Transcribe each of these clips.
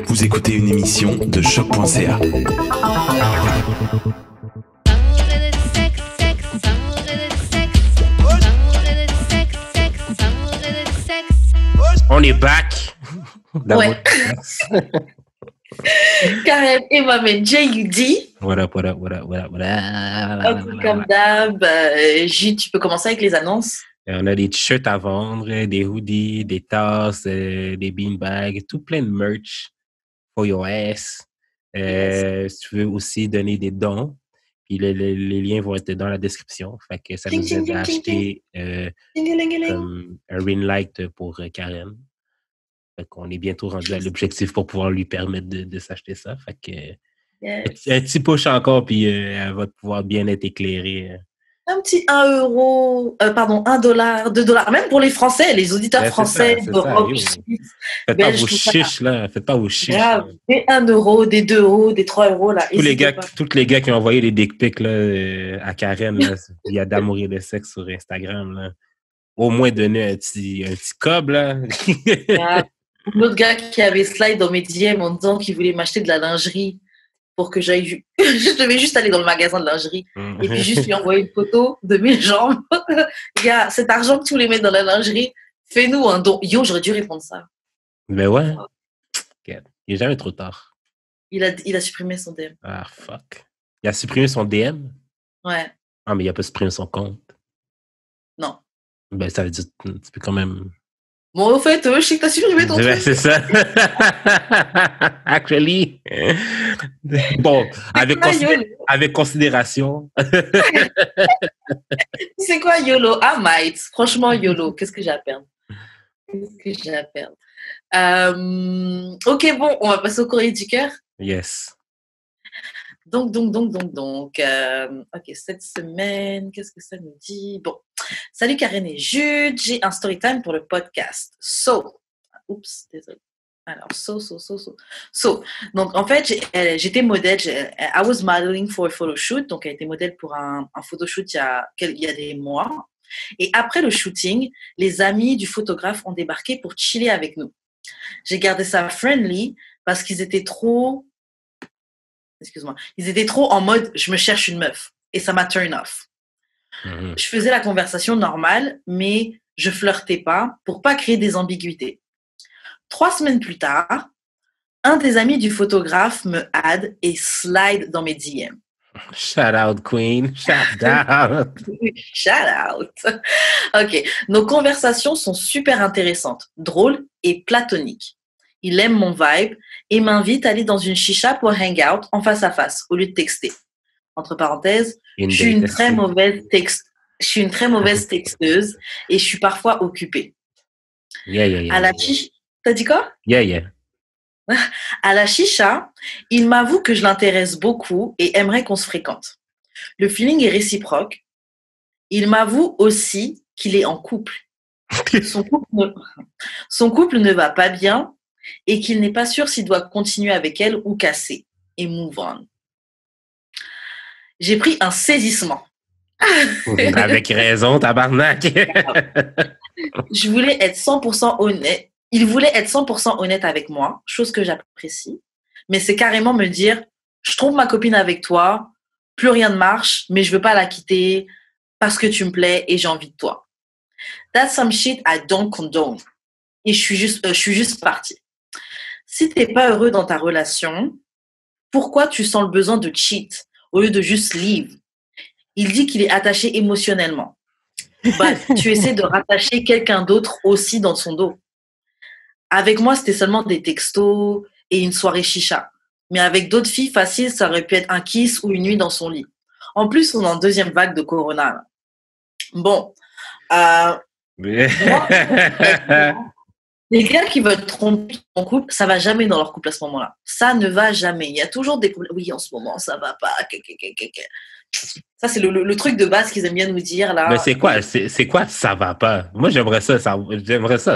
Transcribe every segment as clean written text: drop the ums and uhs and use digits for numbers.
Vous écoutez une émission de choc.ca. On est back. Ouais. Karen et moi-même, J.U.D. Voilà. Ok, comme d'hab, J, tu peux commencer avec les annonces. On a des t-shirts à vendre, des hoodies, des tasses, des beanbags, tout plein de merch for your ass. Si tu veux aussi donner des dons, puis les liens vont être dans la description. Fait que ça nous aide à acheter comme un ring light pour Karen. Fait qu'on est bientôt rendu à l'objectif pour pouvoir lui permettre de s'acheter ça. Fait que un petit push encore, puis elle va pouvoir bien être éclairée. Un petit 1 euro, pardon, $1, $2, même pour les Français, les auditeurs français d'Europe. Faites pas vos chiches, là. Faites pas vos chiches. Grave. Des 1 euro, des 2 euros, des 3 euros, là. Tous les gars qui ont envoyé les dick pics là, à Karen, là, il y a d'amour et de sexe sur Instagram, là. Au moins donner un petit cob, là. L'autre gars qui avait slide dans mes DM en disant qu'il voulait m'acheter de la lingerie pour que j'aille... Je devais juste aller dans le magasin de lingerie et puis juste lui envoyer une photo de mes jambes. Gars, cet argent que tu voulais mettre dans la lingerie, fais-nous un don. Yo, j'aurais dû répondre ça. Mais ouais. Il n'est jamais trop tard. Il a supprimé son DM. Ah, fuck. Il a supprimé son DM? Ouais. Ah, mais il n'a pas supprimé son compte. Non. Ben, ça veut dire que tu peux quand même... Bon, au fait, je sais que t'as supprimé ton truc. C'est ça. Actually. Bon, avec considération. C'est quoi YOLO? Ah, might. Franchement, YOLO. Qu'est-ce que j'ai à perdre? Ok, bon, on va passer au courrier du cœur. Yes. Donc. Ok, cette semaine, qu'est-ce que ça nous dit? Bon, salut Karen et Jude, j'ai un story time pour le podcast. Oups, désolé. Alors, donc en fait, j'étais modèle, I was modeling for a photo shoot, donc elle était modèle pour un photoshoot il y a des mois. Et après le shooting, les amis du photographe ont débarqué pour chiller avec nous. J'ai gardé ça friendly parce qu'ils étaient trop en mode je me cherche une meuf et ça m'a turn off. Je faisais la conversation normale, mais je flirtais pas pour pas créer des ambiguïtés. 3 semaines plus tard, un des amis du photographe me add et slide dans mes DM. Shout out, Queen. Shout out. Shout out. Ok, nos conversations sont super intéressantes, drôles et platoniques. Il aime mon vibe et m'invite à aller dans une chicha pour hang out en face à face au lieu de texter. Entre parenthèses, je suis une très mauvaise texteuse et je suis parfois occupée. À la chicha, t'as dit quoi? Yeah. À la chicha, il m'avoue que je l'intéresse beaucoup et aimerait qu'on se fréquente. Le feeling est réciproque. Il m'avoue aussi qu'il est en couple. Son couple ne va pas bien et qu'il n'est pas sûr s'il doit continuer avec elle ou casser et move on. J'ai pris un saisissement. Avec raison, tabarnak. Je voulais être 100% honnête. Il voulait être 100% honnête avec moi, chose que j'apprécie. Mais c'est carrément me dire, je trompe ma copine avec toi, plus rien ne marche, mais je veux pas la quitter parce que tu me plais et j'ai envie de toi. That's some shit I don't condone. Et je suis juste partie. Si t'es pas heureux dans ta relation, pourquoi tu sens le besoin de cheat au lieu de juste leave? Il dit qu'il est attaché émotionnellement. Tu essaies de rattacher quelqu'un d'autre aussi dans son dos. Avec moi, c'était seulement des textos et une soirée chicha. Mais avec d'autres filles faciles, ça aurait pu être un kiss ou une nuit dans son lit. En plus, on est en 2e vague de Corona. Bon. Les gars qui veulent tromper en couple, ça va jamais dans leur couple à ce moment-là. Ça ne va jamais. Il y a toujours des couples. Oui, en ce moment, ça va pas. Ça, c'est le truc de base qu'ils aiment bien nous dire, là. Mais c'est quoi ça va pas? Moi, j'aimerais ça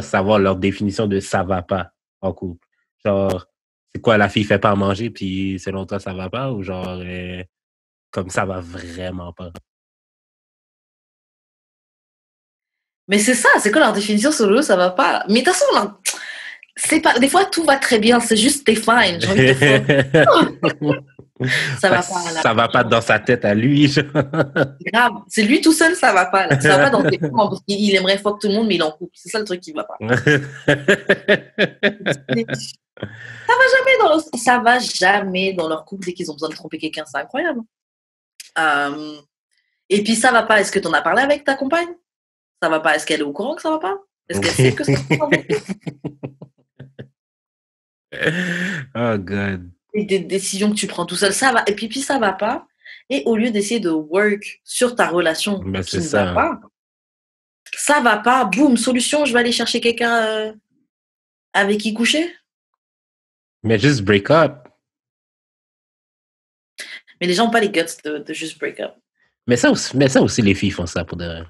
savoir leur définition de ça va pas en couple. Genre, c'est quoi, la fille fait pas à manger, puis selon toi, ça va pas? Ou genre, comme ça va vraiment pas? Mais c'est ça, c'est quoi leur définition solo, ça va pas. Mais de toute façon, Des fois, tout va très bien. C'est juste, t'es fine. J'ai envie de te ça va pas. Là. Ça va pas dans sa tête à lui. Genre. C'est grave. C'est lui tout seul, ça va pas. Là. Ça va pas dans tes plans parce qu'il aimerait fuck tout le monde, mais il est en couple. C'est ça le truc qui va pas. Ça va jamais dans leur couple dès qu'ils ont besoin de tromper quelqu'un. C'est incroyable. Et puis ça va pas. Est-ce que t'en as parlé avec ta compagne? Ça va pas. Est-ce qu'elle est au courant que ça va pas? Est-ce qu'elle sait que ça va pas? Oh God. Et des décisions que tu prends tout seul, ça va. Et puis ça va pas. Et au lieu d'essayer de work sur ta relation Ben, qui ne va pas, ça va pas. Boum, solution. Je vais aller chercher quelqu'un avec qui coucher. Mais juste break up. Mais les gens n'ont pas les guts de juste break up. Mais ça aussi, les filles font ça pour de vrai.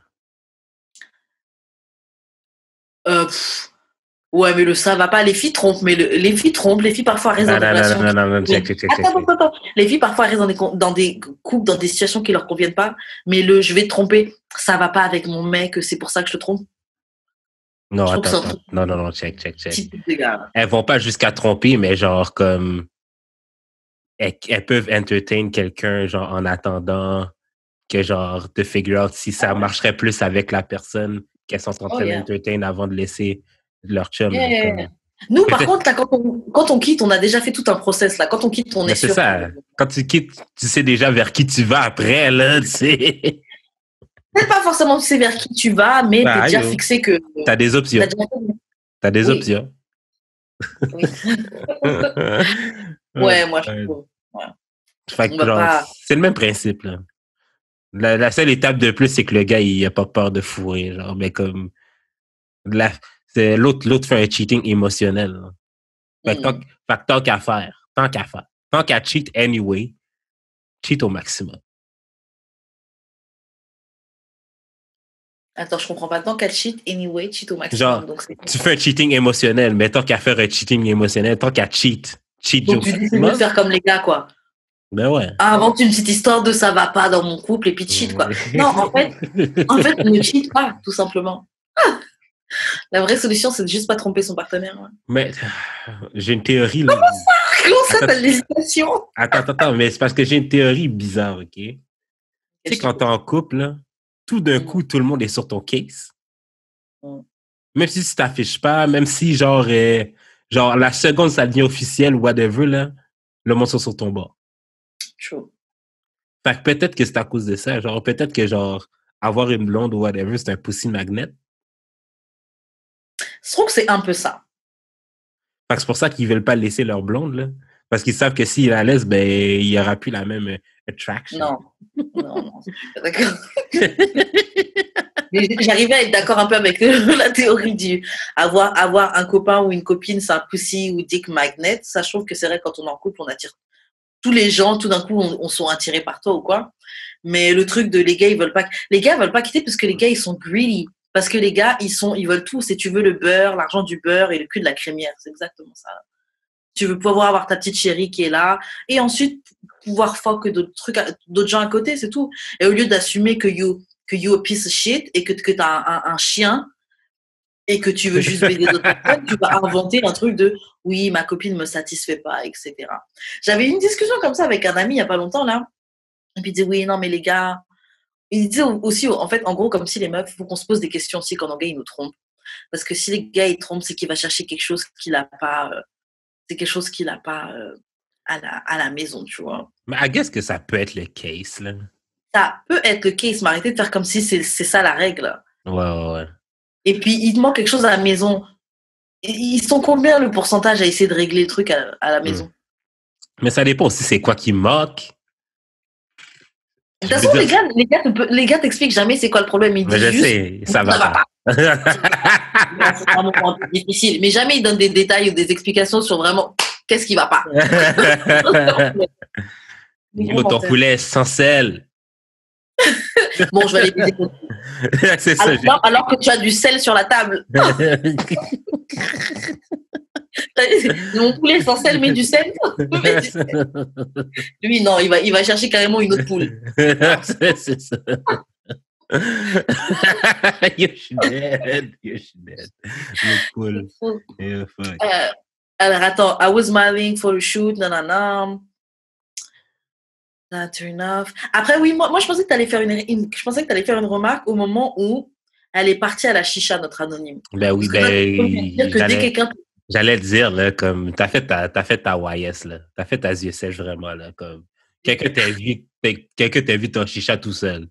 Ouais, mais ça va pas. Les filles trompent, mais les filles trompent. Les filles parfois restent dans des relations. Non, check. Attends. Les filles parfois restent dans des couples, dans des situations qui leur conviennent pas. Mais je vais te tromper, ça va pas avec mon mec, c'est pour ça que je te trompe. Non, attends. Non, check. Gars. Elles vont pas jusqu'à tromper, mais genre comme elles peuvent entertain quelqu'un genre en attendant que genre de figure out si ça marcherait plus avec la personne qu'elles sont en train d'entertain avant de laisser leur chum. Yeah. Nous, par contre, là, quand on quitte, on a déjà fait tout un process. Là. Quand on quitte, on est sûr. C'est ça. Quand tu quittes, tu sais déjà vers qui tu vas après, là, tu sais. Peut-être pas forcément tu sais vers qui tu vas, mais t'es déjà fixé que... T'as des options. T'as des options. Oui. Ouais, moi, je trouve. Ouais. Fait que, genre, c'est le même principe, là. La seule étape de plus, c'est que le gars, il a pas peur de fourrer, genre, mais comme... L'autre fait un cheating émotionnel. Fait que tant qu'à faire, tant qu'à cheat anyway, cheat au maximum. Attends, je comprends pas. Tant qu'à cheat anyway, cheat au maximum. Genre, donc tu fais un cheating émotionnel, mais tant qu'à faire un cheating émotionnel, tant qu'à cheat donc tu décides de faire comme les gars, quoi. Ben ouais. Invente une petite histoire de ça va pas dans mon couple et puis cheat, quoi. Non, en fait, ne cheat pas, tout simplement. La vraie solution, c'est de juste pas tromper son partenaire. Ouais. Mais j'ai une théorie. Là. Comment ça, t'as de l'hésitation? Attends, mais c'est parce que j'ai une théorie bizarre, OK? Tu sais, quand t'es en couple, là, tout d'un coup, tout le monde est sur ton case. Même si tu t'affiches pas, même si, genre, la seconde, ça devient officiel ou whatever, là, le monde est sur ton bord. True. Fait que peut-être que c'est à cause de ça. Genre, peut-être que, genre, avoir une blonde ou whatever, c'est un pussy magnet. Je trouve que c'est un peu ça. Fait que c'est pour ça qu'ils veulent pas laisser leur blonde, là. Parce qu'ils savent que s'ils la laissent, ben, il y aura plus la même attraction. Non, je suis pas d'accord. J'arrivais à être d'accord un peu avec la théorie du avoir un copain ou une copine, c'est un pussy ou dick magnet. Ça, je trouve que c'est vrai, quand on est en couple, on attire tous les gens, tout d'un coup, on sont attirés par toi ou quoi. Mais le truc de les gars, ils veulent pas quitter parce que les gars, ils sont greedy. Parce que les gars, ils veulent tout. Si tu veux le beurre, l'argent du beurre et le cul de la crémière. C'est exactement ça. Tu veux pouvoir avoir ta petite chérie qui est là. Et ensuite, pouvoir fuck d'autres gens à côté, c'est tout. Et au lieu d'assumer que you a piece of shit et que t'as un chien et que tu veux juste baiser d'autres personnes, tu vas inventer un truc de oui, ma copine me satisfait pas, etc. J'avais eu une discussion comme ça avec un ami il y a pas longtemps, là. Et puis il disait oui, non, mais les gars, il disait aussi, en fait, en gros, comme si les meufs, il faut qu'on se pose des questions aussi quand un gars, il nous trompe. Parce que si les gars, ils trompent, c'est qu'il va chercher quelque chose qu'il n'a pas, à la maison, tu vois. Mais I guess que ça peut être le case, là. Ça peut être le case, mais arrêtez de faire comme si c'est ça la règle. Ouais. Et puis, il te manque quelque chose à la maison. Ils sont combien le pourcentage à essayer de régler le truc à la maison? Mais ça dépend aussi c'est quoi qui manque. De toute façon, les gars t'expliquent jamais c'est quoi le problème. Ils disent juste, sais, ça va pas. C'est vraiment un peu difficile. Mais jamais ils donnent des détails ou des explications sur vraiment qu'est-ce qui va pas. Ton poulet sans sel. Bon, je vais aller baiser. C'est ça. Alors que tu as du sel sur la table. Mon poulet sans sel, mais du sel. Lui, non, il va chercher carrément une autre poule. C'est ça. Yo, je suis dead. Yo, je suis dead. You're cool. Yeah, fuck. Alors, attends. I was smiling for the shoot. Nanana. Not enough. Après, oui, moi je pensais que tu allais faire je pensais que tu allais faire une remarque au moment où elle est partie à la chicha, notre anonyme. Ben oui, Parce que là, tu peux me dire que dès quelqu'un... j'allais te dire, là, comme, t'as fait ta YS, là. T'as fait ta yeux sèche vraiment, là, comme, quelqu'un t'a vu ton chicha tout seul.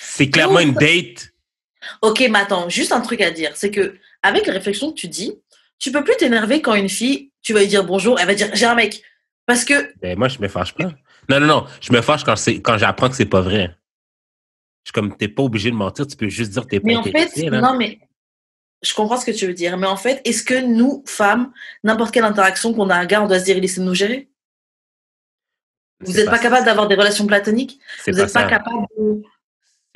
C'est clairement une date. Ok, mais attends, juste un truc à dire. C'est que, avec les réflexions que tu dis, tu peux plus t'énerver quand une fille, tu vas lui dire bonjour, elle va dire j'ai un mec. Parce que. Ben, moi, je me fâche pas. Non. Je me fâche quand j'apprends que c'est pas vrai. Je suis comme, t'es pas obligé de mentir, tu peux juste dire que t'es pas intéressé, là. Non, mais je comprends ce que tu veux dire. Mais en fait, est-ce que nous, femmes, n'importe quelle interaction qu'on a un gars, on doit se dire il essaie de nous gérer? Vous n'êtes pas capable d'avoir des relations platoniques? Vous n'êtes pas capable de.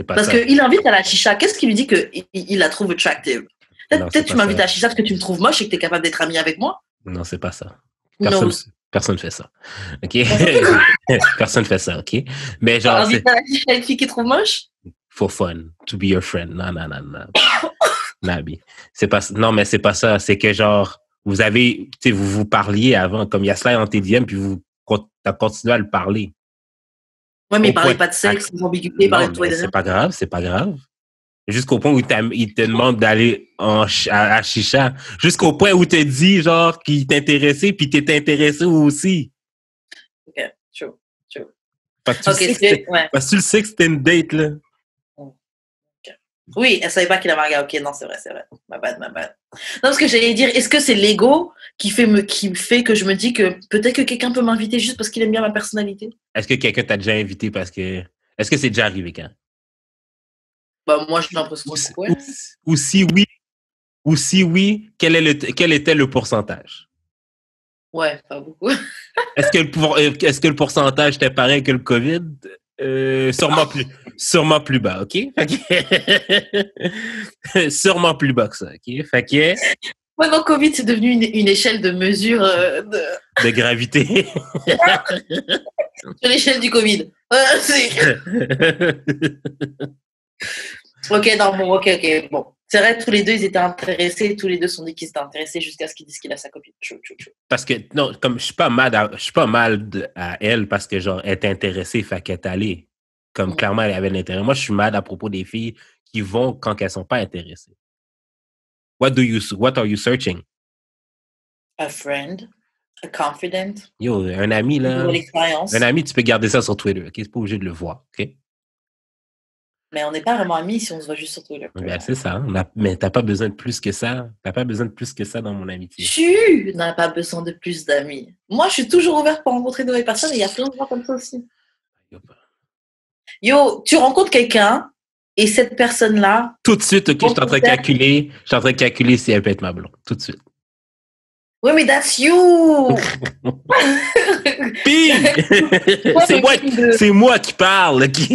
Parce qu'il invite à la chicha. Qu'est-ce qui lui dit qu'il la trouve attractive? Peut-être tu m'invites à la chicha parce que tu me trouves moche et que tu es capable d'être ami avec moi? Non, c'est pas ça. Personne fait ça. OK? Personne fait ça, OK? Mais genre. Invite à la chicha une fille qui trouve moche? For fun. To be your friend. Non. Nabi. Non, mais c'est pas ça. C'est que genre, vous vous parliez avant, comme il y a cela en TDM, puis t'as continué à le parler. Ouais, mais il parlait pas de sexe, d'ambiguïté, il parlait de toi et de rien. C'est pas grave. Jusqu'au point où il te demande d'aller à chicha. Jusqu'au point où il te dit, genre, qu'il t'intéressait, puis t'étais intéressé aussi. OK, true. Parce que tu le sais que c'était une date, là. Okay. Oui, elle savait pas qu'il avait un gars. OK, non, c'est vrai. Ma bad. Non, parce que j'allais dire, est-ce que c'est l'ego qui fait que je me dis que peut-être que quelqu'un peut m'inviter juste parce qu'il aime bien ma personnalité? Est-ce que quelqu'un t'a déjà invité parce que... Est-ce que c'est déjà arrivé quand? Bah, moi, j'ai l'impression que ouais. Ou si oui, quel était le pourcentage? Ouais, pas beaucoup. Est-ce que le pourcentage était pareil que le COVID? Sûrement plus bas, OK? Sûrement plus bas que ça, OK? Fait que... Ouais, donc Covid, c'est devenu une échelle de mesure de gravité. Sur l'échelle du Covid. OK, non, bon, OK. Bon. C'est vrai, tous les deux, ils étaient intéressés. Tous les deux sont dit qu'ils étaient intéressés jusqu'à ce qu'ils disent qu'il a sa copine. Parce que, non, comme je suis pas mal à elle parce que, genre, elle est intéressée, fait qu'elle est allée. Comme, clairement, elle avait l'intérêt. Moi, je suis mad à propos des filles qui vont quand elles sont pas intéressées. What are you searching? A friend. A confidant. Yo, un ami, là. Une nouvelle expérience. Un ami, tu peux garder ça sur Twitter, OK? C'est pas obligé de le voir, OK? Mais on n'est pas vraiment amis si on se voit juste sur Twitter. Ben, c'est ça. Mais t'as pas besoin de plus que ça. T'as pas besoin de plus que ça dans mon amitié. Tu n'as pas besoin de plus d'amis. Moi, je suis toujours ouverte pour rencontrer de nouvelles personnes et il y a plein de gens comme ça aussi. Yo, tu rencontres quelqu'un et cette personne-là... Tout de suite, OK, je suis en train de calculer si elle peut être ma blonde. Tout de suite. Oui, mais that's you! C'est moi qui parle, OK?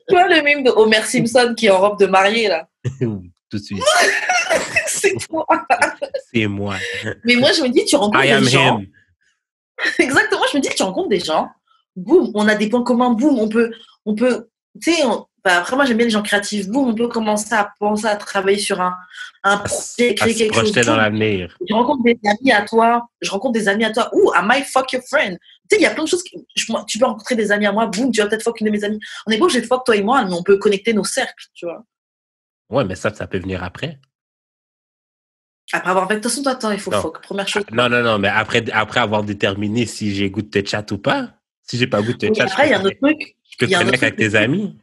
Toi, le mime de Homer Simpson qui est en robe de mariée, là. Tout de suite. C'est toi. C'est moi. Mais moi, je me dis, tu rencontres des gens. Exactement, je me dis que tu rencontres des gens. Boum, on a des points communs. Boum, on peut tu sais, après, moi, j'aime bien les gens créatifs. Boum, on peut commencer à penser à travailler sur un projet, créer quelque chose. Dans l'avenir. Je rencontre des amis à toi. Ouh, I might fuck your friend. Tu sais, il y a plein de choses. Tu peux rencontrer des amis à moi. Boum, tu vas peut-être fuck une de mes amies. On n'est pas obligé de fuck toi et moi, mais on peut connecter nos cercles, tu vois. Ouais, mais ça peut venir après. Après avoir fait, de toute façon, toi, il faut fuck. Première chose. Non, mais après avoir déterminé si j'ai goût de te chat ou pas. Si j'ai pas goût de te chat, après, il y a un autre truc. Je peux te connecter avec tes amis.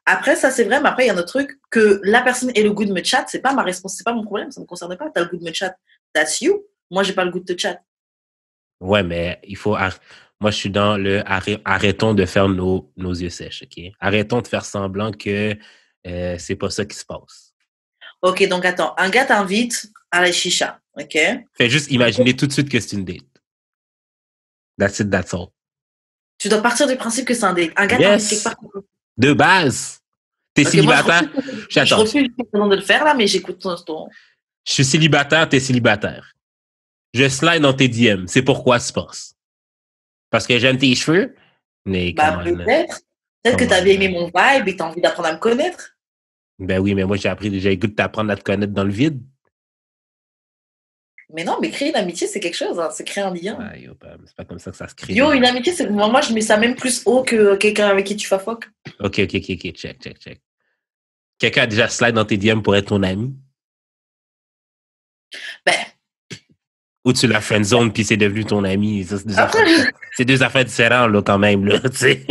Après, ça, c'est vrai, mais après, il y a un autre truc, que la personne ait le goût de me chat, c'est pas ma responsabilité, c'est pas mon problème, ça me concerne pas. T'as le goût de me chat, that's you. Moi, j'ai pas le goût de te chat. Ouais, mais il faut... Moi, je suis dans le... Arrêtons de faire nos yeux sèches, OK? Arrêtons de faire semblant que c'est pas ça qui se passe. OK, donc attends. Un gars t'invite à la chicha, OK? Fais juste imaginer tout de suite que c'est une date. That's it, that's all. Tu dois partir du principe que c'est un date. Un gars t'invite quelque part. De base. T'es célibataire. Je refuse de le faire, là, mais j'écoute ton... Je suis célibataire, t'es célibataire. Je slide dans tes DM. C'est pourquoi tu penses? Parce que j'aime tes cheveux? Mais peut-être. Peut-être que Comment, tu avais aimé mon vibe et que tu as envie d'apprendre à me connaître. Ben oui, mais moi, j'ai le goût de t'apprendre à te connaître dans le vide. Mais non, mais créer une amitié, c'est quelque chose, hein. C'est créer un lien. Ah, yo, ben, c'est pas comme ça que ça se crée. Yo, une amitié, c'est moi, je mets ça même plus haut que quelqu'un avec qui tu fafoques. OK, check. Quelqu'un a déjà slide dans tes DM pour être ton ami? Ben, Ou tu l'as friendzone puis c'est devenu ton ami? Ça, après, c'est deux affaires différentes, là, quand même, là, tu sais.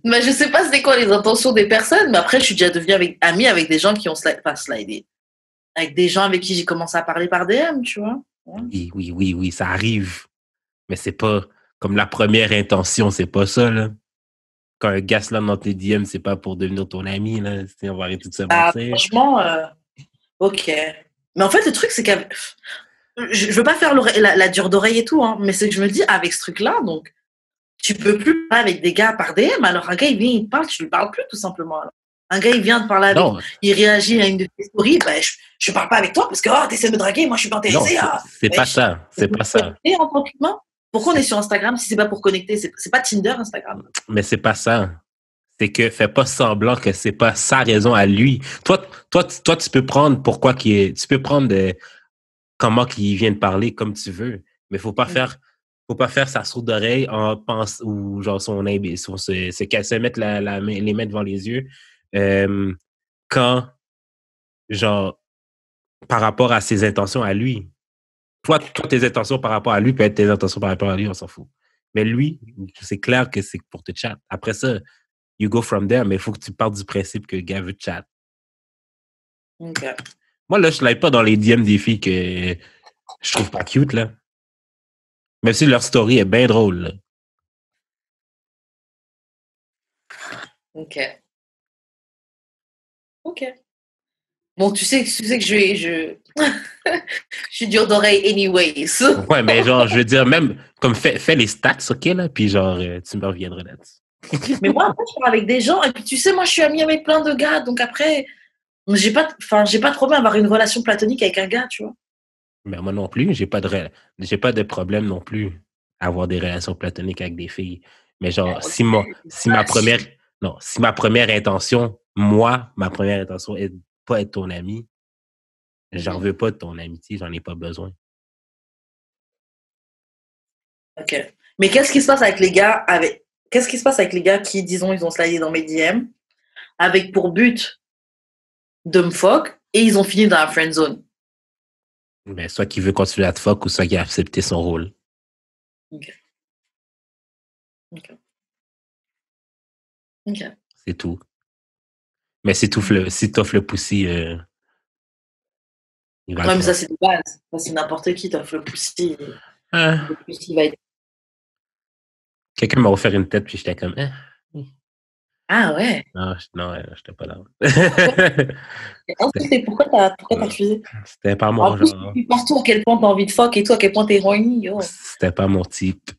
mais je sais pas c'est quoi les intentions des personnes, mais après, je suis déjà devenue amie avec des gens qui ont pas slidé. Avec des gens avec qui j'ai commencé à parler par DM, tu vois. Ouais. Oui, ça arrive. Mais c'est pas comme la première intention, c'est pas ça, là. Quand un gars slide dans tes DM, c'est pas pour devenir ton ami, là. On va arrêter de se mentir. Franchement, ok. Mais en fait, le truc, c'est que je veux pas faire la dure d'oreille et tout, hein, mais c'est que je me dis, avec ce truc-là, donc, tu peux plus parler avec des gars par DM. Alors, un gars, il vient, il te parle, tu lui parles plus, tout simplement. Alors. Un gars, il vient te parler avec, Non, il réagit à une de tes stories, ben, je parle pas avec toi parce que, oh, t'essaies de me draguer, moi, je suis pas non, intéressée. c'est pas ça. C'est pas ça. En tant qu'humain, pourquoi on est sur Instagram si c'est pas pour connecter? C'est pas Tinder, Instagram. Mais c'est pas ça. C'est que fais pas semblant que c'est pas sa raison à lui. Toi, tu peux prendre pourquoi qu'il est, tu peux prendre comment qu'il vient de parler comme tu veux, mais faut pas faire sa sourde d'oreille en pense ou genre son se mettre les mains devant les yeux quand genre par rapport à ses intentions à lui. Toi, tes intentions par rapport à lui peut être tes intentions par rapport à lui, on s'en fout. Mais lui, c'est clair que c'est pour te chat. Après ça, you go from there, mais il faut que tu partes du principe que le gars veut te chat. Okay. Moi, là, je ne pas dans les DM des filles que je trouve pas cute, là. Même si leur story est bien drôle, là. Ok. Bon, tu sais que je suis dure d'oreille anyways. Ouais, mais genre, je veux dire, même, comme fais les stats, OK, là, puis genre, tu me reviendras là-dessus. Mais moi, après, je parle avec des gens, et puis tu sais, moi, je suis amie avec plein de gars, donc après, j'ai pas de problème à avoir une relation platonique avec un gars, tu vois. Mais moi non plus, j'ai pas de problème non plus à avoir des relations platoniques avec des filles. Mais genre, si ma première intention, ma première intention est de pas être ton ami, j'en veux pas de ton amitié, j'en ai pas besoin. Ok. Mais qu'est-ce qui se passe avec les gars qui, disons, ils ont slidé dans mes DM avec pour but de me fuck et ils ont fini dans la friend zone? Mais soit qu'il veut continuer à te fuck ou soit qu'il a accepté son rôle. Ok. C'est tout. Mais si t'offres le poussi, il va Ouais, le mais ça, prendre. c'est de base. Ça, c'est n'importe qui t'offre le poussi. Ah. Le poussi va être... Quelqu'un m'a offert une tête, puis j'étais comme, Ah ouais. Non, j'étais pas là. Pourquoi t'as refusé? C'était pas mon En plus, genre. tu partout à quel point t'as envie de fuck et toi, à quel point t'es horny. Yo. C'était pas mon type.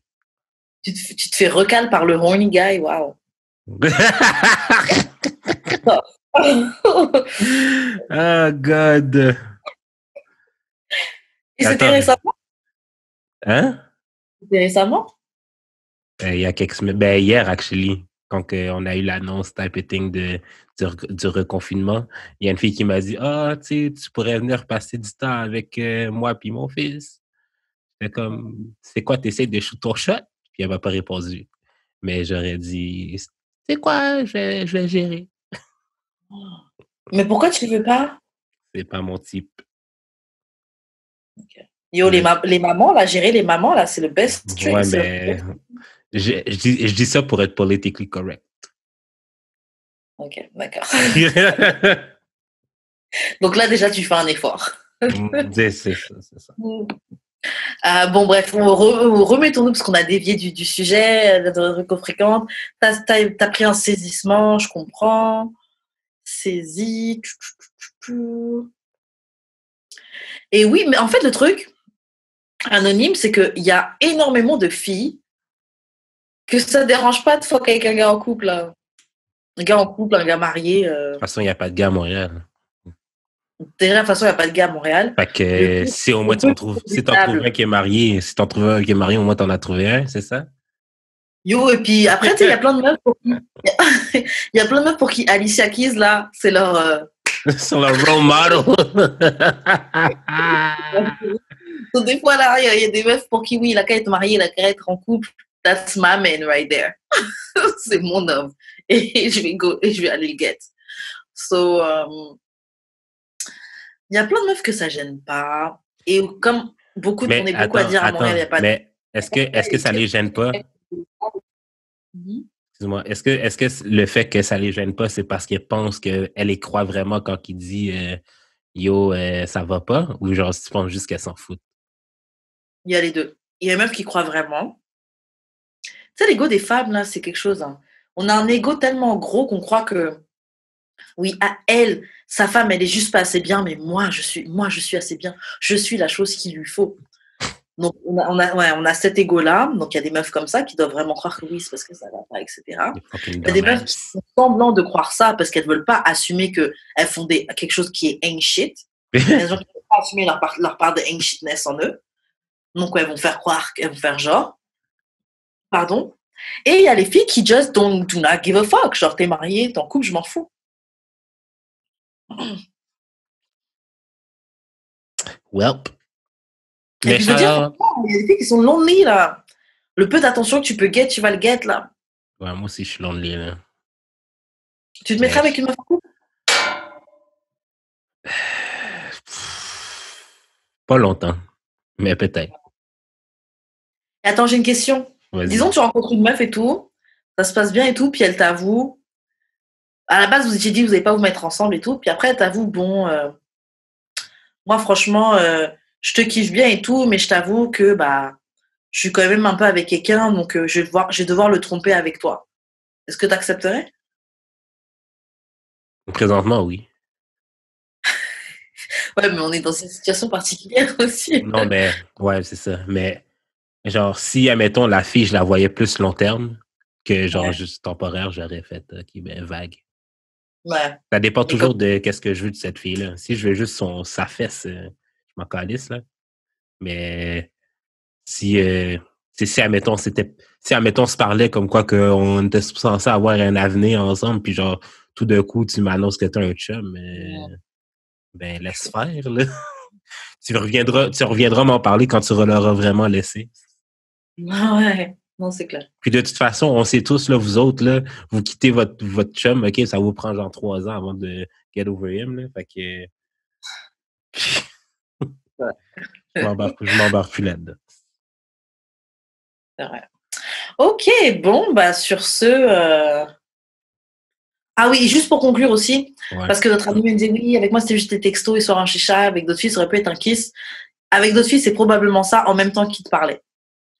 Tu te fais recal par le horny guy, waouh. Oh, God. Et c'était Attends. récemment? Hein? C'était récemment? Il y a quelques semaines. Ben, hier, actually, quand on a eu l'annonce type thing du reconfinement, il y a une fille qui m'a dit, ah, tu pourrais venir passer du temps avec moi puis mon fils. J'étais comme, c'est quoi, t'essaies de shoot ton shot? Puis elle m'a pas répondu. Mais j'aurais dit, c'est quoi, je vais gérer. Mais pourquoi tu veux pas? C'est pas mon type. Okay. Yo, les mamans, là, gérer les mamans, là, c'est le best trick. Ouais, mais je dis ça pour être politically correct. Ok, d'accord. Donc là, déjà, tu fais un effort. C'est ça. Bon, bref, remettons-nous parce qu'on a dévié du sujet de récofréquente. T'as pris un saisissement, je comprends. Saisi. Et oui, mais en fait, le truc anonyme, c'est qu'il y a énormément de filles que ça dérange pas de fuck avec un gars en couple. Là. Un gars en couple, un gars marié. De toute façon, il n'y a pas de gars à Montréal. Déjà, de toute façon, il n'y a pas de gars à Montréal. Fait que si au moins si t'en trouves un qui est marié, au moins t'en as trouvé un, c'est ça? Yo, et puis après, tu sais, il y a plein de meufs pour qui... Il y a plein de meufs pour qui Alicia Keys, là, c'est leur... Sur le role model. Donc, des fois, là, il y a des meufs pour qui, oui, il a qu'à être marié, il a qu'à être en couple. That's my man right there. C'est mon homme. Et je vais aller le get. So, il y a plein de meufs que ça gêne pas. Et comme beaucoup, on est beaucoup à dire à Montréal, il n'y a pas de... Mais est-ce que ça les gêne pas? Excuse-moi. Est-ce que le fait que ça les gêne pas, c'est parce qu'ils pensent qu'elle y croit vraiment quand il dit yo, ça va pas? Ou genre, tu penses juste qu'elle s'en fout? Il y a les deux. Il y a des meufs qui croient vraiment. Tu sais, l'ego des femmes, là, c'est quelque chose. Hein. On a un ego tellement gros qu'on croit que, oui, à elle, sa femme, elle est juste pas assez bien, mais moi, je suis assez bien. Je suis la chose qu'il lui faut. Donc, on a cet ego-là. Donc, il y a des meufs comme ça qui doivent vraiment croire que oui, c'est parce que ça va pas, etc. Il y a des meufs qui font semblant de croire ça parce qu'elles veulent pas assumer qu'elles font quelque chose qui est ain't shit. Il y a des gens qui ne veulent pas assumer leur part de ain't shitness en eux. Donc, elles vont faire croire, elles vont faire genre. Pardon. Et il y a les filles qui just do not give a fuck. Genre, t'es mariée, t'es en couple, je m'en fous. Welp. Et puis, je veux dire, il y a des filles qui sont lonely, là. Le peu d'attention que tu peux get, tu vas le get, là. Ouais, moi aussi, je suis lonely, là. Tu te mettrais avec une meuf en couple? Pas longtemps, mais peut-être. Attends, j'ai une question. Vas-y. Disons que tu rencontres une meuf et tout, ça se passe bien et tout, puis elle t'avoue. À la base, vous étiez dit que vous n'allez pas vous mettre ensemble et tout, puis après, elle t'avoue, bon, moi, franchement, je te kiffe bien et tout, mais je t'avoue que bah, je suis quand même un peu avec quelqu'un, donc je vais devoir le tromper avec toi. Est-ce que tu accepterais? Présentement, oui. Ouais, mais on est dans une situation particulière aussi. Non, mais, ouais, c'est ça. Mais, genre, si, admettons, la fille, je la voyais plus long terme que, genre, juste temporaire, j'aurais fait, OK, ben, vague. Ouais. Ça dépend toujours de qu'est-ce que je veux de cette fille-là. Si je veux juste sa fesse, je m'en calisse, là. Mais, si, admettons, on se parlait comme quoi qu'on était censé avoir un avenir ensemble, puis genre, tout d'un coup, tu m'annonces que t'as un chum, ben, laisse faire, là. Tu reviendras m'en parler quand tu l'auras vraiment laissé. Ouais, non, c'est clair. Puis de toute façon, on sait tous, là, vous autres, là, vous quittez votre chum, OK, ça vous prend genre 3 ans avant de get over him, là. Fait que... je m'embarque plus là-dedans. C'est vrai. OK, bon, bah sur ce... Ah oui, juste pour conclure aussi, parce que notre ami me disait oui, avec moi c'était juste des textos et soir un chicha, avec d'autres filles ça aurait pu être un kiss. Avec d'autres filles, c'est probablement ça en même temps qu'il te parlait.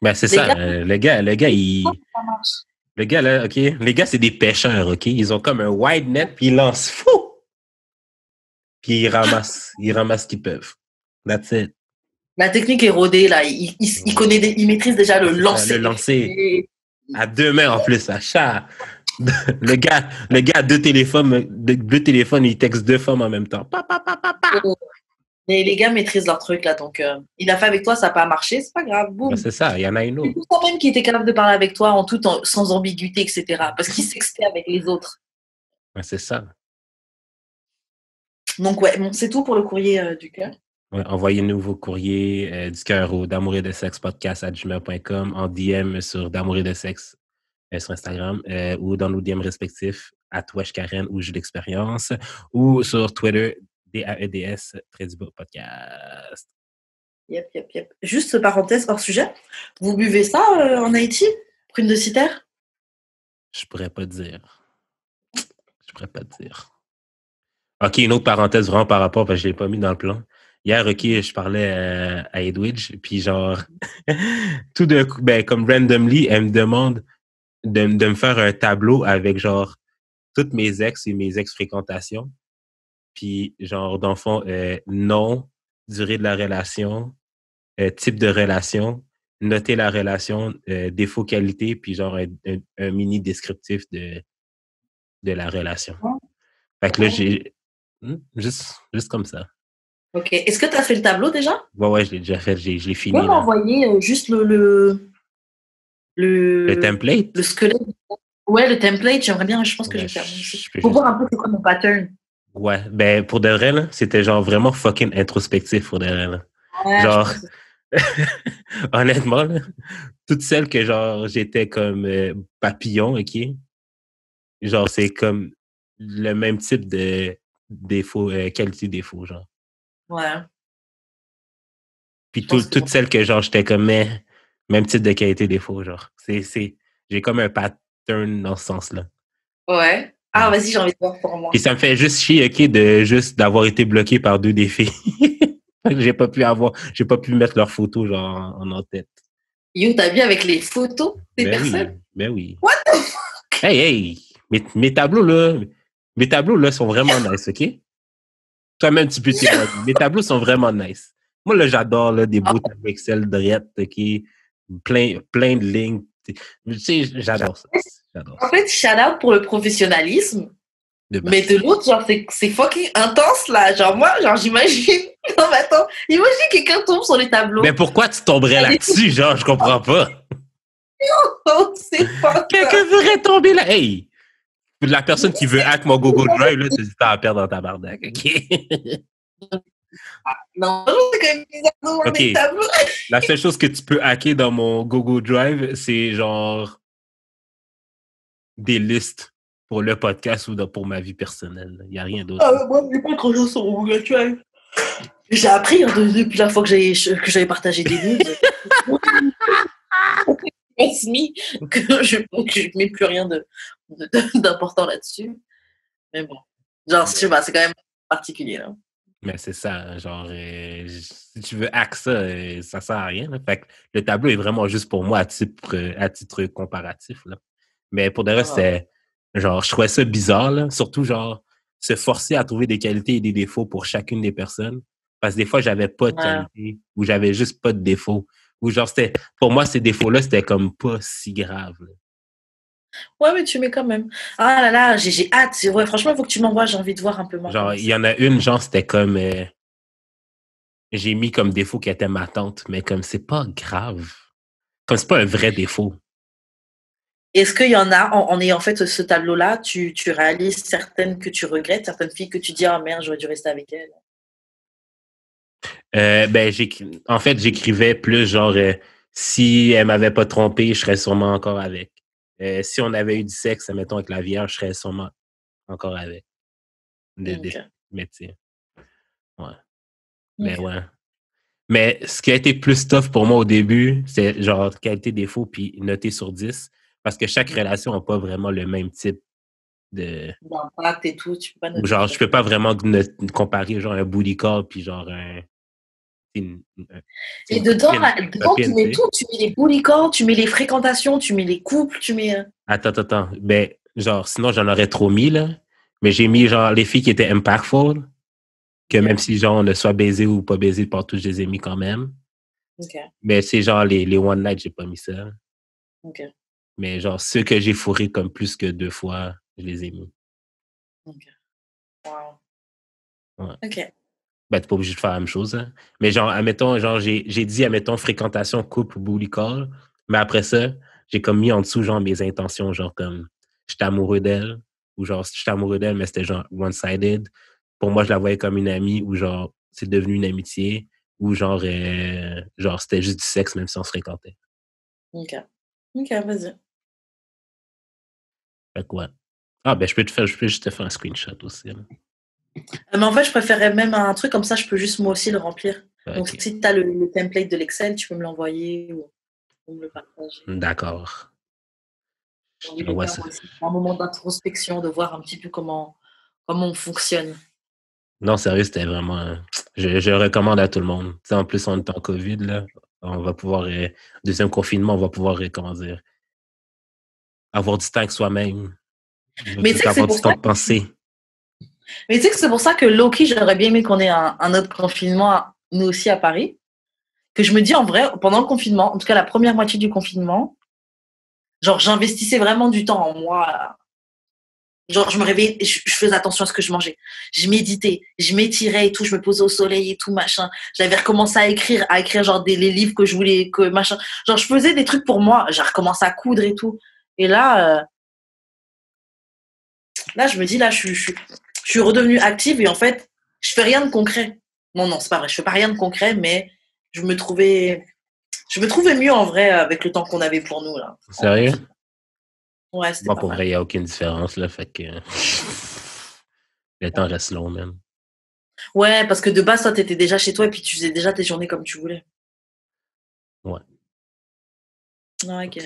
Ben c'est ça, le gars, il... Le gars, là, OK, les gars, c'est des pêcheurs, OK? Ils ont comme un wide net, puis ils lancent fou! Puis ils ramassent ce qu'ils peuvent. That's it. La technique est rodée, là. Il maîtrise déjà le lancer. Le lancer. À 2 mains en plus, à chat. Le gars a 2 téléphones, il texte 2 femmes en même temps. Pa, pa, pa, pa, pa. Les gars maîtrisent leur truc, là. Donc, il a fait avec toi, ça n'a pas marché, c'est pas grave. Boum. Ben, c'est ça, il y en a une autre. C'est quand même qui était capable de parler avec toi sans ambiguïté, etc. Parce qu'il sextait avec les autres. Ben, c'est ça. Donc, ouais, bon, c'est tout pour le courrier du cœur. Ouais, envoyez-nous vos courriers du cœur au d'amour et de sexe podcast@gmail.com, en DM sur d'amour et de sexe sur Instagram ou dans nos DM respectifs @weshkaren ou Jus d'expérience ou sur Twitter DAEDS podcast. Yep. Juste parenthèse hors sujet. Vous buvez ça en Haïti? Prune de citer? Je pourrais pas dire. OK, une autre parenthèse vraiment par rapport, parce que je l'ai pas mis dans le plan. Hier, OK, je parlais à Edwidge, puis genre, tout d'un coup, ben, comme randomly, elle me demande de me faire un tableau avec genre toutes mes ex et mes ex-fréquentations. Puis genre, dans le fond, nom, durée de la relation, type de relation, noter la relation, défaut, qualité, puis genre un mini descriptif de la relation. Fait que là, j'ai... Juste comme ça. OK. Est-ce que tu as fait le tableau déjà? Ouais, je l'ai déjà fait, je l'ai fini. Tu peux m'envoyer juste le... Le Le template? squelette. Ouais, le template, j'aimerais bien, je pense que je Ouais, vais faire moi aussi. je peux Pour juste... voir un peu c'est quoi mon pattern. Ouais, ben pour de vrai, là, c'était genre vraiment fucking introspectif pour de vrai, là. Ouais, je Genre, pense que honnêtement, là, toutes celles que genre j'étais comme papillon, ok? Genre, c'est comme le même type de défaut, qualité défaut, genre. ouais, Puis je pense que toutes celles que genre j'étais comme même type de qualité défaut, genre. J'ai comme un pattern dans ce sens-là. ouais. Ah, Ouais. vas-y, j'ai envie de voir pour Puis moi. ça me fait juste chier, ok, de juste d'avoir été bloqué par 2 défis. J'ai pas pu mettre leurs photos genre en tête. Yo, t'as vu avec les photos des Ben personnes? oui, ben oui. What the Hey, hey, mes tableaux là sont vraiment nice, ok? Toi-même, tu peux témoigner. Mes tableaux sont vraiment nice. Moi, là, j'adore là, des beaux tableaux Excel drettes, ok? Plein de lignes. Tu sais, j'adore ça. J'adore En ça. fait, shout out pour le professionnalisme. De Mais base. de l'autre, genre, c'est fucking intense, là. Genre, moi, genre, j'imagine. Non, mais attends, imagine quelqu'un tombe sur les Mais tableaux. pourquoi tu tomberais Elle est là-dessus, genre, je comprends pas. toute c'est fucked Quelqu'un up. ferait tomber là. Hey! La personne qui veut hack mon Google Drive, là, tu dis à perdre dans ta bardaque, ok? Non, c'est quand même bizarre de voir Ok. des tableaux. La seule chose que tu peux hacker dans mon Google Drive, c'est genre des listes pour le podcast ou pour ma vie personnelle. Il n'y a rien d'autre. Ah, moi, j'ai pas grand chose sur mon Google Drive. J'ai appris hein, depuis la fois que j'avais partagé des news. Transmis que je mets plus rien d'important là-dessus. Mais bon, genre, je sais pas, c'est quand même particulier. Là. Mais c'est ça, hein, genre, si tu veux hack ça, ça sert à rien. Là. Fait que le tableau est vraiment juste pour moi à titre comparatif. Là. Mais pour le reste, Ah, c'est genre, je trouvais ça bizarre, là. Surtout, genre, se forcer à trouver des qualités et des défauts pour chacune des personnes. Parce que des fois, j'avais pas de ouais. qualité ou j'avais juste pas de défauts. Ou genre, pour moi, ces défauts-là, c'était comme pas si grave. Là. Ouais, mais tu mets quand même. Ah là là, j'ai hâte. Ouais, franchement, il faut que tu m'envoies. J'ai envie de voir un peu moi Genre, comment il y c'est. en a une, genre, c'était comme, j'ai mis comme défaut qu'elle était ma tante, mais comme c'est pas grave. Comme c'est pas un vrai défaut. Est-ce qu'il y en a, en ayant fait ce tableau-là, tu réalises certaines que tu regrettes, certaines filles que tu dis, ah merde, j'aurais dû rester avec elle. Ben, en fait, j'écrivais plus genre, si elle m'avait pas trompé, je serais sûrement encore avec. Si on avait eu du sexe, mettons, avec la vierge, je serais sûrement encore avec. Ok. Mais tu sais, ouais. Mais Ok. ouais. Mais ce qui a été plus tough pour moi au début, c'est genre qualité défaut puis noté sur 10 parce que chaque relation n'a pas vraiment le même type de... D'impact et tout, tu peux pas Ou noter genre, sur je peux pas vraiment comparer genre un booty call puis genre une, et une dedans, copine, dedans, tu tu mets sais. tout. Tu mets les boulicans, tu mets les fréquentations, tu mets les couples, tu mets. Attends. Ben, genre, sinon, j'en aurais trop mis, là. Mais j'ai mis, genre, les filles qui étaient impactful, que Ok. même si, genre, on ne soit baisé ou pas baisé partout, je les ai mis quand même. Ok. Mais c'est genre, les one night, j'ai pas mis ça. Ok. Mais genre, ceux que j'ai fourrés comme plus que 2 fois, je les ai mis. Ok. Wow. Ouais. Ok. Ben, t'es pas obligé de faire la même chose, hein. Mais genre, admettons, genre, j'ai dit, admettons, fréquentation, couple, booty call. Mais après ça, j'ai comme mis en dessous, genre, mes intentions, genre, comme, j'étais amoureux d'elle. Ou genre, j'étais amoureux d'elle, mais c'était genre one-sided. Pour moi, je la voyais comme une amie, ou genre, c'est devenu une amitié. Ou genre, c'était juste du sexe, même si on se fréquentait. Ok. Ok, vas-y. Fait que ouais. Ah, ben, je peux juste te faire un screenshot aussi, là. Mais en fait, je préférais même un truc comme ça, je peux juste moi aussi le remplir. Donc, OK. si tu as le template de l'Excel, tu peux me l'envoyer ou me le partager. D'accord. J'ai Je envie de le t'envoie faire ça. moi aussi. Un moment d'introspection, de voir un petit peu comment on fonctionne. Non, sérieux, c'était vraiment. Je recommande à tout le monde. Tu sais, en plus, on est en COVID, là. On va pouvoir. Deuxième confinement, on va pouvoir, comment dire, avoir du temps avec soi-même. Mais tu sais que c'est Avoir du pour temps ça, de penser. mais tu sais que c'est pour ça que Loki, j'aurais bien aimé qu'on ait un autre confinement, nous aussi à Paris. Que je me dis en vrai, pendant le confinement, en tout cas la première moitié du confinement, genre j'investissais vraiment du temps en moi Genre, je me réveillais, je faisais attention à ce que je mangeais. Je méditais, je m'étirais et tout, je me posais au soleil et tout, machin. J'avais recommencé à écrire genre les livres que je voulais, que machin. Genre, je faisais des trucs pour moi. J'ai recommencé à coudre et tout. Et là, je me dis, là, je suis redevenue active et en fait, je fais rien de concret. Non, c'est pas vrai. Je fais pas rien de concret, mais je me trouvais mieux en vrai avec le temps qu'on avait pour nous, là. Sérieux? Ouais, c'était Moi, pas pour mal. vrai, il n'y a aucune différence, là. Fait que le temps reste long, même. Ouais, parce que de base, toi, t'étais déjà chez toi et puis tu faisais déjà tes journées comme tu voulais. Ouais. Ouais, ok.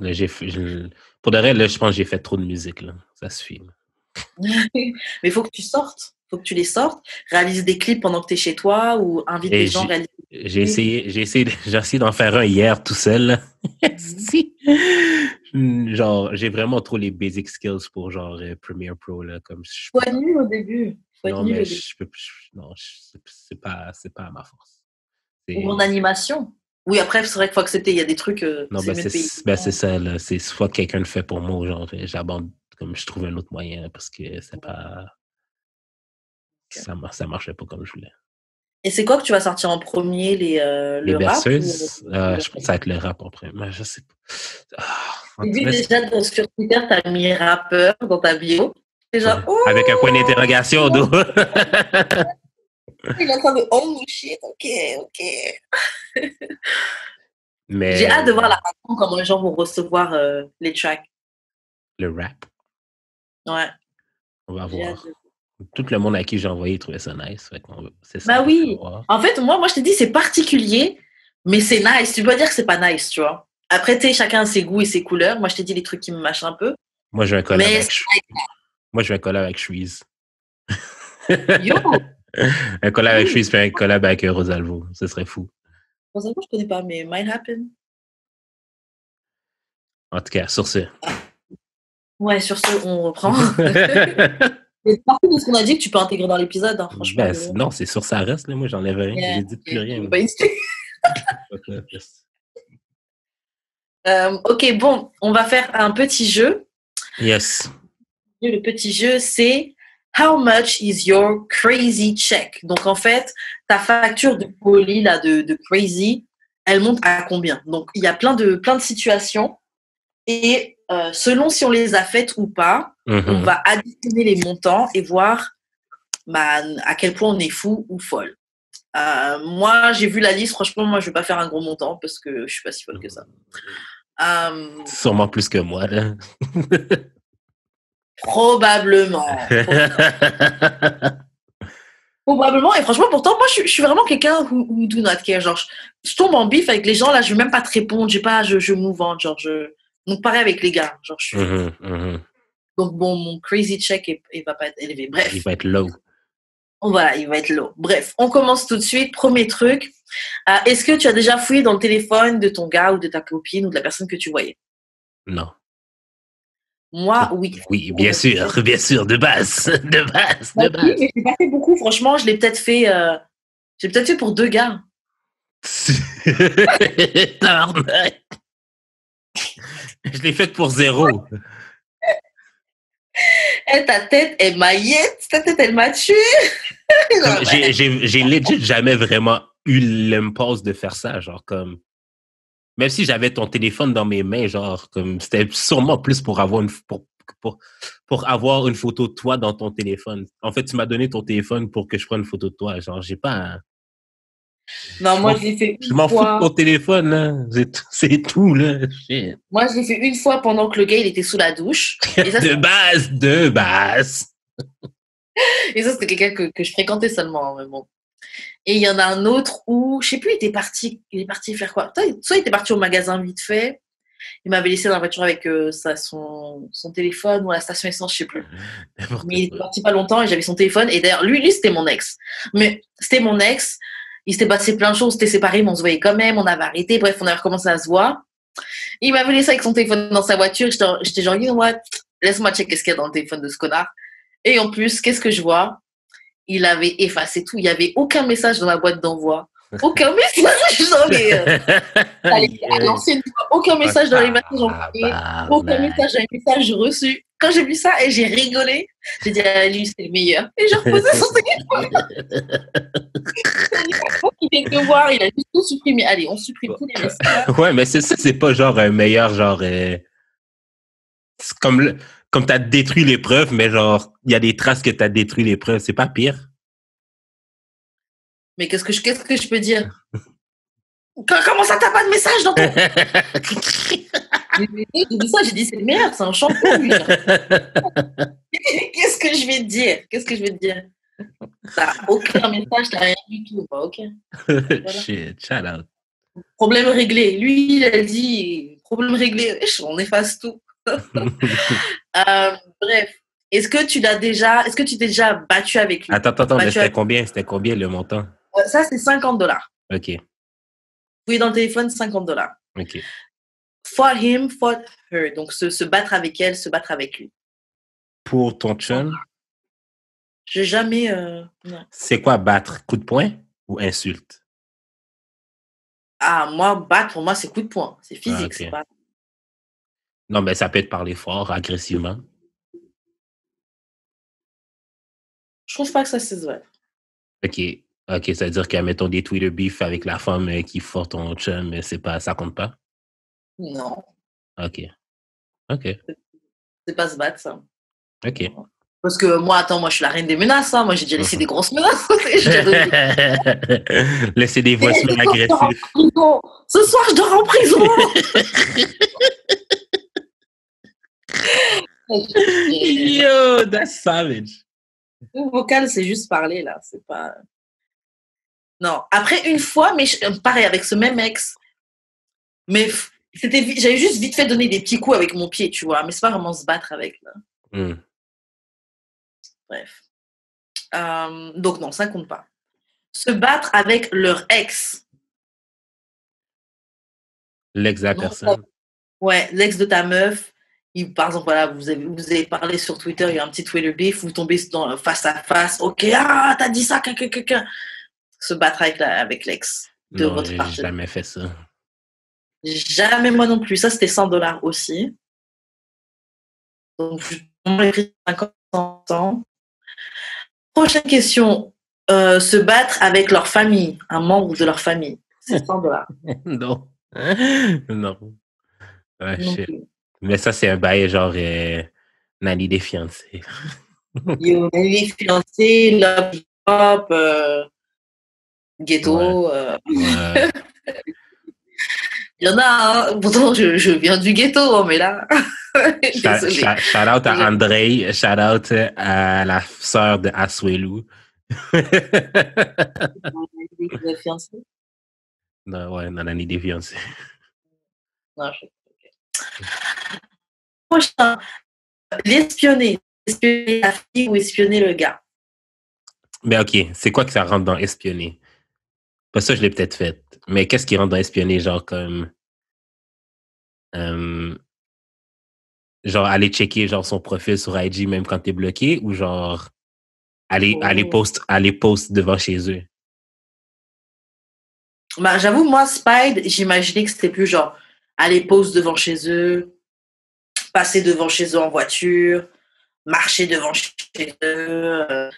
Là, pour de vrai, là, je pense que j'ai fait trop de musique, là. Ça suffit. Mais il faut que tu sortes. Il faut que tu les sortes. Réalise des clips pendant que tu es chez toi ou invite des gens à réaliser des clips. J'ai essayé d'en faire un hier tout seul. Là. Si. Genre, j'ai vraiment trop les basic skills pour genre Premiere Pro, là. Comme je Faut peux être pas. nul au début. Faut être Non, nul mais au début. non, c'est pas à ma force. Ou en animation. Oui, après, c'est vrai qu'il faut accepter. Il y a des trucs, Non, c'est mieux de payer. c'est ça, là. C'est soit quelqu'un le fait pour moi ou genre, j'abandonne, comme je trouve un autre moyen parce que c'est pas, ça marchait pas comme je voulais. Et c'est quoi que tu vas sortir en premier, Les le rap ou berceuses, je pense que ça va être le rap après. Mais je sais pas. J'ai vu déjà sur Twitter, tu as mis rappeur dans ta bio. C'est genre, oh, avec un point d'interrogation, d'où? il est en train de oh shit, ok. Mais J'ai hâte de voir la façon comment les gens vont recevoir les tracks. le rap, Ouais. on va J'ai hâte voir. de... Tout le monde à qui j'ai envoyé trouvait ça nice. C'est ça Bah qu'on va oui. voir. En fait, moi, je t'ai dit, c'est particulier, mais c'est nice. Tu peux pas dire que c'est pas nice, tu vois. Après, tu sais, chacun a ses goûts et ses couleurs. Moi, je t'ai dit les trucs qui me mâchent un peu. Moi, je vais un collab Mais avec Moi, je vais un collab avec Shreeze. yo, Un collab avec Shreeze fait un collab avec Rosalvo. Ce serait fou. Rosalvo, je connais pas, mais might happen. En tout cas, sur ce. Ouais, sur ce, on reprend. C'est partie de ce qu'on a dit que tu peux intégrer dans l'épisode, hein, franchement. Ben, non, c'est sûr, ça reste. Là. Moi, j'enlève rien. Yeah, J'ai dit plus rien. tu veux pas hésiter. Ok, bon, on va faire un petit jeu. Yes. Le petit jeu, c'est How much is your crazy check? Donc, en fait, ta facture de colis, là, de crazy, elle monte à combien? Donc, il y a plein de situations. Et selon si on les a faites ou pas, on va additionner les montants et voir à quel point on est fou ou folle. Moi, j'ai vu la liste. Franchement, moi, je vais pas faire un gros montant parce que je suis pas si folle que ça. Sûrement plus que moi, là. Probablement. Probablement. Et franchement, pourtant, moi, je suis vraiment quelqu'un who do not care. Genre, je tombe en bif avec les gens, là, je vais même pas te répondre. Je move on. Genre, Donc, pareil avec les gars. Genre, Donc, bon, mon crazy check, il va pas être élevé. Bref. Il va être low. Voilà, il va être low. Bref, on commence tout de suite. Premier truc. Est-ce que tu as déjà fouillé dans le téléphone de ton gars ou de ta copine ou de la personne que tu voyais? Non. Moi, oui. Oui, bien sûr, de base. De base. Oui, mais je l'ai pas fait beaucoup. Franchement, je l'ai peut-être fait pour 2 gars. Je l'ai faite pour 0. Ta tête, elle m'a ta tête, elle m'a tué. J'ai legit jamais vraiment eu l'impulse de faire ça, genre comme même si j'avais ton téléphone dans mes mains, genre comme c'était sûrement plus pour avoir pour avoir une photo de toi dans ton téléphone. En fait, tu m'as donné ton téléphone pour que je prenne une photo de toi, genre j'ai pas. Non, moi je l'ai fait une fois. Je m'en fous de ton téléphone là, c'est tout là. Shit. Moi je l'ai fait une fois pendant que le gars il était sous la douche. Et ça, de base. Et ça, c'était quelqu'un que je fréquentais seulement, mais bon. Et il y en a un autre où, je sais plus, il est parti faire quoi? Soit il était parti au magasin vite fait, il m'avait laissé dans la voiture avec son téléphone ou à la station essence, je sais plus. Mais il était parti pas longtemps et j'avais son téléphone. Et d'ailleurs, lui, c'était mon ex. Mais c'était mon ex. Il s'était passé plein de choses, on s'était séparés, mais on se voyait quand même, on avait arrêté. Bref, on avait recommencé à se voir. Il m'avait laissé avec son téléphone dans sa voiture. J'étais genre, you know what? Laisse-moi checker ce qu'il y a dans le téléphone de ce connard. Et en plus, qu'est-ce que je vois? Il avait effacé tout. Il n'y avait aucun message dans la boîte d'envoi. Aucun message dans les... à l'ancienne, aucun message dans les messages envoyés. Aucun message dans les messages reçus. quand j'ai vu ça, et j'ai rigolé. J'ai dit, ah, lui, c'est le meilleur. Et j'ai reposé son téléphone. Il fait que voir, il a juste tout supprimé. Allez, on supprime tous les messages. Ouais, mais c'est ça, c'est pas genre un meilleur, genre. C'est comme t'as détruit les preuves, mais genre, il y a des traces que t'as détruit les preuves. C'est pas pire. Mais qu'est-ce que je peux dire? Comment ça, t'as pas de message dans ton. J'ai dit ça, j'ai dit, c'est le meilleur, c'est un champion, lui. Qu'est-ce que je vais te dire? Qu'est-ce que je vais te dire? T'as aucun message, t'as rien du tout. Bah, ok. Voilà. Shit, shout out. Problème réglé. Lui, il a dit, problème réglé, on efface tout. Bref. Est-ce que tu t'es déjà battu avec lui? Attends, mais c'était combien le montant? Ça, c'est $50. OK. Oui, dans le téléphone, $50. OK. Fought him, fought her. Donc, se battre avec elle, se battre avec lui. Pour ton chum, J'ai jamais. Non. c'est quoi battre? Coup de poing ou insulte? Ah, moi, battre, pour moi, c'est coup de poing. C'est physique, Ah, ok. c'est pas. Non, mais ça peut être parler fort, agressivement. Je trouve pas que ça se voit. OK. OK, ça veut dire que, mettons, des Twitter beef avec la femme qui force ton chum, mais ça compte pas? Non, OK. OK. c'est pas se battre, ça. OK. Parce que moi, je suis la reine des menaces. Hein. Moi, j'ai déjà laissé des grosses menaces. Laisser des voicemails agressifs. Ce soir, je dors en prison. Yo, that's savage. Le vocal, c'est juste parler, là. C'est pas. Non. Après, une fois, mais pareil, avec ce même ex. Mais j'avais juste vite fait donner des petits coups avec mon pied, tu vois. Mais c'est pas vraiment se battre avec, là. Bref. Donc, non, ça compte pas. Se battre avec leur ex. L'ex de la personne. Ouais, l'ex de ta meuf. Par exemple, voilà, vous avez parlé sur Twitter, il y a un petit Twitter beef, vous tombez face à face. Ok, t'as dit ça, quelqu'un. Se battre avec l'ex de votre partenaire. J'ai jamais fait ça. Jamais moi non plus. Ça, c'était $100 aussi. Donc, j'ai pris 50 ans. Prochaine question. Se battre avec leur famille, un membre de leur famille. C'est $100. Non. Non. Ah, Non shit. plus. Mais ça, c'est un bail genre Nanny des fiancés. Yo, les fiancés, love hop, ghetto. Ouais. Il y en a, hein. Pourtant, je viens du ghetto, hein, mais là. Désolée. Shout out à André, shout out à la sœur de Asuelu. Les fiancés? Non, ouais, Nanny des fiancés. Non, Prochain. L'espionner. Espionner la fille ou espionner le gars? Mais OK, c'est quoi que ça rentre dans espionner? Pas ça, je l'ai peut-être fait. Mais qu'est-ce qui rentre dans espionner, genre comme... genre aller checker genre son profil sur IG même quand t'es bloqué ou genre aller post devant chez eux? Bah, j'avoue, moi, Spide, j'imaginais que c'était plus genre aller post devant chez eux, passer devant chez eux en voiture, marcher devant chez eux,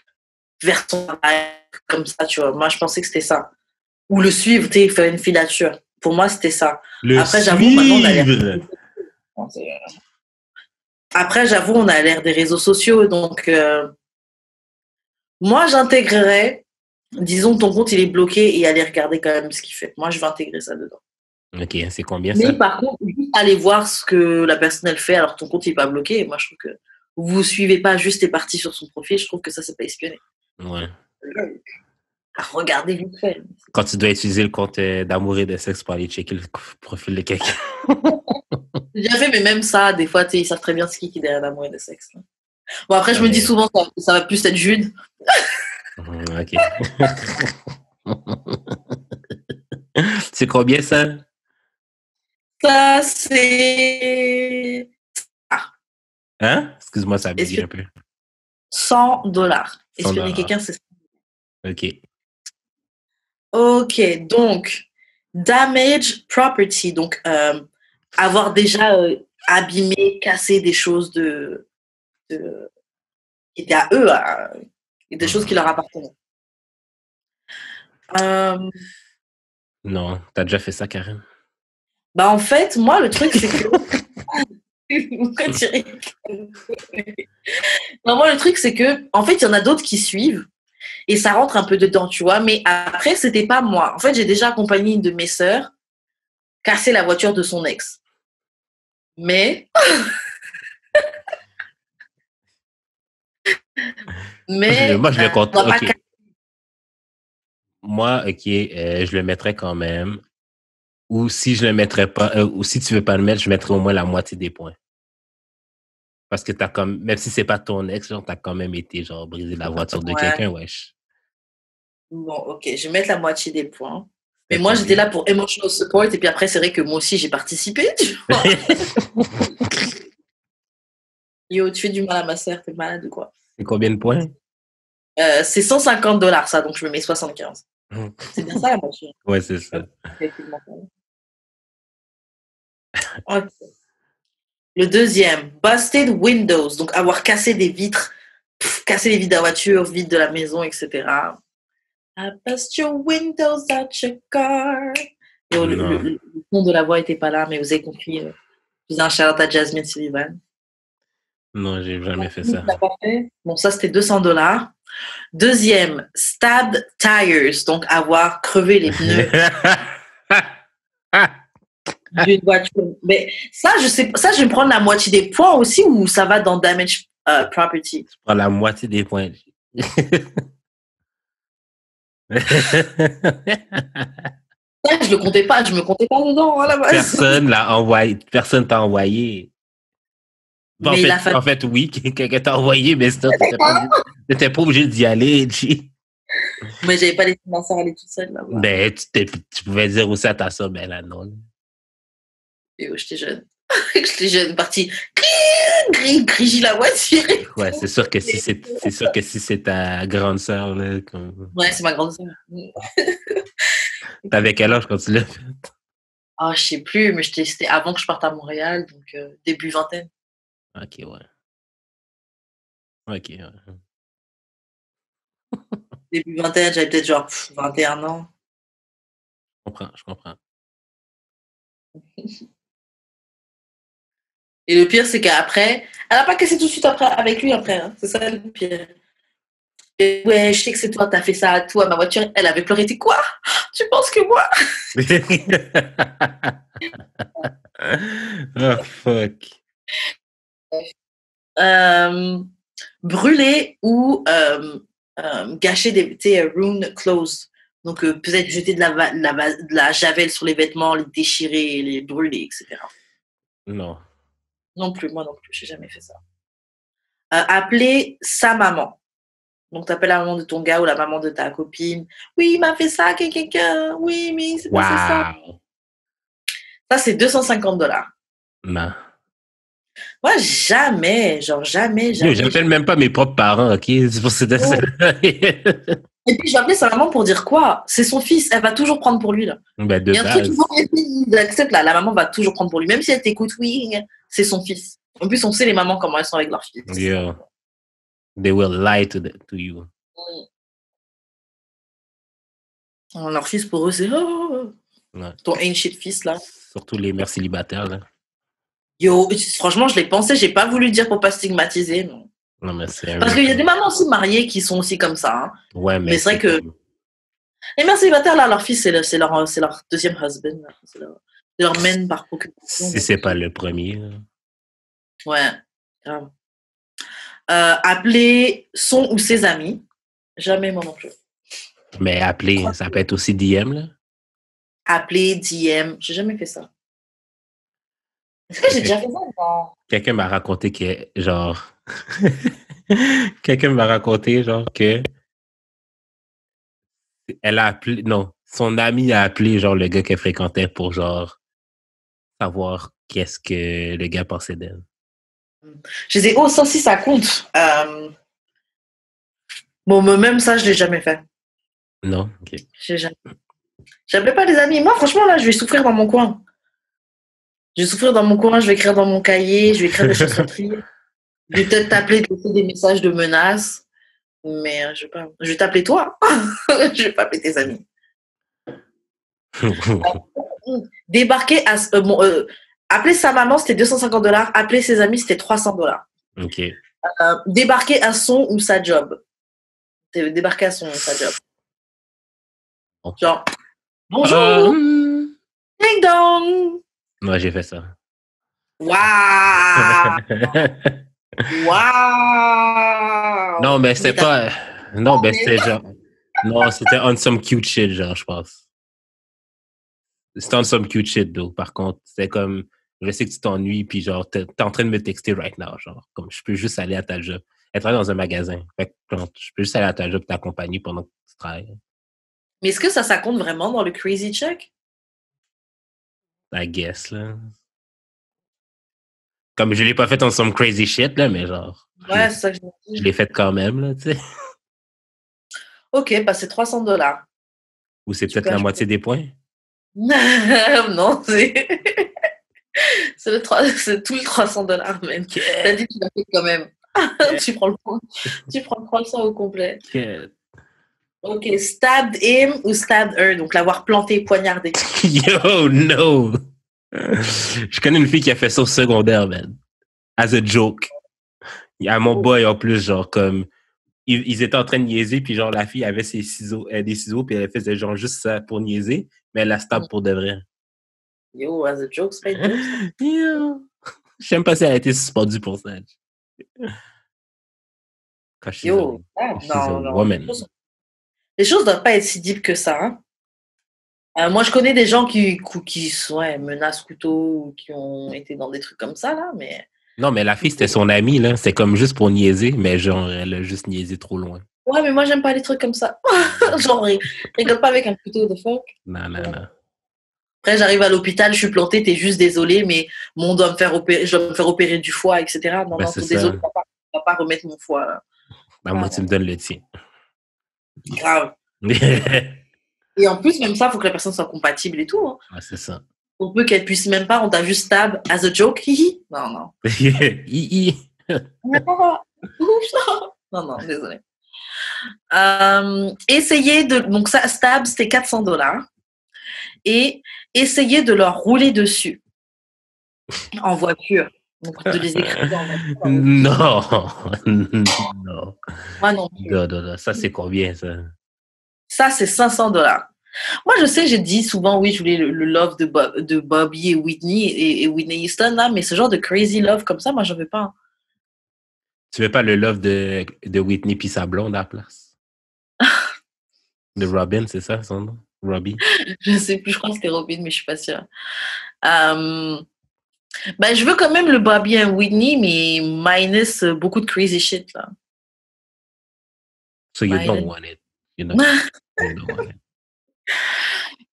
vers ton travail, comme ça, tu vois. Moi, je pensais que c'était ça. Ou le suivre, tu sais, faire une filature. Pour moi, c'était ça. Après, j'avoue, maintenant, on a l'ère des réseaux sociaux. Donc, moi, j'intégrerais, disons, ton compte, il est bloqué et aller regarder quand même ce qu'il fait. Moi, je vais intégrer ça dedans. OK, c'est combien ça? Mais par contre, aller voir ce que la personne, elle fait alors que ton compte, il n'est pas bloqué. Moi, je trouve que vous ne suivez pas juste les parties sur son profil. Je trouve que ça, c'est pas espionner. Ouais. Regardez vite fait. Quand tu dois utiliser le compte d'amour et de sexe pour aller checker le profil de quelqu'un. J'ai déjà fait, mais même ça, des fois, ils savent très bien ce qui est derrière l'amour et le sexe. Bon, après, je me dis souvent que ça va plus être Jude. OK. C'est combien ça? Ça, c'est... Hein? Excuse-moi, ça a bugué un peu. $100. Espionner quelqu'un, c'est ça. OK. Ok, donc, damage property. Donc, avoir déjà abîmé, cassé des choses de qui étaient à eux, et des choses qui leur appartenaient. Non, t'as déjà fait ça, Karen? Bah, en fait, moi, le truc, c'est que. Pourquoi tu rigoles? Non, moi, le truc, c'est que, en fait, il y en a d'autres qui suivent et ça rentre un peu dedans, tu vois. Mais après, c'était pas moi. En fait, j'ai déjà accompagné une de mes sœurs casser la voiture de son ex. Mais. Moi, je le compte. on va Ok. pas Moi, ok, je le mettrais quand même. Ou si je le mettrais pas, ou si tu veux pas le mettre, je mettrais au moins la moitié des points. Parce que même si c'est pas ton ex, genre, t'as quand même été, genre, briser la voiture de Ouais. quelqu'un, wesh. Bon, ok, je vais mettre la moitié des points. Mais C'était moi, j'étais combien? là pour emotional support. Et puis après, c'est vrai que moi aussi, j'ai participé, tu vois. Yo, tu fais du mal à ma sœur, t'es malade ou quoi? C'est combien de points? C'est $150, ça, donc je me mets 75. C'est bien ça, la moitié. Ouais, c'est ça. Ok. Le deuxième, busted windows, donc avoir cassé des vitres, casser les vitres de la voiture, vitres de la maison, etc. I bust your windows out your car. Yo, le fond de la voix n'était pas là, mais vous avez compris. Je faisais un shout-out à Jasmine Sullivan. Non, j'ai jamais fait ça. Bon, ça, c'était $200. Deuxième, stabbed tires, donc avoir crevé les pneus d'une voiture. Mais ça, je sais pas. Ça, je vais me prendre la moitié des points aussi ou ça va dans damage property? Je prends la moitié des points. Ça, je le comptais pas. Je me comptais pas dedans à la base. Personne l'a envoyé. Personne t'a envoyé. Bon, Mais en fait, oui, quelqu'un t'a envoyé, mais t'étais pas obligé d'y aller, G. Mais j'avais pas laissé ma soeur aller toute seule là-bas. Ben, tu pouvais dire aussi à ta soeur, ben là, non. Et j'étais jeune. J'étais jeune, partie. Grigi la voiture. Ouais, c'est sûr que si c'est ta grande sœur, là. Ouais, c'est ma grande sœur. T'avais quel âge quand tu l'as fait? Ah, je sais plus, mais c'était avant que je parte à Montréal, donc début vingtaine. Ok, ouais. Ok, ouais. Début vingtaine, j'avais peut-être genre 21 ans. Je comprends. Et le pire, c'est qu'après, elle n'a pas cassé tout de suite après, avec lui après. Hein. C'est ça le pire. Et ouais, je sais que c'est toi, t'as fait ça à toi. Ma voiture, elle avait pleuré. T'es quoi? Tu penses que moi? Oh, fuck. Brûler ou gâcher des ruin clothes. Donc, peut-être jeter de la javel sur les vêtements, les déchirer, les brûler, etc. Non. Non plus, moi non plus, j'ai jamais fait ça. Appeler sa maman. Donc, t'appelles la maman de ton gars ou la maman de ta copine. Oui, il m'a fait ça, quelqu'un. Oui, mais c'est passé ça. Ça, c'est $250. Non. Moi, jamais. J'appelle même pas mes propres parents, ok? C'est pour ça. Et puis, je vais appeler sa maman pour dire quoi? C'est son fils, elle va toujours prendre pour lui, là. Ben, de Il y a un base. truc qu'ils acceptent, là. La maman va toujours prendre pour lui. Même si elle t'écoute, oui, c'est son fils. En plus, on sait les mamans comment elles sont avec leur fils. Yeah. They will lie to you. Leur fils, pour eux, c'est Ouais. ton ancient fils, là. Surtout les mères célibataires, là. Yo, franchement, je l'ai pensé, j'ai pas voulu dire pour pas stigmatiser. Non. Non, mais c'est Parce qu'il y a des mamans aussi mariées qui sont aussi comme ça. Hein. Ouais, mais c'est vrai que les mères célibataires, là, leur fils, c'est leur deuxième husband. Là. C'est leur mène par procuration. Si c'est pas le premier. Là. Ouais, grave. Appeler son ou ses amis. Jamais moi non plus. Mais appeler, ça peut être aussi DM, là. Appeler, DM, j'ai jamais fait ça. Est-ce que j'ai déjà fait ça? Non. Quelqu'un m'a raconté que, genre... Quelqu'un m'a raconté, genre, que... Elle a appelé... Non, son ami a appelé, genre, le gars qu'elle fréquentait pour, genre, savoir qu'est-ce que le gars pensait d'elle. Je disais, oh, ça aussi, ça compte. Bon, même ça, je l'ai jamais fait. Non? OK. J'appelais pas les amis. Moi, franchement, là, je vais souffrir dans mon coin. Je vais souffrir dans mon coin, je vais écrire dans mon cahier, je vais écrire des choses sur trier. Je vais peut-être t'appeler, te laisser des messages de menaces, mais je vais t'appeler toi. Je vais pas appeler tes amis. Débarquer appeler sa maman, c'était $250. Appeler ses amis, c'était $300. OK. Débarquer à son ou sa job. Débarquer à son ou sa job. Genre, bonjour, ding dong. Moi, j'ai fait ça. Waouh! Waouh! Non, mais c'était pas... Non, mais c'était genre... Non, c'était on some cute shit, genre, je pense. C'était on some cute shit, though. Par contre, c'était comme... Je sais que tu t'ennuies, puis genre, t'es en train de me texter right now, genre. Comme, je peux juste aller à ta job. Elle travaille dans un magasin. Fait que, genre, je peux juste aller à ta job t'accompagner pendant que tu travailles. Mais est-ce que ça compte vraiment dans le crazy check? I guess, là. Comme je l'ai pas fait on some crazy shit, là, mais genre... Ouais, c'est ça que je me dis. Je l'ai fait quand même, là, tu sais. OK, bah c'est $300. Ou c'est peut-être la moitié des points? Non, c'est c'est tout le $300, man. T'as dit que tu l'as fait quand même. Tu prends le point. Tu prends le 300 au complet. OK, stabbed him ou stabbed her, donc l'avoir planté, poignardé. Yo, no! Je connais une fille qui a fait ça au secondaire, man. As a joke. Il y a mon boy, en plus, genre, comme... Ils étaient en train de niaiser, puis genre, la fille avait des ciseaux, puis elle faisait genre juste ça pour niaiser, mais elle la stab pour de vrai. Yo, as a joke, c'est pas une joke. Yo! Je sais même pas si elle a été suspendue pour ça. Yo, non. Les choses doivent pas être si deep que ça. Hein. Moi, je connais des gens qui menacent couteau ou qui ont été dans des trucs comme ça, là, mais... Non, mais la fille, c'était son amie, là. C'est comme juste pour niaiser, mais genre, elle a juste niaisé trop loin. Ouais, mais moi, j'aime pas les trucs comme ça. Genre, rigole pas avec un couteau de fuck. Non. Après, j'arrive à l'hôpital, je suis plantée, t'es juste désolée, mais je dois me faire opérer du foie, etc. Non, t'es désolée, tu vas pas remettre mon foie. Là. Ben, moi, tu me donnes le tien. Grave. Et en plus, même ça, il faut que la personne soit compatible et tout. Hein. Ouais, c'est ça. On peut qu'elle puisse même pas, on t'a juste stab as a joke, hihi. Non. Non, désolé. Donc ça, stab, c'était $400. Et essayer de leur rouler dessus en voiture. Donc de les écrire en voiture. Non. Moi non plus. Non. Ça, c'est combien, ça? Ça, c'est $500. Moi, je sais, j'ai dit souvent, oui, je voulais le love de Bobby et Whitney et Whitney Houston, là, mais ce genre de crazy love comme ça, moi, j'en veux pas. Tu veux pas le love de Whitney puis sa blonde à la place? De Robin, c'est ça son nom? Robbie? Je sais plus, je crois que c'était Robin, mais je suis pas sûre. Je veux quand même le Bobby et Whitney, mais minus beaucoup de crazy shit, là. So you don't want it. You don't want it.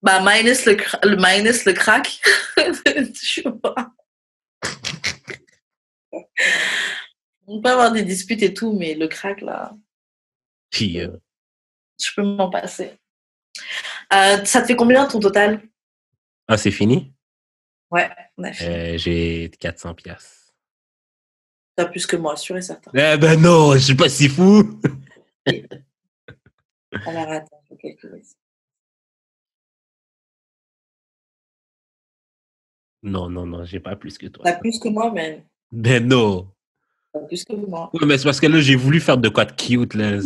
Minus le crack. Je sais pas. On peut avoir des disputes et tout, mais le crack, là, Puis, je peux m'en passer. Ça te fait combien ton total? Ah, c'est fini? Ouais, on a fini. J'ai 400 piastres. T'as plus que moi, sûr et certain. Ben non, je suis pas si fou. Alors, attends, je vais calculer ça. Non, j'ai pas plus que toi. T'as plus que moi, man. Ben non. T'as plus que moi. Ouais, mais c'est parce que là, j'ai voulu faire de quoi de cute, là.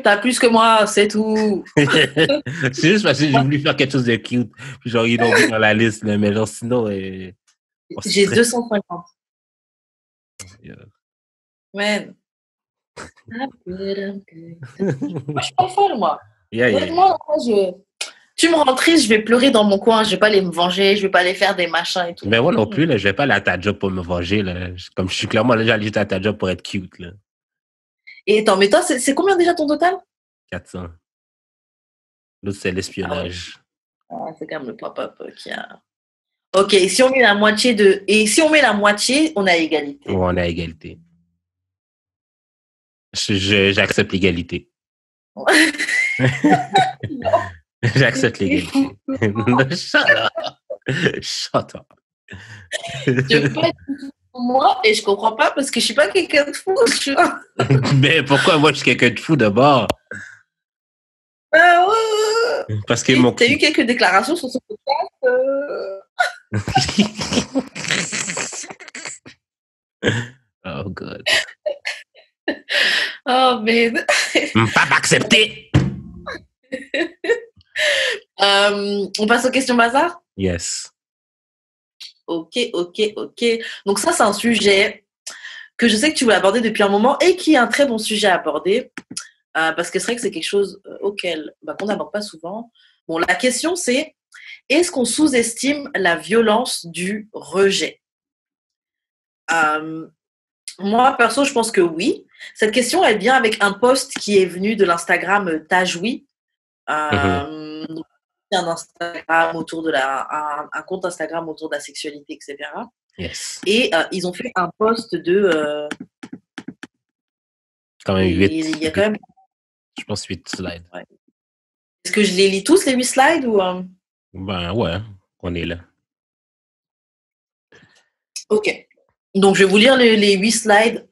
T'as plus que moi, c'est tout. C'est juste parce que j'ai voulu faire quelque chose de cute. Puis genre, ils l'ont mis dans la liste, là, mais genre, sinon... J'ai 250. Yeah. Man. Moi, je suis pas folle, moi. Yeah. Tu me rends triste, je vais pleurer dans mon coin, je vais pas aller me venger, je vais pas aller faire des machins et tout. Mais moi non plus, là, je vais pas aller à ta job pour me venger, là. Comme je suis clairement déjà allé juste à ta job pour être cute, là. Et attends, mais toi, c'est combien déjà ton total? 400. L'autre, c'est l'espionnage. C'est quand même le pop-up qui a... Ok, si on met la moitié, on a égalité. Ouais, on a égalité. J'accepte l'égalité. J'accepte l'égalité. Shut up. Je veux pas être Moi, et je comprends pas parce que je suis pas quelqu'un de fou, tu vois. Mais pourquoi moi je suis quelqu'un de fou d'abord? Ah ouais. Parce que Et mon t'as eu quelques déclarations sur ce podcast. Oh God. Oh, mais. Pas accepté. On passe aux questions bazar? Yes. Ok. Donc ça, c'est un sujet que je sais que tu voulais aborder depuis un moment et qui est un très bon sujet à aborder parce que c'est vrai que c'est quelque chose qu'on n'aborde pas souvent. Bon, la question, c'est est-ce qu'on sous-estime la violence du rejet? Moi, perso, je pense que oui. Cette question, elle vient avec un post qui est venu de l'Instagram Tajoui. Un Instagram autour de un compte Instagram autour de la sexualité, etc. Yes. Et ils ont fait un post de. Quand même 8. Il y a quand même. Je pense 8 slides. Ouais. Est-ce que je les lis tous, les 8 slides ou Ben ouais, on est là. Ok. Donc, je vais vous lire les 8 slides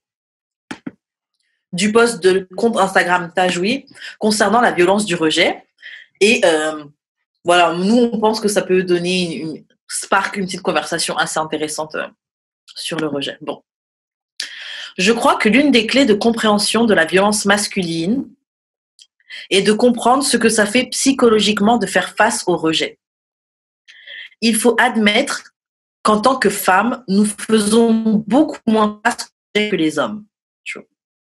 du post de compte Instagram Tajoui concernant la violence du rejet. Et voilà, nous, on pense que ça peut donner une petite conversation assez intéressante sur le rejet. Bon. Je crois que l'une des clés de compréhension de la violence masculine est de comprendre ce que ça fait psychologiquement de faire face au rejet. Il faut admettre qu'en tant que femmes, nous faisons beaucoup moins face au rejet que les hommes.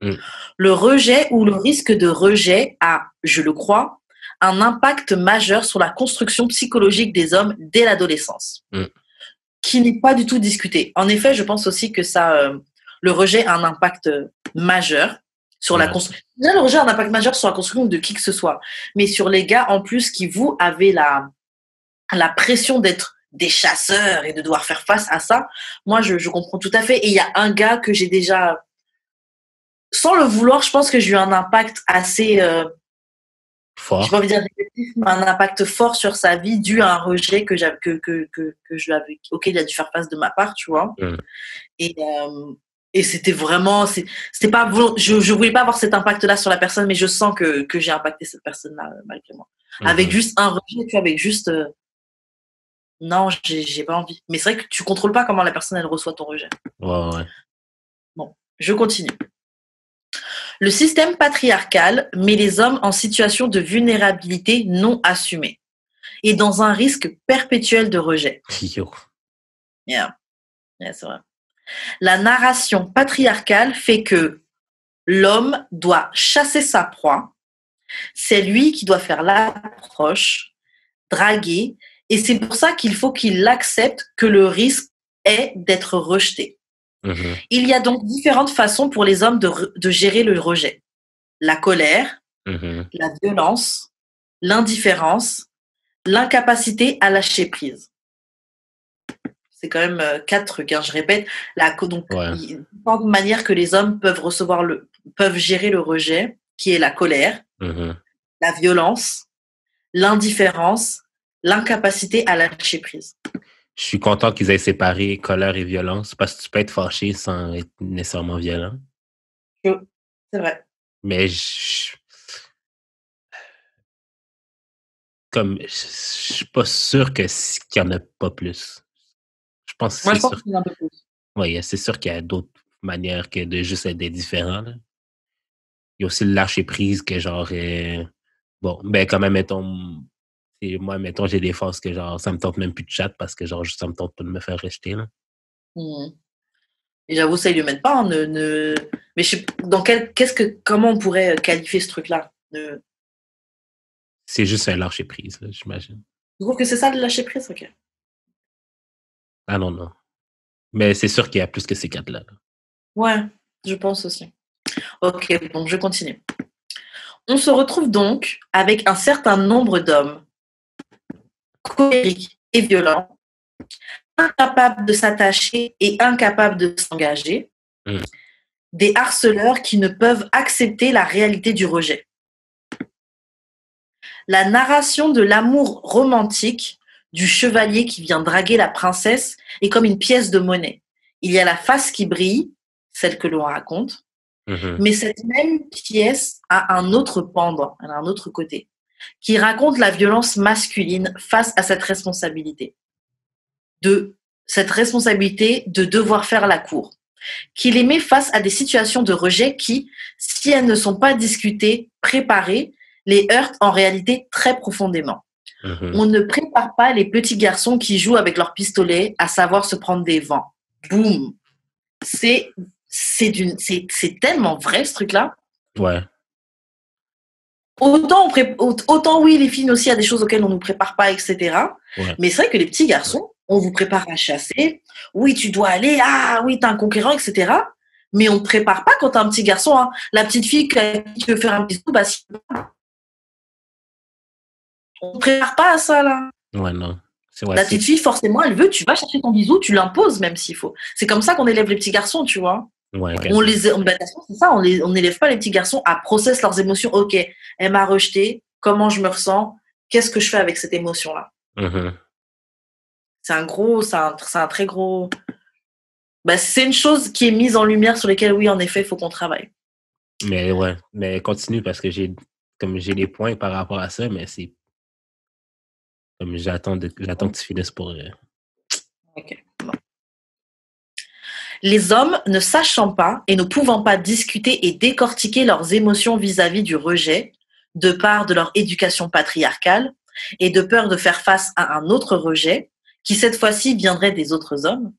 Le rejet ou le risque de rejet a, je le crois, un impact majeur sur la construction psychologique des hommes dès l'adolescence, qui n'est pas du tout discuté. En effet, je pense aussi que le rejet a un impact majeur sur la construction. Déjà, le rejet a un impact majeur sur la construction de qui que ce soit, mais sur les gars en plus qui vous avez la pression d'être des chasseurs et de devoir faire face à ça. Moi, je comprends tout à fait. Et il y a un gars que j'ai déjà, sans le vouloir, je pense que j'ai eu un impact assez fort. J'ai pas envie de dire négatif, mais un impact fort sur sa vie dû à un rejet auquel il a dû faire face de ma part, tu vois. Et c'était vraiment, c'était pas, je voulais pas avoir cet impact-là sur la personne, mais je sens que j'ai impacté cette personne-là malgré moi. Avec juste un rejet, tu vois, avec juste, non, j'ai pas envie. Mais c'est vrai que tu contrôles pas comment la personne elle reçoit ton rejet. Ouais. Bon, je continue. Le système patriarcal met les hommes en situation de vulnérabilité non assumée et dans un risque perpétuel de rejet. Yeah, c'est vrai. La narration patriarcale fait que l'homme doit chasser sa proie, c'est lui qui doit faire l'approche, draguer, et c'est pour ça qu'il faut qu'il accepte que le risque est d'être rejeté. Il y a donc différentes façons pour les hommes de gérer le rejet. La colère, la violence, l'indifférence, l'incapacité à lâcher prise. C'est quand même 4 trucs, hein, je répète. Donc, il y a une manière que les hommes peuvent gérer le rejet, qui est la colère, la violence, l'indifférence, l'incapacité à lâcher prise. Je suis content qu'ils aient séparé colère et violence parce que tu peux être fâché sans être nécessairement violent. C'est vrai. Mais je suis pas sûr qu'il y en a pas plus. Je pense qu'il y en a un peu plus. Oui, c'est sûr qu'il y a d'autres manières que de juste être différent. Là. Il y a aussi le lâcher prise que genre quand même, mettons, j'ai des phases que genre ça me tente même plus de chat parce que genre ça me tente pas de me faire rejeter. Là. Et j'avoue, ça, ils lui mettent pas. Hein, Mais comment on pourrait qualifier ce truc-là? C'est juste un lâcher prise, là, j'imagine. Tu trouves que c'est ça le lâcher prise? Ok. Ah non. Mais c'est sûr qu'il y a plus que ces 4-là. Là. Ouais, je pense aussi. Ok, bon, je continue. On se retrouve donc avec un certain nombre d'hommes colériques et violents, incapables de s'attacher et incapables de s'engager, des harceleurs qui ne peuvent accepter la réalité du rejet. La narration de l'amour romantique du chevalier qui vient draguer la princesse est comme une pièce de monnaie il y a la face qui brille, celle que l'on raconte, mais cette même pièce a un autre pendant, elle a un autre côté, qui raconte la violence masculine face à cette responsabilité. De devoir faire la cour. Qu'il les met face à des situations de rejet qui, si elles ne sont pas discutées, préparées, les heurtent en réalité très profondément. On ne prépare pas les petits garçons qui jouent avec leur pistolet à savoir se prendre des vents. Boum. C'est tellement vrai, ce truc-là. Ouais. Autant oui, les filles aussi, il y a des choses auxquelles on ne nous prépare pas, etc. Ouais. Mais c'est vrai que les petits garçons, on vous prépare à chasser. Oui, tu dois aller. Ah oui, t'es un conquérant, etc. Mais on ne te prépare pas quand t'es un petit garçon. Hein. La petite fille qui veut faire un bisou, bah si. On ne prépare pas à ça, là. Ouais, non. La petite fille, forcément, elle veut, tu vas chercher ton bisou, tu l'imposes même s'il faut. C'est comme ça qu'on élève les petits garçons, tu vois. Ouais, c'est ça, on n'élève pas les petits garçons à processer leurs émotions. Ok, elle m'a rejeté, comment je me ressens, qu'est-ce que je fais avec cette émotion-là. C'est un très gros. C'est une chose qui est mise en lumière sur laquelle, oui, en effet, il faut qu'on travaille. Mais ouais, mais continue parce que j'ai des points par rapport à ça, mais c'est comme j'attends que tu finisses pour. Ok. Bon. Les hommes, ne sachant pas et ne pouvant pas discuter et décortiquer leurs émotions vis-à-vis du rejet, de part de leur éducation patriarcale et de peur de faire face à un autre rejet, qui cette fois-ci viendrait des autres hommes,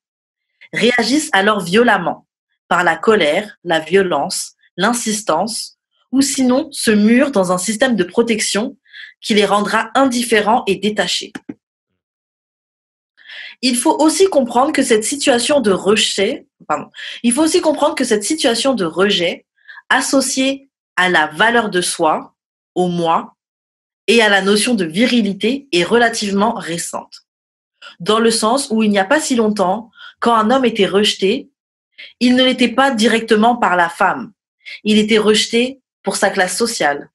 réagissent alors violemment par la colère, la violence, l'insistance, ou sinon se murent dans un système de protection qui les rendra indifférents et détachés. Il faut aussi comprendre que cette situation de rejet, associée à la valeur de soi, au moi, et à la notion de virilité est relativement récente. Dans le sens où il n'y a pas si longtemps, quand un homme était rejeté, il ne l'était pas directement par la femme. Il était rejeté pour sa classe sociale.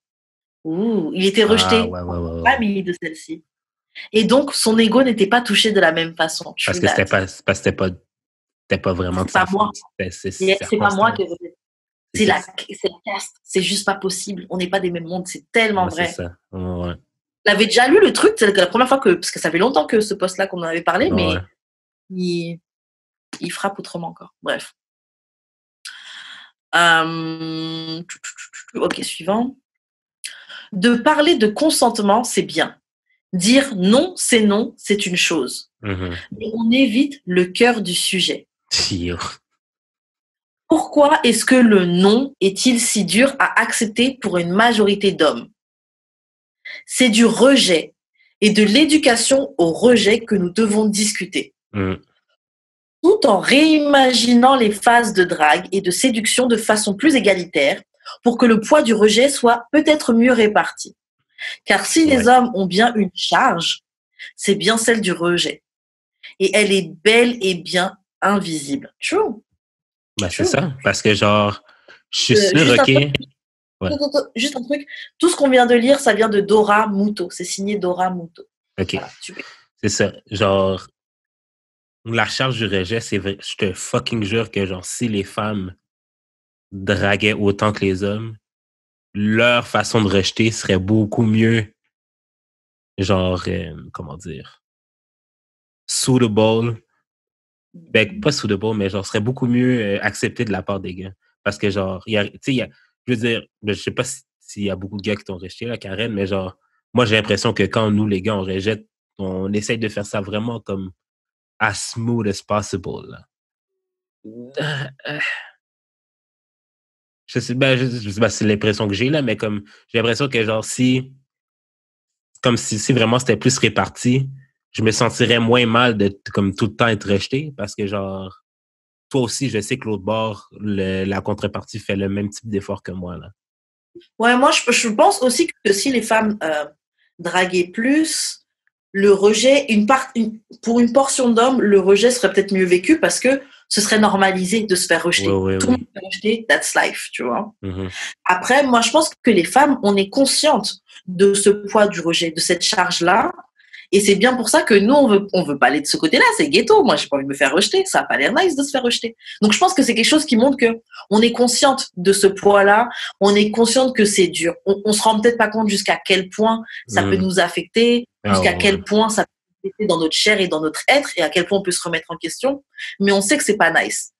Il était rejeté par la famille de celle-ci. Et donc, son ego n'était pas touché de la même façon. Parce que c'était pas vraiment de sa faute. C'est pas moi qui ai rejeté. C'est la caste. C'est juste pas possible. On n'est pas des mêmes mondes. C'est tellement vrai. C'est ça. Ouais. J'avais déjà lu le truc. C'est la première fois parce que ça fait longtemps que ce post-là qu'on en avait parlé, mais il frappe autrement encore. Bref. Ok, suivant. De parler de consentement, c'est bien. Dire non, c'est une chose. Mais on évite le cœur du sujet. Pourquoi est-ce que le non est-il si dur à accepter pour une majorité d'hommes? C'est du rejet et de l'éducation au rejet que nous devons discuter. Tout en réimaginant les phases de drague et de séduction de façon plus égalitaire pour que le poids du rejet soit peut-être mieux réparti. Car si les hommes ont bien une charge, c'est bien celle du rejet. Et elle est bel et bien invisible. True. C'est ça. Parce que genre, je suis sûr, Juste un truc. Tout ce qu'on vient de lire, ça vient de Dora Muto. C'est signé Dora Muto. OK. Voilà, c'est ça. Genre, la charge du rejet, c'est vrai. Je te fucking jure que genre, si les femmes draguaient autant que les hommes, leur façon de rejeter serait beaucoup mieux, genre, comment dire, suitable. Pas suitable, mais genre, serait beaucoup mieux accepté de la part des gars. Parce que genre, je veux dire, je sais pas s'il y a beaucoup de gars qui t'ont rejeté, là, Karen, mais genre, moi, j'ai l'impression que quand nous, les gars, on rejette, on essaye de faire ça vraiment comme as smooth as possible, là. Je sais pas si c'est l'impression que j'ai, là, mais comme, j'ai l'impression que genre, si vraiment c'était plus réparti, je me sentirais moins mal de comme tout le temps être rejeté parce que genre, toi aussi, je sais que l'autre bord, la contrepartie fait le même type d'effort que moi, là. Ouais, moi, je pense aussi que si les femmes draguaient plus, le rejet, pour une portion d'hommes, le rejet serait peut-être mieux vécu parce que ce serait normalisé de se faire rejeter. Tout le monde se fait rejeter, that's life, tu vois. Après, moi, je pense que les femmes, on est conscientes de ce poids du rejet, de cette charge-là. Et c'est bien pour ça que nous, on veut pas aller de ce côté-là. C'est ghetto. Moi, j'ai pas envie de me faire rejeter. Ça a pas l'air nice de se faire rejeter. Donc, je pense que c'est quelque chose qui montre que on est consciente de ce poids-là. On est consciente que c'est dur. On se rend peut-être pas compte jusqu'à quel point ça peut nous affecter, jusqu'à quel point ça peut affecter dans notre chair et dans notre être, et à quel point on peut se remettre en question. Mais on sait que c'est pas nice.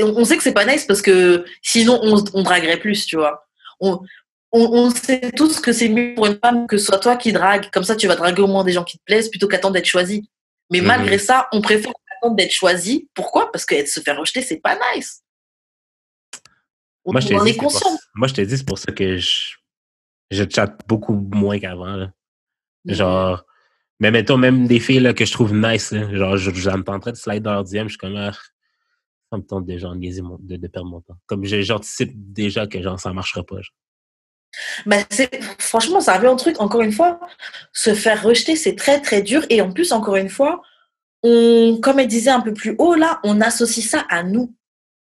On sait que c'est pas nice parce que sinon, on draguerait plus, tu vois. On sait tous que c'est mieux pour une femme que ce soit toi qui drague. Comme ça, tu vas draguer au moins des gens qui te plaisent plutôt qu'attendre d'être choisi. Mais malgré ça, on préfère attendre d'être choisi. Pourquoi? Parce que se faire rejeter, c'est pas nice. On en est conscient. Moi, je te dis, c'est pour ça que je chatte beaucoup moins qu'avant. Là. Genre, mais mettons, même des filles là, que je trouve nice, là, genre, j'en en train de slide dans leur DM, je suis comme, ça me tente déjà de perdre mon temps. Comme j'anticipe déjà que genre, ça marchera pas. Genre. Ben, franchement, ça revient au truc, encore une fois, se faire rejeter, c'est très, très dur. Et en plus, encore une fois, comme elle disait un peu plus haut, là, on associe ça à nous.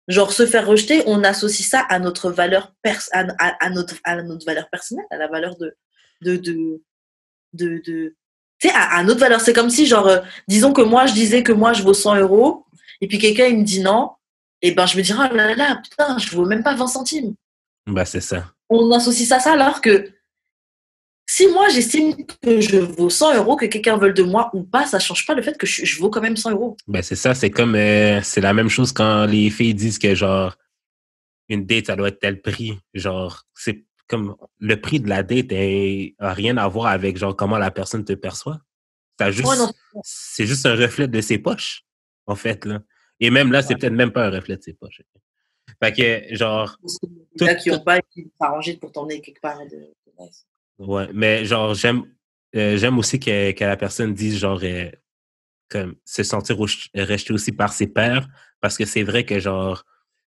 Genre, se faire rejeter, on associe ça à notre valeur, à notre valeur personnelle, à la valeur tu sais, à notre valeur. C'est comme si, genre, disons que moi, je disais que moi, je vaux 100 €, et puis quelqu'un, il me dit non, et ben, je me dirais, oh là là, putain, je vaux même pas 20 centimes. Bah, c'est ça. On associe ça à ça, alors que si moi, j'estime que je vaux 100 €, que quelqu'un veuille de moi ou pas, ça change pas le fait que je vaux quand même 100 €. Ben, c'est ça. C'est comme, c'est la même chose quand les filles disent que, genre, une date, ça doit être tel prix. Genre, c'est comme, le prix de la date a rien à voir avec, genre, comment la personne te perçoit. C'est juste un reflet de ses poches, en fait, là. Et même là, c'est peut-être même pas un reflet de ses poches. Fait que, genre... Les gars qui n'ont pas, qui vont s'arranger pour t'emmener quelque part. Ouais, mais genre, j'aime aussi que la personne dise, genre, comme se sentir rejeté aussi par ses pairs, parce que c'est vrai que, genre,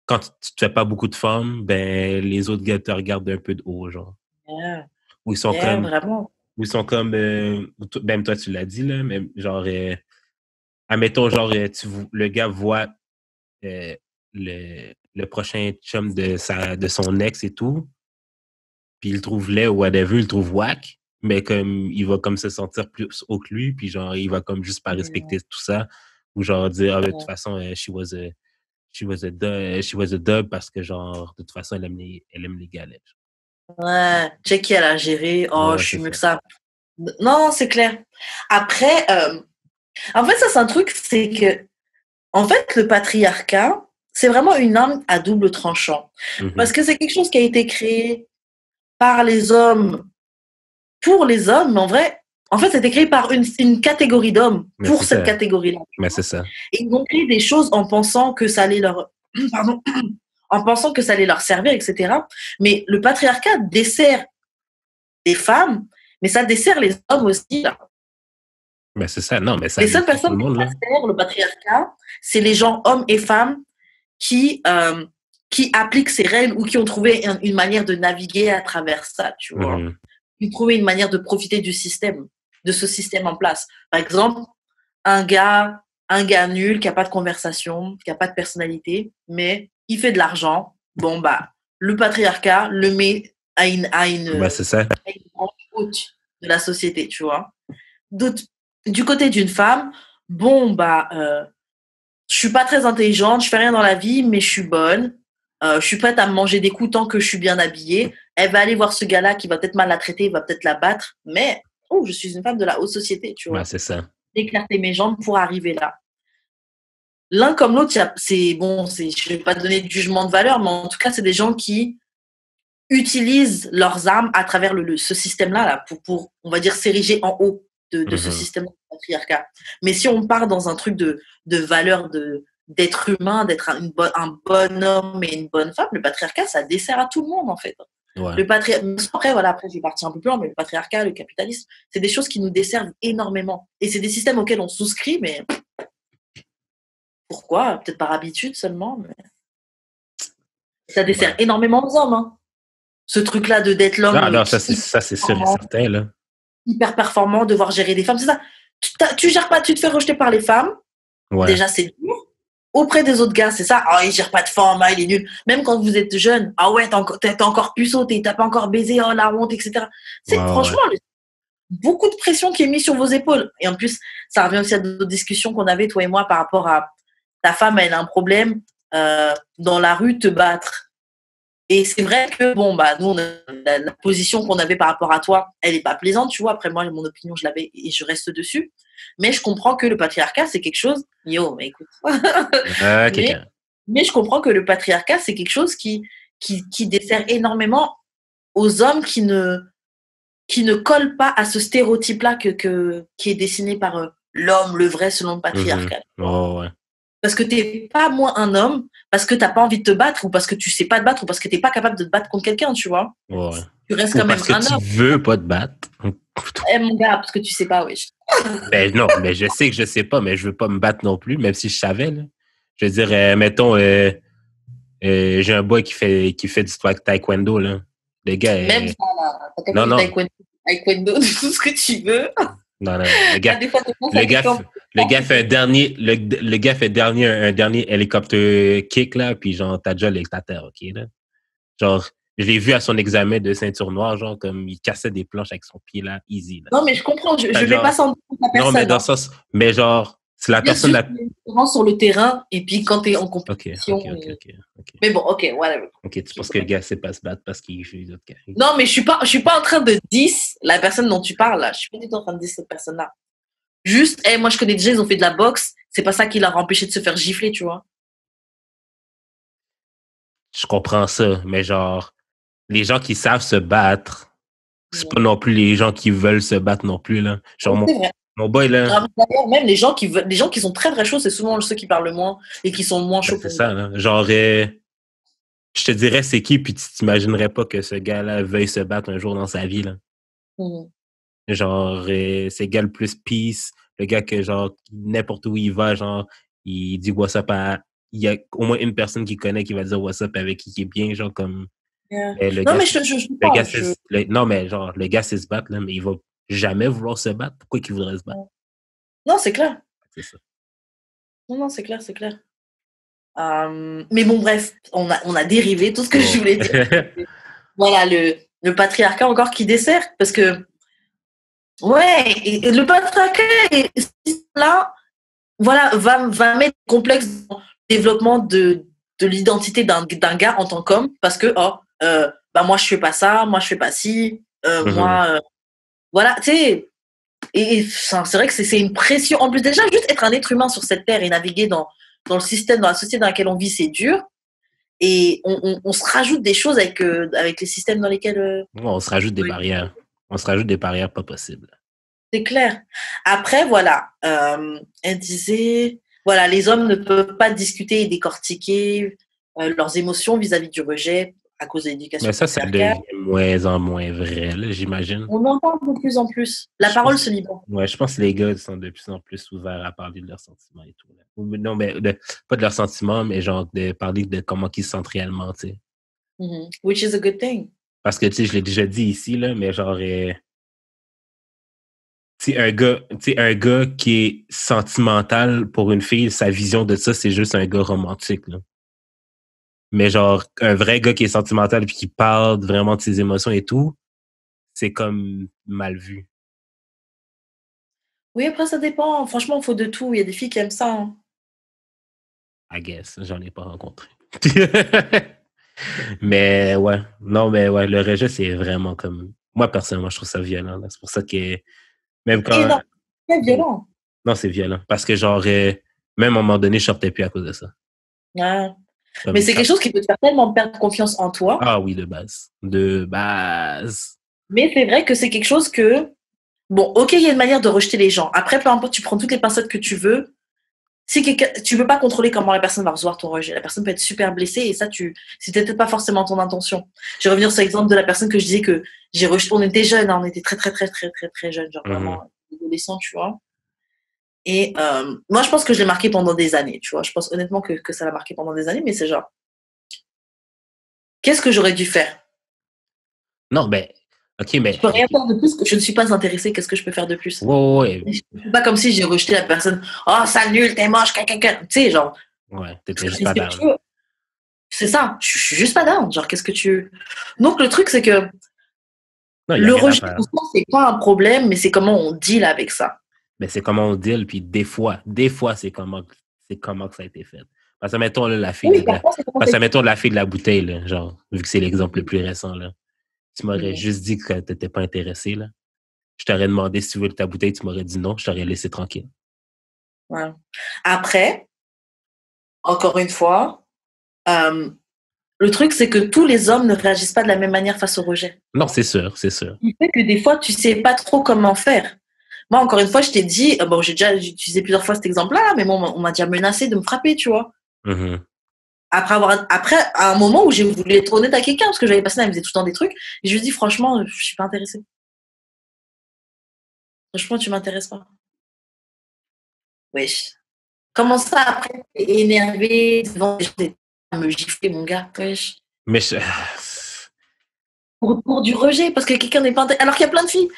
quand tu te fais pas beaucoup de femmes, ben, les autres gars te regardent un peu de haut, genre. Yeah. Ou ils sont comme... Vraiment. Ou ils sont comme... même toi, tu l'as dit, là, mais genre... admettons, genre, le gars voit le prochain chum de son ex et tout, puis il le trouve laid ou whatever, il le trouve whack, mais comme il va comme se sentir plus haut que lui, puis genre, il va comme juste pas respecter tout ça, ou genre dire, de toute façon, she was a dub parce que genre, de toute façon, elle aime les galets. Ouais, check qui elle a géré, je suis mieux que ça. Non, c'est clair. Après, en fait, ça, c'est un truc, c'est que, en fait, le patriarcat, c'est vraiment une arme à double tranchant. Parce que c'est quelque chose qui a été créé par les hommes, pour les hommes, mais en fait, c'était créé par une catégorie d'hommes, pour cette catégorie-là. Mais c'est ça. Et ils ont créé des choses en pensant que ça allait leur... Pardon. En pensant que ça allait leur servir, etc. Mais le patriarcat dessert les femmes, mais ça dessert les hommes aussi, là. Mais c'est ça, non, mais ça... Les seules personnes qui dessertent le patriarcat, c'est les gens, hommes et femmes, qui appliquent ces règles ou qui ont trouvé une manière de naviguer à travers ça, tu vois. Qui ont trouvé une manière de profiter du système, de ce système en place. Par exemple, un gars nul, qui n'a pas de conversation, qui n'a pas de personnalité, mais il fait de l'argent. Bon, bah, le patriarcat le met à une branche haute de la société, tu vois. Du côté d'une femme, bon, bah, je suis pas très intelligente, je fais rien dans la vie, mais je suis bonne. Je suis prête à me manger des coups tant que je suis bien habillée. Elle va aller voir ce gars-là qui va peut-être mal la traiter, il va peut-être la battre, mais je suis une femme de la haute société, tu vois. Ouais, c'est ça. Éclater mes jambes pour arriver là. L'un comme l'autre, je vais pas donner de jugement de valeur, mais en tout cas, c'est des gens qui utilisent leurs armes à travers ce système-là là, pour, on va dire, s'ériger en haut de ce système de patriarcat. Mais si on part dans un truc de valeur d'être humain, d'être un bon homme et une bonne femme, le patriarcat, ça dessert à tout le monde, en fait. Ouais. Après, j'ai parti un peu plus loin, mais le patriarcat, le capitalisme, c'est des choses qui nous desservent énormément. Et c'est des systèmes auxquels on souscrit, mais pourquoi? Peut-être par habitude seulement, mais ça dessert énormément aux hommes, hein. Ce truc-là d'être l'homme. Non, ça c'est sûr et certain, là. Hyper performant, devoir gérer des femmes, c'est ça. Tu gères pas, tu te fais rejeter par les femmes. Ouais. Déjà, c'est dur. Auprès des autres gars, c'est ça. Il gère pas de forme, il est nul. Même quand vous êtes jeune, ouais, t'es encore puceau, t'as pas encore baisé, la honte, etc. Franchement, beaucoup de pression qui est mise sur vos épaules. Et en plus, ça revient aussi à d'autres discussions qu'on avait, toi et moi, par rapport à ta femme, elle a un problème dans la rue, te battre. Et c'est vrai que, bon, bah, nous, la position qu'on avait par rapport à toi, elle n'est pas plaisante, tu vois. Après, moi, mon opinion, je l'avais et je reste dessus. Mais je comprends que le patriarcat, c'est quelque chose. Yo, mais écoute. Mais je comprends que le patriarcat, c'est quelque chose qui dessert énormément aux hommes qui ne collent pas à ce stéréotype-là qui est dessiné par l'homme, le vrai, selon le patriarcat. Oh, ouais. Parce que t'es pas moins un homme, parce que t'as pas envie de te battre, ou parce que tu sais pas te battre, ou parce que t'es pas capable de te battre contre quelqu'un, tu vois. Ouais. Tu restes quand même un homme. Parce que tu veux pas te battre. Mon gars, parce que tu sais pas, oui. Ben non, mais je sais que je sais pas, mais je veux pas me battre non plus, même si je savais, là. Je veux dire, mettons, j'ai un boy qui fait du taekwondo, là. Le gars est... Même ça, là. T'as capable taekwondo, de tout ce que tu veux. Non, le gars fait un dernier hélicoptère kick, là, puis genre, t'as déjà l'extateur, OK, là? Genre, je l'ai vu à son examen de ceinture noire, genre, comme il cassait des planches avec son pied, là, easy, là. Non, mais je comprends, je vais pas s'en dire à personne. Non, mais dans ça, mais genre, c'est la personne... sur le terrain, et puis quand t'es en compétition... OK. Mais bon, OK, whatever. OK, tu penses que le gars sait pas se battre parce qu'il fait d'autres cas. Non, mais je suis pas en train de 10 la personne dont tu parles, là. Je suis pas du tout en train de 10 cette personne-là. Juste, moi, je connais des gens, ils ont fait de la boxe. C'est pas ça qui leur a empêché de se faire gifler, tu vois. Je comprends ça, mais genre, les gens qui savent se battre, c'est pas non plus les gens qui veulent se battre non plus, là. Genre, mon boy, là. D'ailleurs, même les gens qui sont très très chauds, c'est souvent ceux qui parlent le moins et qui sont moins chauds. C'est ça, là. Genre, je te dirais c'est qui, puis tu t'imaginerais pas que ce gars-là veuille se battre un jour dans sa vie, là. Genre, c'est le gars le plus peace, le gars que, genre, n'importe où il va, genre, il dit what's up à... Il y a au moins une personne qu'il connaît qui va dire what's up avec qui est bien, genre, comme... Non, mais non, mais genre, le gars sait se battre, là, mais il va jamais vouloir se battre. Pourquoi qu'il voudrait se battre? Non, c'est clair. C'est ça. Non, c'est clair. Mais bon, bref, on a dérivé tout ce que je voulais dire. Voilà, le patriarcat encore qui dessert, parce que ouais, et le patriarcat là, voilà, va mettre complexe dans le développement de l'identité d'un gars en tant qu'homme, parce que moi je fais pas ça, moi je fais pas ci, moi voilà, tu sais. Et c'est vrai que c'est une pression. En plus, déjà, juste être un être humain sur cette terre et naviguer dans le système, dans la société dans laquelle on vit, c'est dur. Et on se rajoute des choses avec les systèmes dans lesquels... on se rajoute des barrières. On se rajoute des barrières pas possibles. C'est clair. Après, voilà, elle disait, voilà, les hommes ne peuvent pas discuter et décortiquer leurs émotions vis-à-vis du rejet à cause de l'éducation. Mais ça devient de moins en moins vrai, là, j'imagine. On en parle de plus en plus. La parole se libère. Ouais, je pense que les gars sont de plus en plus ouverts à parler de leurs sentiments et tout. Là. Non, mais pas de leurs sentiments, mais genre de parler de comment ils se sentent réellement, tu sais. Which is a good thing. Parce que, tu sais, je l'ai déjà dit ici, là, mais genre... un gars qui est sentimental pour une fille, sa vision de ça, c'est juste un gars romantique, là. Mais genre, un vrai gars qui est sentimental et qui parle vraiment de ses émotions et tout, c'est comme mal vu. Oui, après, ça dépend. Franchement, il faut de tout. Il y a des filles qui aiment ça. Hein. I guess. J'en ai pas rencontré. Mais ouais. Non, mais ouais, le rejet, c'est vraiment comme... Moi, personnellement, je trouve ça violent. Là. C'est pour ça que... Même quand... Non, c'est violent. Non, c'est violent. Parce que genre, même à un moment donné, je sortais plus à cause de ça. Ah. Mais c'est quelque chose qui peut te faire tellement perdre confiance en toi. Ah oui, de base. De base. Mais c'est vrai que c'est quelque chose que... Bon, ok, il y a une manière de rejeter les gens. Après, peu importe, tu prends toutes les pincettes que tu veux. Si tu peux pas contrôler comment la personne va recevoir ton rejet. La personne peut être super blessée et ça, c'était peut-être pas forcément ton intention. Je vais revenir sur l'exemple de la personne que je disais que j'ai rejeté. On était jeunes, hein, on était très, très, très, très, très, très jeunes, genre vraiment adolescents, tu vois. Et moi, je pense que je l'ai marqué pendant des années, tu vois. Je pense honnêtement que ça l'a marqué pendant des années, mais c'est genre, qu'est-ce que j'aurais dû faire? Non, ben, ok, mais... Je peux rien faire de plus, que je ne suis pas intéressée, qu'est-ce que je peux faire de plus? Ouais. C'est pas comme si j'ai rejeté la personne, oh, ça nul, t'es moche, tu sais, genre... Ouais, t'étais juste pas down. C'est ça, je suis juste pas down, genre, qu'est-ce que tu... Donc, le truc, c'est que Non, il n'y a Le rien à rejet, faire. c'est pas un problème, mais c'est comment on deal avec ça. Mais c'est comment on deal, puis des fois, c'est comment que ça a été fait. Parce que mettons là, Oui, parfois, c'est comment parce que c'est mettons la fille de la bouteille, là, genre, vu que c'est l'exemple le fait. plus récent, là. Tu m'aurais Mhm. juste dit que tu n'étais pas intéressé, là. Je t'aurais demandé si tu veux ta bouteille, tu m'aurais dit non, je t'aurais laissé tranquille. Ouais. Après, encore une fois, euh, le truc, c'est que tous les hommes ne réagissent pas de la même manière face au rejet. Non, c'est sûr, c'est sûr. Ce qui fait que des fois, tu sais pas trop comment faire. Moi, encore une fois, je t'ai dit, bon, j'ai déjà utilisé plusieurs fois cet exemple-là, mais bon, on m'a déjà menacé de me frapper, tu vois. Mhm. Après, à un moment où j'ai voulu être honnête à quelqu'un, parce que j'avais passé, elle me faisait tout le temps des trucs, et je lui ai dit, franchement, je suis pas intéressée. Franchement, tu m'intéresses pas. Wesh. Comment ça, après, t'es énervé devant des gens, t'es à me gifler, mon gars, wesh. Mais Pour du rejet, parce que quelqu'un n'est pas intéressé. Alors qu'il y a plein de filles.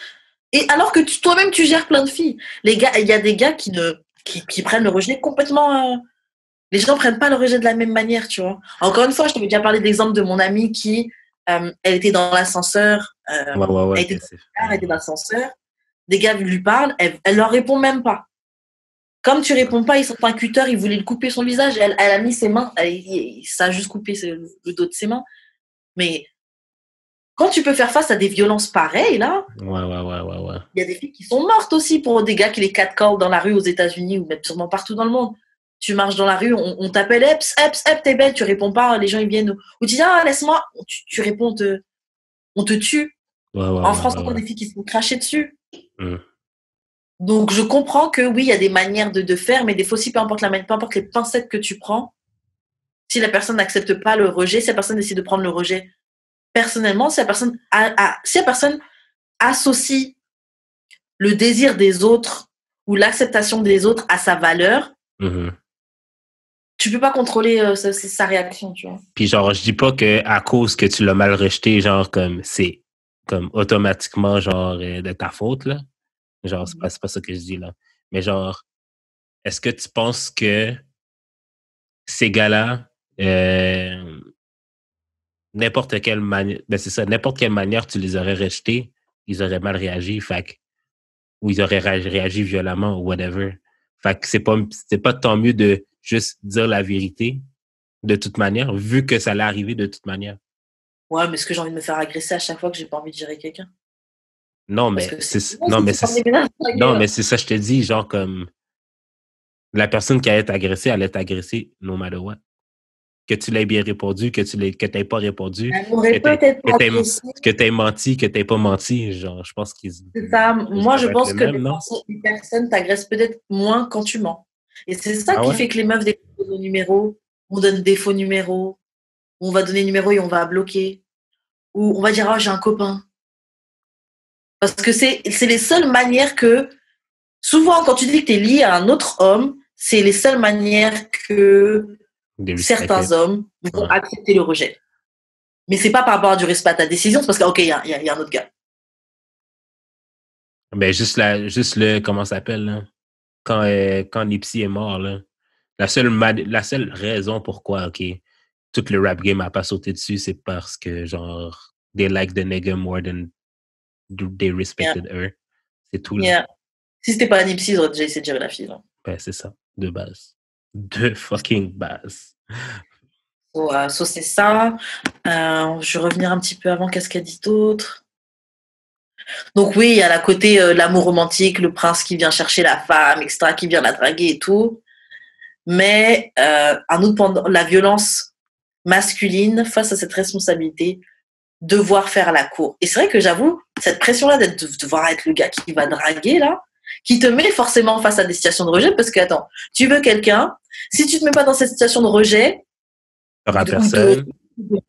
Et alors que toi-même, tu gères plein de filles. Les gars, il y a des gars qui prennent le rejet complètement. Les gens prennent pas le rejet de la même manière, tu vois. Encore une fois, je t'avais déjà parlé de l'exemple de mon amie qui, elle était dans l'ascenseur, ouais, elle était que dans c'est. elle était dans l'ascenseur. Des gars lui parlent, elle leur répond même pas. Comme tu réponds pas, ils sont un cutter, ils voulaient lui couper son visage. Elle a mis ses mains, ça a juste coupé le dos de ses mains. Mais quand tu peux faire face à des violences pareilles, là, Ouais. il y a des filles qui sont mortes aussi pour des gars qui les catcallent dans la rue aux États-Unis ou même sûrement partout dans le monde. Tu marches dans la rue, on t'appelle, Eps, t'es belle, tu réponds pas, les gens ils viennent. Ou tu dis, ah, laisse-moi, tu réponds, on te tue. En France, on a Ouais. des filles qui se font cracher dessus. Mm. Donc, je comprends que oui, il y a des manières de faire, mais des fois aussi, peu importe les pincettes que tu prends, si la personne n'accepte pas le rejet, si la personne décide de prendre le rejet personnellement, si la personne associe le désir des autres ou l'acceptation des autres à sa valeur, Mhm. tu peux pas contrôler sa réaction, tu vois. Puis genre, je dis pas que à cause que tu l'as mal rejeté, genre comme c'est comme automatiquement genre de ta faute là. Genre, c'est pas ça que je dis là. Mais genre, est-ce que tu penses que ces gars-là, n'importe quelle manière, ben c'est ça, n'importe quelle manière tu les aurais rejetés, ils auraient mal réagi, ou ils auraient réagi violemment ou whatever. Fait que c'est pas tant mieux de juste dire la vérité de toute manière, vu que ça allait arriver de toute manière. Ouais, mais est-ce que j'ai envie de me faire agresser à chaque fois que j'ai pas envie de gérer quelqu'un? Non, Parce mais que c'est c'est, bon non, si mais tu prends des c'est, menaces sur la non, mais gueule. c'est ça, je te dis, genre comme la personne qui allait t'agresser, elle allait t'agresser no matter what. Que tu l'aies bien répondu, que t'aies pas répondu, Elle m'aurait peut-être pas agressé. que t'aies menti, que t'aies pas menti. Genre, je pense qu'ils C'est ça. Moi, ça je va être pense le que même, non? les personnes t'agressent peut-être moins quand tu mens. Et c'est ça Ah qui ouais? fait que les meufs déposent nos numéros, on donne des faux numéros, on va donner le numéro et on va bloquer. Ou on va dire, oh, j'ai un copain. Parce que c'est les seules manières que, souvent, quand tu dis que tu es lié à un autre homme, c'est les seules manières que Des certains respected. hommes vont Ouais. accepter le rejet. Mais c'est pas par rapport à du respect à ta décision, c'est parce que, ok, il y a un autre gars. Ben, juste comment ça s'appelle, là? Quand Nipsey est mort, là. La seule raison pourquoi, OK, tout le rap game a pas sauté dessus, c'est parce que, genre, they like the nigga more than they Yeah. respected her. C'est tout, là. Yeah. Si c'était pas Nipsey, ils auraient déjà essayé de gérer la fille. Là. Ben, c'est ça. De base. De fucking base. So, c'est ça. Je vais revenir un petit peu avant, qu'est-ce qu'elle dit d'autre? Donc oui, il y a la côté l'amour romantique, le prince qui vient chercher la femme, etc., qui vient la draguer et tout. Mais un autre pendant, la violence masculine face à cette responsabilité, devoir faire la cour. Et c'est vrai que j'avoue, cette pression-là de devoir être le gars qui va draguer, là, qui te met forcément face à des situations de rejet, parce que, attends, tu veux quelqu'un, si tu te mets pas dans cette situation de rejet, T'auras ou de personne.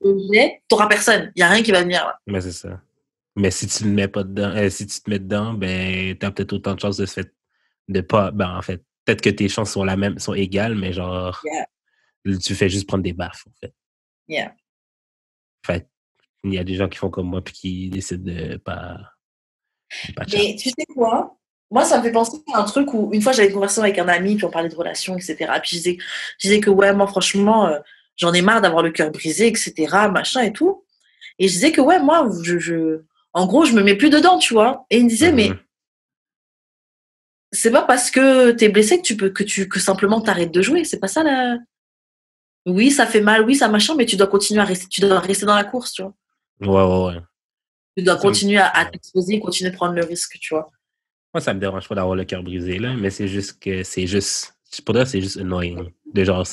rejet, t'auras personne. Il y a rien qui va venir, là. Mais c'est ça. Mais si tu ne mets pas dedans, si tu te mets dedans, ben, t'as peut-être autant de chances de pas, ben, en fait, peut-être que tes chances sont égales, mais genre, Yeah, tu fais juste prendre des baffes, en fait. yeah. Fait, il y a des gens qui font comme moi puis qui décident de pas chat. Mais tu sais quoi? Moi, ça me fait penser à un truc où, une fois, j'avais une conversation avec un ami, puis on parlait de relations, etc. Puis je disais que, ouais, moi, franchement, j'en ai marre d'avoir le cœur brisé, etc., machin et tout. Et je disais que, ouais, moi, En gros, je me mets plus dedans, tu vois. Et il me disait, mais c'est pas parce que t'es blessé que simplement t'arrêtes de jouer. C'est pas ça, là. Oui, ça fait mal, oui, ça machin, mais tu dois continuer tu dois rester dans la course, tu vois. Ouais. Tu dois continuer à t'exposer, continuer de prendre le risque, tu vois. Moi, ça me dérange pas d'avoir le cœur brisé, là, mais c'est juste que pour toi, c'est juste annoying. De genre,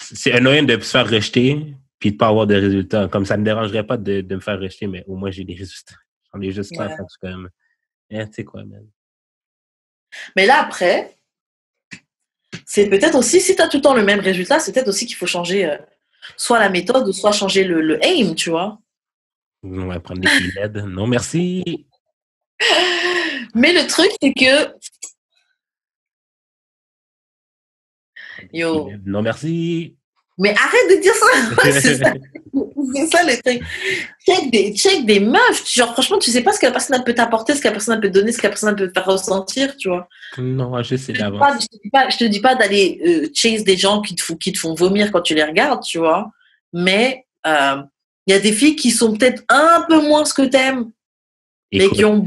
c'est annoying de se faire rejeter puis de pas avoir de résultats. Comme ça me dérangerait pas de me faire rejeter, mais au moins j'ai des résultats. J'en ai juste pas, fait que c'est comme, tu sais quoi, man. Mais là, après, c'est peut-être aussi, si tu as tout le temps le même résultat, c'est peut-être aussi qu'il faut changer soit la méthode ou soit changer le aim, tu vois. On va prendre des filles LED. Non, merci. Mais le truc, c'est que... Yo. Non, merci. Mais arrête de dire ça. C'est ça. C'est ça le truc. Check des meufs. Genre, franchement, tu sais pas ce que la personne elle peut t'apporter, ce que la personne elle peut te donner, ce que la personne elle peut te faire ressentir, tu vois. Non, je sais d'avance. Je te dis pas d'aller chase des gens qui te font vomir quand tu les regardes, tu vois. Mais il y a des filles qui sont peut-être un peu moins ce que t'aimes, mais qui ont...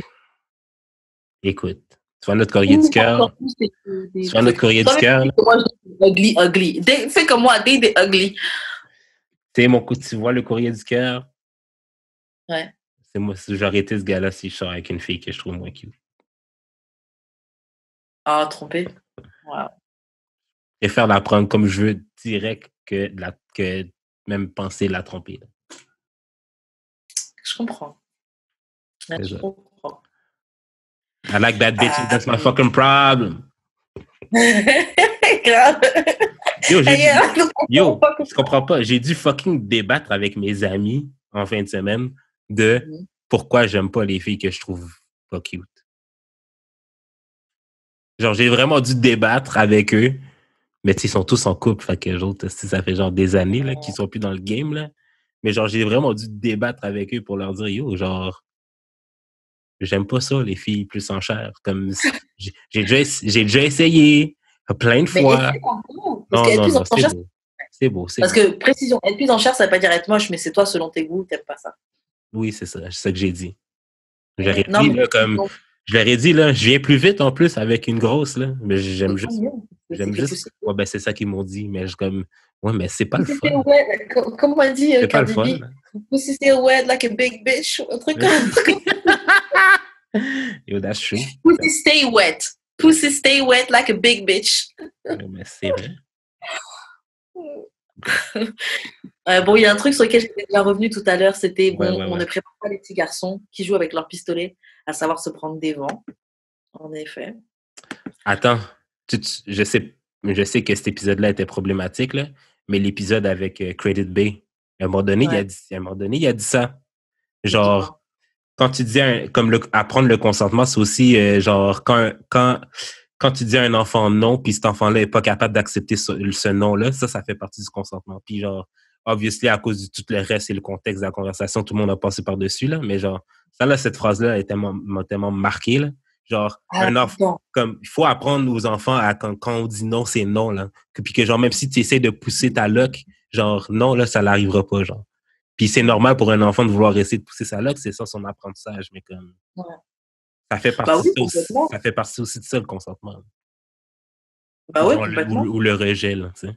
Écoute, tu vois notre courrier du cœur. Tu vois notre courrier du cœur. Ugly. Fais comme moi, des ugly. Tu sais, tu vois le courrier du cœur? Ouais. C'est moi, j'aurais été ce gars-là si je sors avec une fille que je trouve moins cute. Ah, trompé. Wow. Je préfère la prendre comme je veux direct que même penser la tromper. Là. Je comprends. Je comprends. I like that bitch, that's my fucking problem. Grave. Yo, je comprends pas. J'ai dû fucking débattre avec mes amis en fin de semaine de pourquoi j'aime pas les filles que je trouve pas cute. Genre, j'ai vraiment dû débattre avec eux. Mais ils sont tous en couple, fait que les autres, ça fait genre des années là, qu'ils sont plus dans le game. Là. Mais genre, j'ai vraiment dû débattre avec eux pour leur dire, yo, genre, j'aime pas ça, les filles plus en chair. Comme, j'ai déjà essayé plein de fois. Non, c'est beau. Parce que, précision, être plus en chair, ça veut pas dire être moche, mais c'est toi, selon tes goûts, t'aimes pas ça. Oui, c'est ça que j'ai dit. Je leur ai dit, là, je viens plus vite en plus avec une grosse, là. Mais j'aime juste. Ouais, ben, c'est ça qu'ils m'ont dit. Mais je comme, ouais, mais c'est pas le fun. Comme on dit, c'est pas le fun. Pussy stay wet like a big bitch. Un truc comme Yo, that's true. Pussy stay wet. Pussy stay wet like a big bitch. Mais c'est vrai. Bon, il y a un truc sur lequel j'étais déjà revenu tout à l'heure, c'était on ne prépare pas les petits garçons qui jouent avec leur pistolet à savoir se prendre des vents. En effet. Attends, je sais que cet épisode-là était problématique, là, mais l'épisode avec Credit Bay, à un moment donné, il a dit ça. Genre, quand tu dis comme apprendre le consentement, c'est aussi genre quand tu dis à un enfant non, puis cet enfant-là n'est pas capable d'accepter ce non-là, ça fait partie du consentement. Puis genre, obviously, à cause de tout le reste et le contexte de la conversation, tout le monde a passé par-dessus, là, mais genre, ça, là, cette phrase-là m'a tellement marqué, là. Genre, un enfant, comme, il faut apprendre aux enfants quand on dit non, c'est non, là. Puis que genre, même si tu essaies de pousser ta loque, genre, non, là, ça n'arrivera pas, genre. Puis c'est normal pour un enfant de vouloir essayer de pousser sa loque, c'est ça son apprentissage, mais comme... Ça fait partie ça fait partie aussi de ça, le consentement. Bah oui, complètement. Ou le rejet, là, tu sais.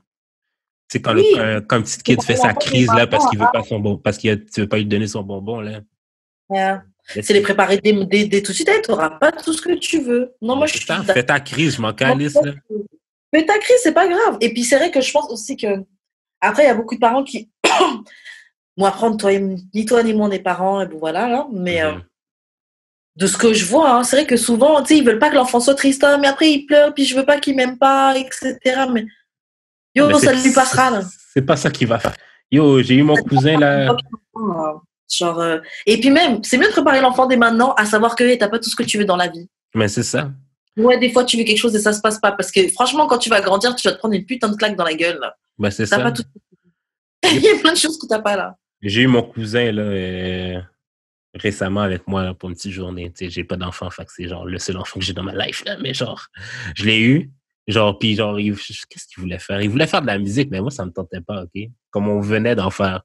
C'est quand un petit kid fait sa crise, là, parce qu'il veut pas son bonbon, parce que tu veux pas lui donner son bonbon, là. Yeah. C'est les préparer dès tout de suite, tu n'auras pas tout ce que tu veux. Non, moi, je suis fais ta crise, je m'en calisse, là. Fais ta crise, c'est pas grave. Et puis, c'est vrai que je pense aussi que, après, il y a beaucoup de parents qui, moi, apprendre, ni toi ni moi, on est parents, et bon, voilà, là, mais, de ce que je vois, hein, c'est vrai que souvent, tu sais, ils veulent pas que l'enfant soit triste, hein, mais après, il pleure, puis je veux pas qu'il m'aime pas, etc. Mais, ça lui passera, là. C'est pas ça qui va faire. Yo, j'ai eu mon cousin, là. Genre, et puis même, c'est mieux de préparer l'enfant dès maintenant à savoir que t'as pas tout ce que tu veux dans la vie. Mais c'est ça. Ouais, des fois, tu veux quelque chose et ça se passe pas. Parce que franchement, quand tu vas grandir, tu vas te prendre une putain de claque dans la gueule. Là. Ben, c'est ça. Pas tout... Il y a plein de choses que t'as pas là. J'ai eu mon cousin là, récemment avec moi là, pour une petite journée. Tu sais, j'ai pas d'enfant, fait que c'est genre le seul enfant que j'ai dans ma life. Là, mais genre, je l'ai eu. Genre, puis genre, qu'est-ce qu'il voulait faire? Il voulait faire de la musique, mais moi, ça me tentait pas, OK? Comme on venait d'en faire.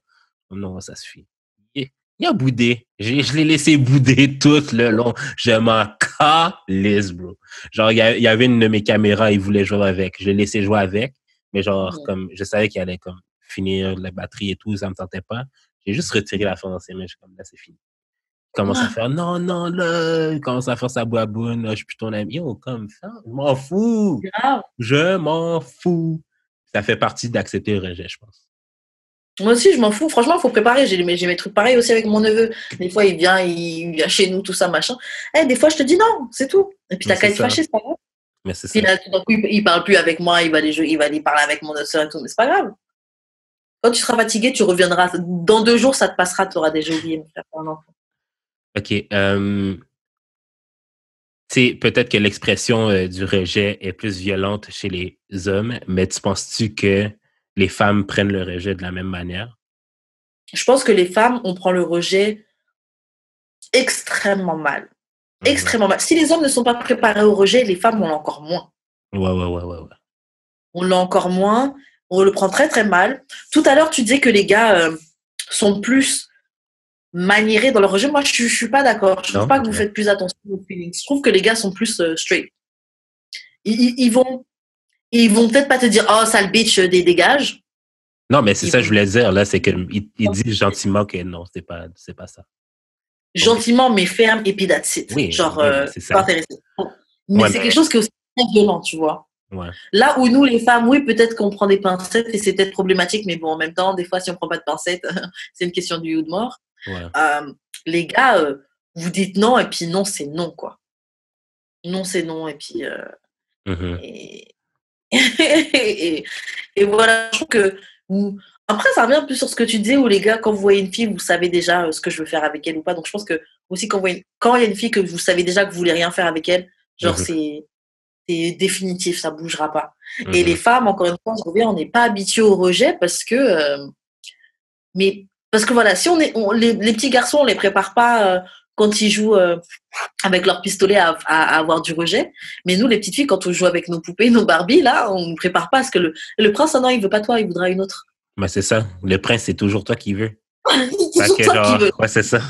Non, ça suffit. Il a boudé. Je l'ai laissé bouder tout le long. Je m'en calisse, bro. Genre, il y avait une de mes caméras, il voulait jouer avec. Je l'ai laissé jouer avec, mais genre, comme, je savais qu'il allait comme finir la batterie et tout, ça me tentait pas. J'ai juste retiré la fin dans ses mains, je suis comme, là, c'est fini. Il commence à faire, non, non, là, il commence à faire sa boîboune, là, je suis plus ton ami. Yo, comme ça, je m'en fous. Grave. Je m'en fous. Ça fait partie d'accepter le rejet, je pense. Moi aussi, je m'en fous. Franchement, il faut préparer. J'ai mes trucs pareils aussi avec mon neveu. Des fois, il vient chez nous, tout ça, machin. Des fois, je te dis non, c'est tout. Et puis, t'as qu'à être fâché, c'est pas grave. Mais c'est ça. Puis là, tout d'un coup, il parle plus avec moi, il va aller parler avec mon autre soeur et tout, mais c'est pas grave. Quand tu seras fatigué, tu reviendras. Dans 2 jours, ça te passera, tu auras déjà oublié de faire un enfant. OK. Tu sais, peut-être que l'expression du rejet est plus violente chez les hommes, mais tu penses-tu que les femmes prennent le rejet de la même manière? Je pense que les femmes, on prend le rejet extrêmement mal. Extrêmement mal. Si les hommes ne sont pas préparés au rejet, les femmes, on l'a encore moins. Ouais. On l'a encore moins. On le prend très, très mal. Tout à l'heure, tu disais que les gars sont plus maniérés dans le rejet. Moi, je suis pas d'accord. Je trouve pas que vous faites plus attention aux feelings. Je trouve que les gars sont plus straight. Ils vont peut-être pas te dire « Oh, sale bitch, dégage ». Non, mais c'est ça que je voulais dire, là, c'est qu'il dit gentiment que non, c'est pas ça. Gentiment, mais ferme, et puis that's it. Oui, genre, c'est ça. pas intéressé. Mais c'est quelque chose qui est aussi très violent, tu vois. Ouais. Là où nous, les femmes, oui, peut-être qu'on prend des pincettes et c'est peut-être problématique, mais bon, en même temps, des fois, si on prend pas de pincettes, c'est une question de vie ou de mort. Ouais. Les gars, vous dites non, et puis non, c'est non, quoi. Non, c'est non, et puis... et voilà, je trouve que... Après, ça revient un peu sur ce que tu disais, où les gars, quand vous voyez une fille, vous savez déjà ce que je veux faire avec elle ou pas. Donc, je pense que aussi, quand il y a une fille que vous savez déjà que vous voulez rien faire avec elle, genre, c'est définitif, ça bougera pas. Et les femmes, encore une fois, je reviens, on n'est pas habitués au rejet parce que... parce que voilà, si les petits garçons, on les prépare pas quand ils jouent avec leur pistolet à avoir du rejet. Mais nous, les petites filles, quand on joue avec nos poupées, nos Barbie, là, on ne prépare pas à ce que le prince, non, il veut pas toi, il voudra une autre. Ben, c'est ça. Le prince, c'est toujours toi qui veux. C'est toujours toi qui veux. Ouais, c'est ça.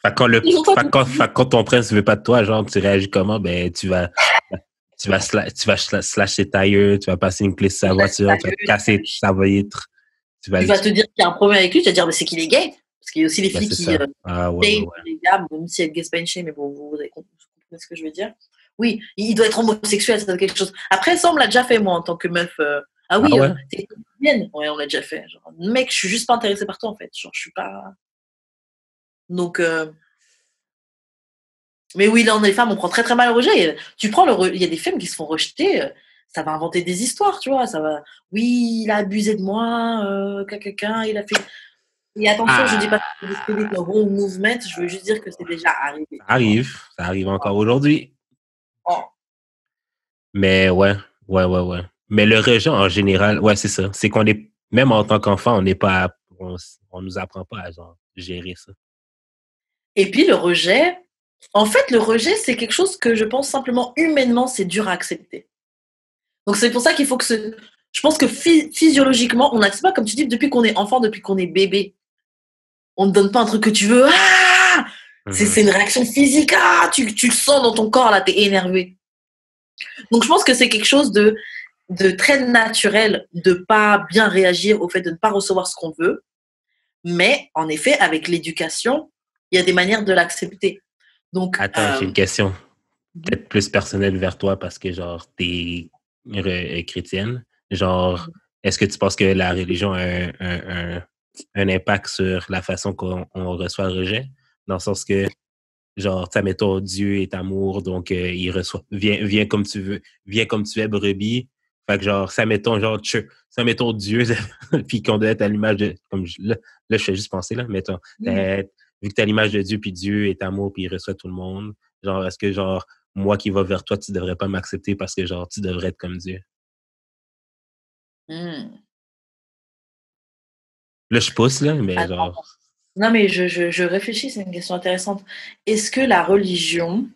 Fait quand ton prince veut pas de toi, genre, tu réagis comment? Ben, tu vas slasher ta gueule, tu vas passer une clé sur sa voiture, tu vas te casser sa vitre. Tu vas te dire qu'il y a un problème avec lui, tu vas te dire, mais c'est qu'il est gay. Parce qu'il y a aussi les filles qui ouais. les gars, même si elles gays, c'est pas une shame, mais bon, vous avez compris ce que je veux dire. Oui, il doit être homosexuel, c'est quelque chose. Après, ça, on me l'a déjà fait, moi, en tant que meuf. Ah oui, t'es lesbienne. Ouais, on l'a déjà fait. Genre, mec, je suis juste pas intéressée par toi, en fait. Genre, je suis pas... Donc... Mais oui, là, on est les femmes, on prend très, très mal le rejet. Il y a des femmes qui se font rejeter... ça va inventer des histoires, tu vois. Ça va... Oui, il a abusé de moi, quelqu'un, il a fait... Et attention, je dis pas que c'est un bon mouvement, je veux juste dire que c'est déjà arrivé. Ça arrive encore aujourd'hui. Oh. Mais ouais. Mais le rejet, en général, ouais, c'est ça. C'est qu'on est, même en tant qu'enfant, on nous apprend pas à genre, gérer ça. Et puis le rejet, en fait, le rejet, c'est quelque chose que je pense simplement humainement, c'est dur à accepter. Donc c'est pour ça qu'il faut que je pense que physiologiquement, on n'accepte pas, comme tu dis, depuis qu'on est enfant, depuis qu'on est bébé. On ne donne pas un truc que tu veux. Ah, c'est une réaction physique. Ah, tu le sens dans ton corps, là, t'es énervé. Donc, je pense que c'est quelque chose de très naturel de pas bien réagir au fait de ne pas recevoir ce qu'on veut. Mais, en effet, avec l'éducation, il y a des manières de l'accepter. Donc, attends, j'ai une question. Peut-être plus personnelle vers toi parce que, genre, t'es chrétienne. Genre, est-ce que tu penses que la religion a un impact sur la façon qu'on reçoit le rejet? Dans le sens que, genre, mettons, Dieu est amour, donc il reçoit, viens comme tu veux, viens comme tu es, brebis. Fait que, genre, mettons Dieu, puis qu'on doit être à l'image de, là, je fais juste penser, là, mettons, vu que tu as l'image de Dieu, puis Dieu est amour, puis il reçoit tout le monde, genre, est-ce que, genre, moi qui va vers toi, tu devrais pas m'accepter parce que, genre, tu devrais être comme Dieu? Là, je pousse, là, mais genre... Non, mais je réfléchis, c'est une question intéressante. Est-ce que la religion,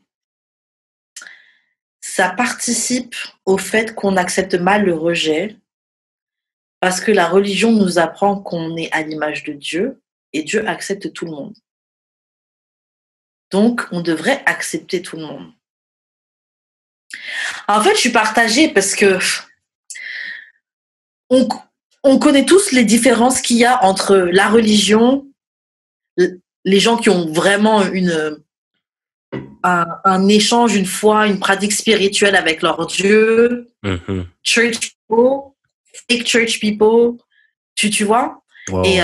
ça participe au fait qu'on accepte mal le rejet parce que la religion nous apprend qu'on est à l'image de Dieu et Dieu accepte tout le monde? Donc, on devrait accepter tout le monde. En fait, je suis partagée parce que on connaît tous les différences qu'il y a entre la religion, les gens qui ont vraiment un échange, une foi, une pratique spirituelle avec leur Dieu, church people, fake church people, tu vois? Wow. Et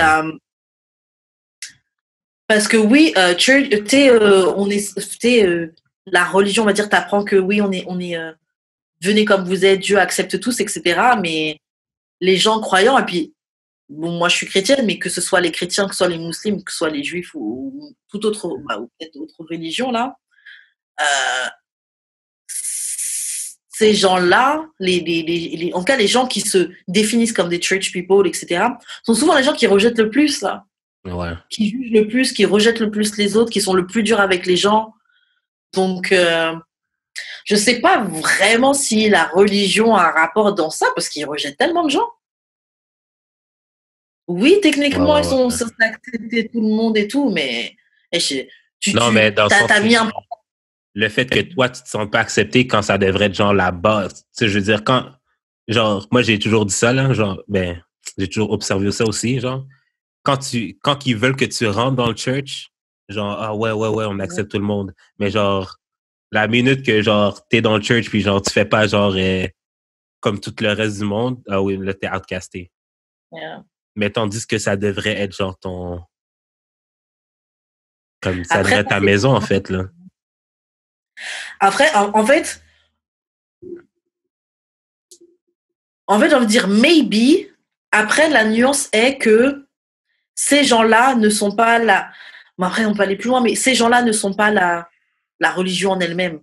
parce que oui, church, la religion, on va dire, t'apprend que oui, on est venez comme vous êtes, Dieu accepte tous, etc. Mais les gens croyants, et puis bon, moi je suis chrétienne, mais que ce soit les chrétiens, que ce soit les musulmans, que ce soit les juifs ou toute autre, ou peut-être autre religion là, ces gens-là, en tout cas les gens qui se définissent comme des church people, etc., sont souvent les gens qui rejettent le plus là. Ouais. Qui jugent le plus, qui rejettent le plus les autres, qui sont le plus durs avec les gens. Donc, je sais pas vraiment si la religion a un rapport dans ça, parce qu'ils rejettent tellement de gens. Oui, techniquement, ils sont censés accepter tout le monde et tout, mais mais dans t'as mis un... le fait que toi, tu te sens pas accepté quand ça devrait être genre la base. Tu sais, je veux dire, moi, j'ai toujours dit ça, là, genre, j'ai toujours observé ça aussi, genre, quand ils veulent que tu rentres dans le church, genre, ah ouais, on accepte tout le monde. Mais genre, la minute que, genre, t'es dans le church, puis genre, tu fais pas, genre, comme tout le reste du monde, ah oui, là, t'es outcasté. Yeah. Mais tandis que ça devrait être, genre, comme ça devrait être ta maison, en fait, là. Après, en fait, j'ai envie de dire maybe. Après, la nuance est que ces gens-là ne sont pas là. Bon, après, on peut aller plus loin, mais ces gens-là ne sont pas la religion en elle-même.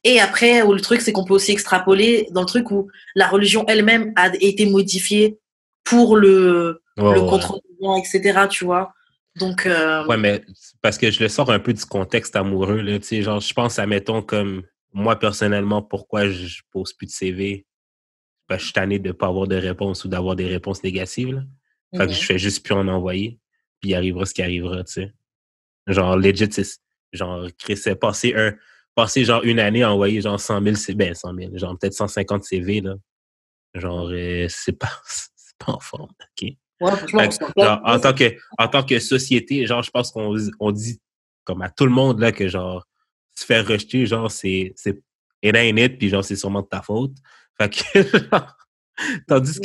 Et après, le truc, c'est qu'on peut aussi extrapoler dans le truc où la religion elle-même a été modifiée pour le contrôle, etc., tu vois. Donc, ouais, mais parce que je le sors un peu du contexte amoureux, là, tu sais, genre, je pense à, mettons, comme moi, personnellement, pourquoi je pose plus de CV? Ben, je suis tanné de ne pas avoir de réponse ou d'avoir des réponses négatives, là. Fait que je fais juste plus en envoyer, puis il arrivera ce qui arrivera, tu sais. Genre, legit, c'est genre, Chris, c'est passer genre une année à envoyer genre 100 000 CV, 100 000, genre peut-être 150 CV, là. Genre, c'est pas en forme, OK? Ouais, genre, en tant que société, genre, je pense qu'on dit comme à tout le monde, là, que genre, se faire rejeter, genre, c'est it ain't it, puis genre, c'est sûrement de ta faute. Fait que, genre, tandis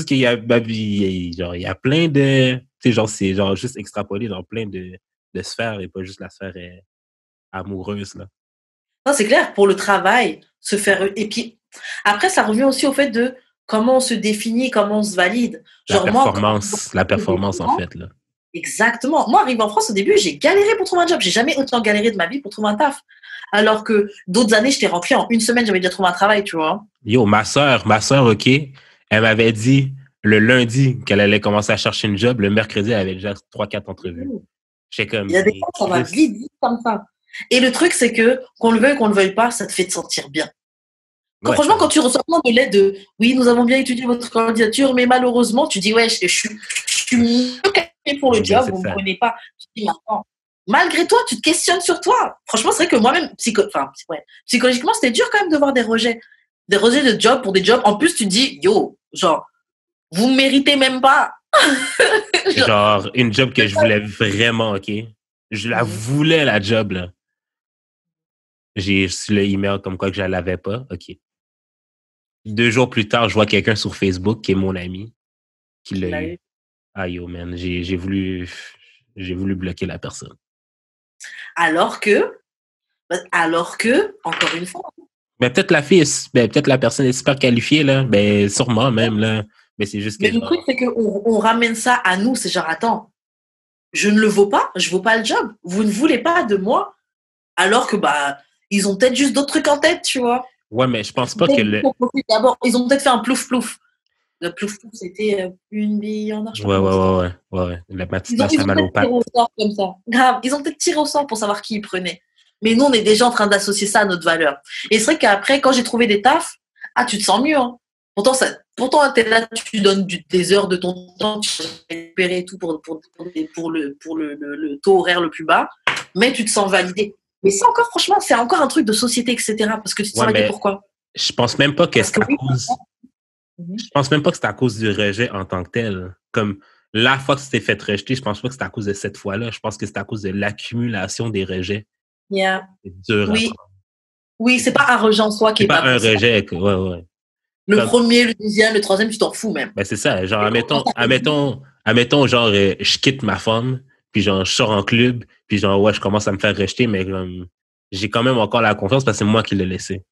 qu'il y a, genre, il y a plein de, tu sais, genre, c'est genre juste extrapolé, genre, plein de sphères et pas juste la sphère amoureuse, là. Non, c'est clair, pour le travail, se faire... Et puis, après, ça revient aussi au fait de comment on se définit, comment on se valide. Genre, la performance, en fait, là. Exactement. Moi, arrivé en France, au début, j'ai galéré pour trouver un job. J'ai jamais autant galéré de ma vie pour trouver un taf. Alors que d'autres années, j'étais rentrée en une semaine, j'avais déjà trouvé un travail, tu vois. Yo, ma soeur, OK, elle m'avait dit le lundi qu'elle allait commencer à chercher une job. Le mercredi, elle avait déjà 3-4 entrevues. J'étais comme... Il y a des fois, ça va vite comme ça. Et le truc, c'est que, qu'on le veuille ou qu'on le veuille pas, ça te fait te sentir bien. Franchement, quand tu reçois plein de lettres de « Oui, nous avons bien étudié votre candidature, mais malheureusement, tu dis « Ouais, je suis mieux qualifié pour le job, vous ne me prenez pas. » Tu dis « Maintenant, malgré toi, tu te questionnes sur toi. » Franchement, c'est vrai que moi-même, psychologiquement, c'était dur quand même de voir des rejets. Des rejets de job pour des jobs. En plus, tu te dis « Yo, genre, vous ne méritez même pas. » Genre, une job que je voulais vraiment, OK? Je la voulais, la job, là. J'ai reçu le email comme quoi que je ne l'avais pas. OK. 2 jours plus tard, je vois quelqu'un sur Facebook qui est mon ami qui l'a eu. Ah yo, man, j'ai voulu bloquer la personne. Alors que, encore une fois. Mais peut-être peut-être la personne est super qualifiée, là. Ben, sûrement même, là. Mais c'est juste que... Mais le truc, c'est qu'on ramène ça à nous. C'est genre, attends, je ne le vaux pas, je ne vaux pas le job. Vous ne voulez pas de moi. Alors que, ils ont peut-être juste d'autres trucs en tête, tu vois. Ouais, mais je pense pas que D'abord, ils ont peut-être fait un plouf-plouf. Le plouf-plouf, c'était une bille en argent. Ouais. La matinée, ça mal aux pattes. Ils ont peut-être tiré au sort comme ça. Grave, ils ont peut-être tiré au sort pour savoir qui ils prenaient. Mais nous, on est déjà en train d'associer ça à notre valeur. Et c'est vrai qu'après, quand j'ai trouvé des tafs, tu te sens mieux. Hein. Pourtant, t'es là, tu donnes des heures de ton temps, tu récupères tout pour le taux horaire le plus bas. mais tu te sens validé. Mais c'est encore, franchement, c'est encore un truc de société, etc. Parce que tu te sens validé, pourquoi? Je pense même pas que Parce c'est que à cause... Je pense même pas que c'est à cause du rejet en tant que tel. Comme la fois que tu t'es fait rejeter, je pense pas que c'est à cause de cette fois-là. Je pense que c'est à cause de l'accumulation des rejets. Yeah. C'est dur à prendre. Oui, c'est pas un rejet en soi qui est pas un possible. rejet. Ouais. Le premier, le deuxième, le troisième, tu t'en fous même. Ben c'est ça. Genre, admettons, genre, je quitte ma femme, puis genre, je sors en club, puis genre, ouais, je commence à me faire rejeter, mais j'ai quand même encore la confiance parce que c'est moi qui l'ai laissé.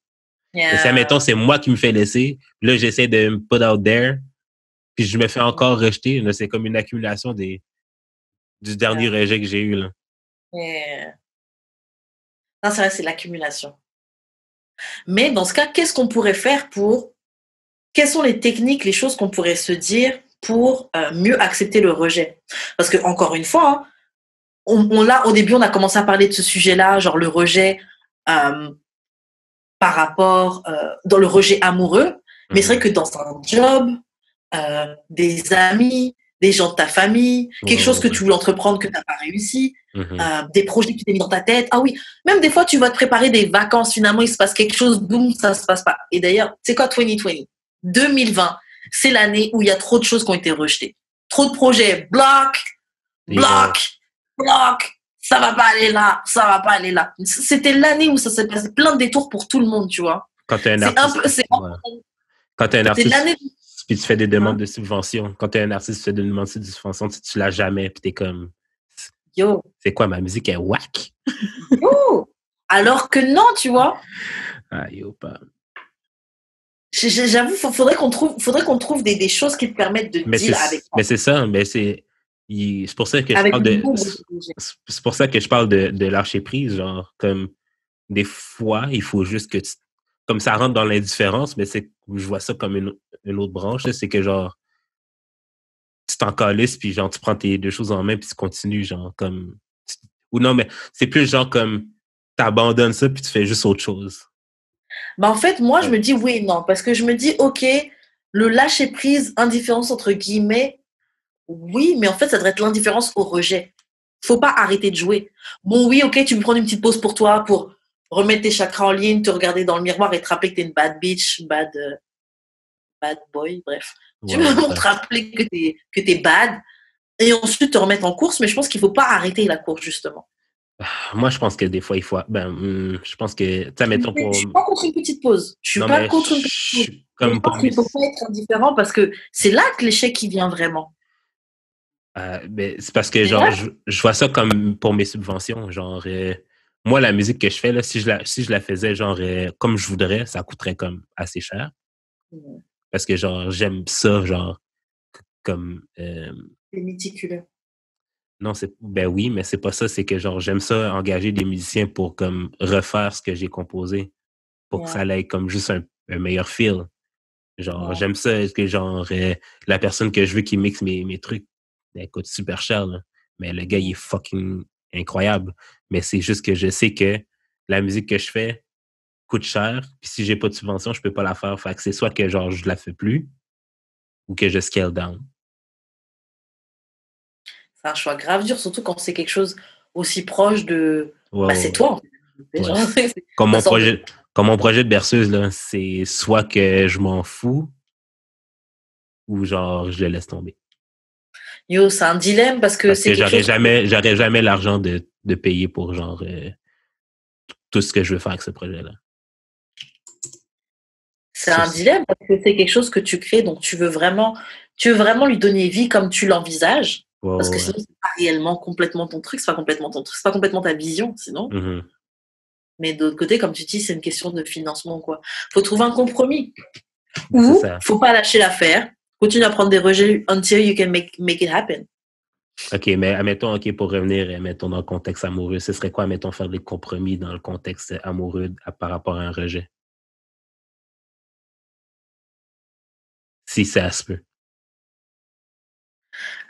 Et si, admettons, c'est moi qui me fais laisser, là, j'essaie de me put out there, puis je me fais encore rejeter. Là, c'est comme une accumulation du dernier rejet que j'ai eu. Là. Non, c'est vrai, c'est l'accumulation. Mais dans ce cas, qu'est-ce qu'on pourrait faire quelles sont les techniques, les choses qu'on pourrait se dire pour mieux accepter le rejet? Parce que, encore une fois, au début, on a commencé à parler de ce sujet-là, genre le rejet par rapport dans le rejet amoureux. Mais c'est vrai que dans un job, des amis, des gens de ta famille, quelque chose que tu voulais entreprendre que tu n'as pas réussi, des projets que tu t'es mis dans ta tête. Ah oui, même des fois, tu vas te préparer des vacances, finalement, il se passe quelque chose, boum, ça se passe pas. Et d'ailleurs, c'est quoi 2020, c'est l'année où il y a trop de choses qui ont été rejetées. Trop de projets, bloc, ça va pas aller là, ça va pas aller là. C'était l'année où ça s'est passé plein de détours pour tout le monde, tu vois. Quand tu es un artiste, quand tu es un artiste, puis tu fais des demandes de subvention. Quand tu es un artiste, tu fais des demandes de subvention, tu l'as jamais, puis tu es comme... Yo. C'est quoi, ma musique est whack? Yo. Alors que non, tu vois. Ah, yo, pas... J'avoue, faudrait qu'on trouve des choses qui te permettent de deal avec ça. Mais c'est ça, mais c'est pour ça que je parle de... C'est pour ça que je parle de lâcher prise, genre, comme des fois, il faut juste que comme ça rentre dans l'indifférence, mais je vois ça comme une autre branche, c'est que genre, tu t'en calisses, puis genre, tu prends tes deux choses en main, puis tu continues, genre, comme... Ou non, mais c'est plus genre comme, t'abandonnes ça, puis tu fais juste autre chose. Bah en fait, moi, je me dis oui et non, parce que je me dis, OK, le lâcher prise, indifférence entre guillemets, oui, mais en fait, ça devrait être l'indifférence au rejet. Faut pas arrêter de jouer. Bon, oui, OK, tu peux prendre une petite pause pour toi, pour remettre tes chakras en ligne, te regarder dans le miroir et te rappeler que t'es une bad bitch, bad boy, bref. Tu veux te rappeler que t'es bad et ensuite te remettre en course, mais je pense qu'il faut pas arrêter la course, justement. Moi, je pense que des fois, il faut... je pense que... Je suis pas contre une petite pause. Je suis pas contre une petite pause. Je pense qu'il faut pas être indifférent parce que c'est là que l'échec qui vient vraiment. C'est parce que, genre, je vois ça comme pour mes subventions. Genre, moi, la musique que je fais, là, si je la faisais, genre, comme je voudrais, ça coûterait comme assez cher. Parce que, genre, j'aime ça, genre, comme... C'est méticuleux. Non, oui, mais c'est pas ça. C'est que, genre, j'aime ça engager des musiciens pour, comme, refaire ce que j'ai composé. Pour que ça aille comme juste un meilleur feel. Genre, j'aime ça. Que, genre, la personne que je veux qui mixe mes trucs, elle coûte super cher, là. Mais le gars, il est fucking incroyable. Mais c'est juste que je sais que la musique que je fais coûte cher. Puis si j'ai pas de subvention, je peux pas la faire. Fait que c'est soit que, genre, je la fais plus ou que je scale down. C'est un choix grave dur, surtout quand c'est quelque chose aussi proche de... c'est toi, en fait. Genre, comme mon projet de berceuse, là, c'est soit que je m'en fous ou genre je le laisse tomber. Yo, c'est un dilemme parce que c'est j'aurais jamais l'argent de payer pour genre tout ce que je veux faire avec ce projet-là. C'est un dilemme parce que c'est quelque chose que tu crées, donc tu veux vraiment lui donner vie comme tu l'envisages. Parce que sinon, c'est pas réellement complètement ton truc, c'est pas complètement ton truc, c'est pas complètement ta vision, sinon. Mais de l'autre côté, comme tu dis, c'est une question de financement, quoi. Faut trouver un compromis. Ou, faut pas lâcher l'affaire, continue à prendre des rejets until you can make it happen. OK, mais admettons, pour revenir, mettons dans le contexte amoureux, ce serait quoi, admettons, faire des compromis dans le contexte amoureux par rapport à un rejet? Si ça se peut.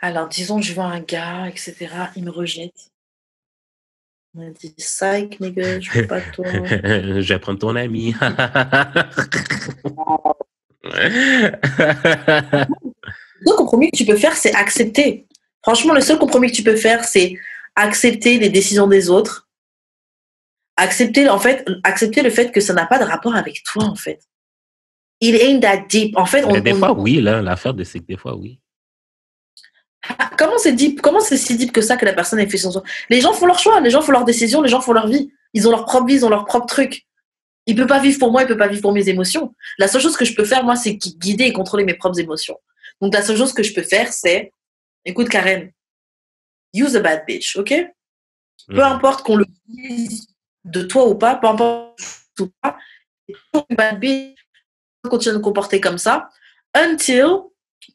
Alors, disons, je vois un gars, etc., il me rejette. On a dit, psych, nigga, je veux pas de toi. Je vais prendre ton ami. Le seul compromis que tu peux faire, c'est accepter. Franchement, le seul compromis que tu peux faire, c'est accepter les décisions des autres accepter le fait que ça n'a pas de rapport avec toi, en fait. It ain't that deep. En fait, Des fois, oui, là. L'affaire, c'est que des fois, oui. Comment c'est deep? Comment c'est si deep que ça que la personne ait fait son choix? Les gens font leur choix, les gens font leurs décisions, les gens font leur vie. Ils ont leur propre vie, ils ont leur propre truc. Il peut pas vivre pour moi, il peut pas vivre pour mes émotions. La seule chose que je peux faire, moi, c'est guider et contrôler mes propres émotions. Donc, la seule chose que je peux faire, c'est, écoute, Karen, use a bad bitch, ok? Peu importe qu'on le dise de toi ou pas, peu importe ou pas, une bad bitch, continue de te comporter comme ça, until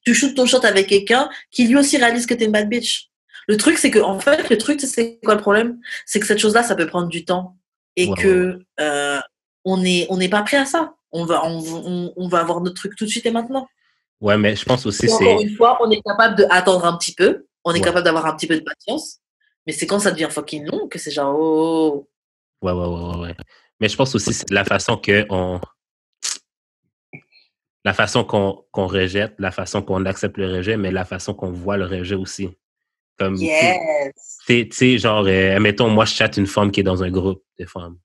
tu shootes ton shot avec quelqu'un qui lui aussi réalise que t'es une bad bitch. Le truc, c'est que, en fait, c'est quoi le problème? C'est que cette chose-là, ça peut prendre du temps. Et on n'est pas prêt à ça. On va avoir notre truc tout de suite et maintenant. Ouais, mais je pense aussi Encore une fois, on est capable d'attendre un petit peu. On est capable d'avoir un petit peu de patience. Mais c'est quand ça devient fucking long que c'est genre, oh. Ouais. Mais je pense aussi c'est la façon qu'on rejette, la façon qu'on accepte le rejet, mais la façon qu'on voit le rejet aussi. Comme, yes. Tu sais, genre, admettons, moi, je chatte une femme qui est dans un groupe de femmes.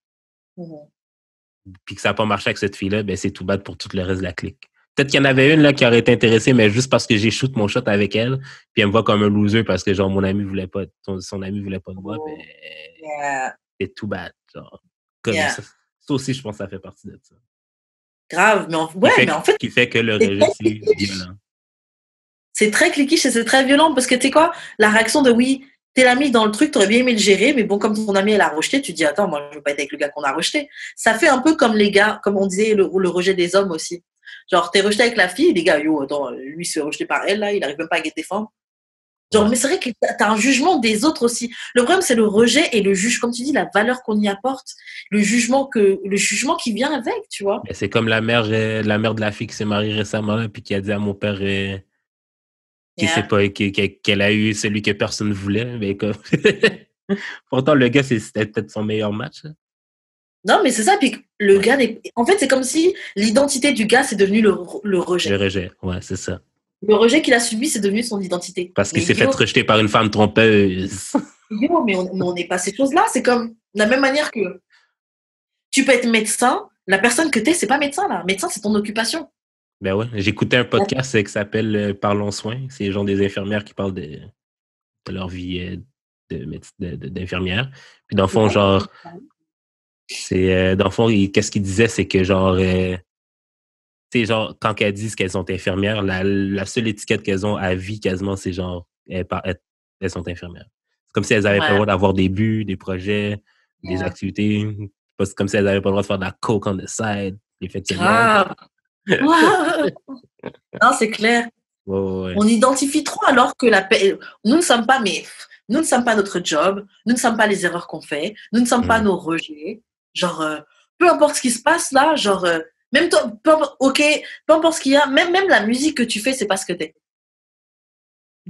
Puis que ça n'a pas marché avec cette fille-là, ben c'est tout bad pour tout le reste de la clique. Peut-être qu'il y en avait une là qui aurait été intéressée, mais juste parce que j'ai shoot mon shot avec elle, puis elle me voit comme un loser parce que genre mon ami voulait pas, son ami voulait pas de moi, ben c'est tout bad. Genre, comme ça aussi, je pense que ça fait partie de ça. Grave, mais en fait, qui fait que le rejet, c'est violent. C'est très cliquiche et c'est très violent parce que tu sais quoi, la réaction de oui, t'es l'ami dans le truc, t'aurais bien aimé le gérer, mais bon, comme ton ami elle a rejeté, tu dis attends, moi je veux pas être avec le gars qu'on a rejeté. Ça fait un peu comme les gars, comme on disait, le rejet des hommes aussi. Genre, t'es rejeté avec la fille, les gars, yo, attends, lui il se fait rejeter par elle, là, il arrive même pas à guetter femmes. Genre, mais c'est vrai que t'as un jugement des autres aussi. Le problème, c'est le rejet et le juge, comme tu dis, la valeur qu'on y apporte, le jugement qui vient avec, tu vois. Mais c'est comme la mère de la fille qui s'est mariée récemment, là, puis qui a dit à mon père qu'elle a eu celui que personne ne voulait. Mais comme... Pourtant, le gars, c'était peut-être son meilleur match. Là. Non, mais c'est ça. Puis le gars en fait, c'est comme si l'identité du gars, c'est devenu le rejet. Le rejet, ouais, c'est ça. Le rejet qu'il a subi, c'est devenu son identité. Parce qu'il s'est fait rejeter par une femme trompeuse. Yo, mais on n'est pas ces choses-là. C'est comme de la même manière que tu peux être médecin. La personne que t'es, c'est pas médecin, là. Médecin, c'est ton occupation. Ben ouais. J'écoutais un podcast qui s'appelle Parlons soins. C'est genre des infirmières qui parlent de leur vie d'infirmière. Puis dans le fond, genre, dans le fond, qu'est-ce qu'il disait, c'est que genre, tu sais, genre, quand elles disent qu'elles sont infirmières, la seule étiquette qu'elles ont à vie quasiment, c'est genre, elles sont infirmières. C'est comme si elles n'avaient pas le droit d'avoir des buts, des projets, des activités. C'est comme si elles n'avaient pas le droit de faire de la coke on the side, les fêtes semaines. Non, c'est clair. Ouais. On identifie trop alors que nous ne sommes pas notre job, nous ne sommes pas les erreurs qu'on fait, nous ne sommes pas nos rejets. Genre, peu importe ce qui se passe là, genre, même toi, peu importe ce qu'il y a, même la musique que tu fais, c'est pas ce que t'es.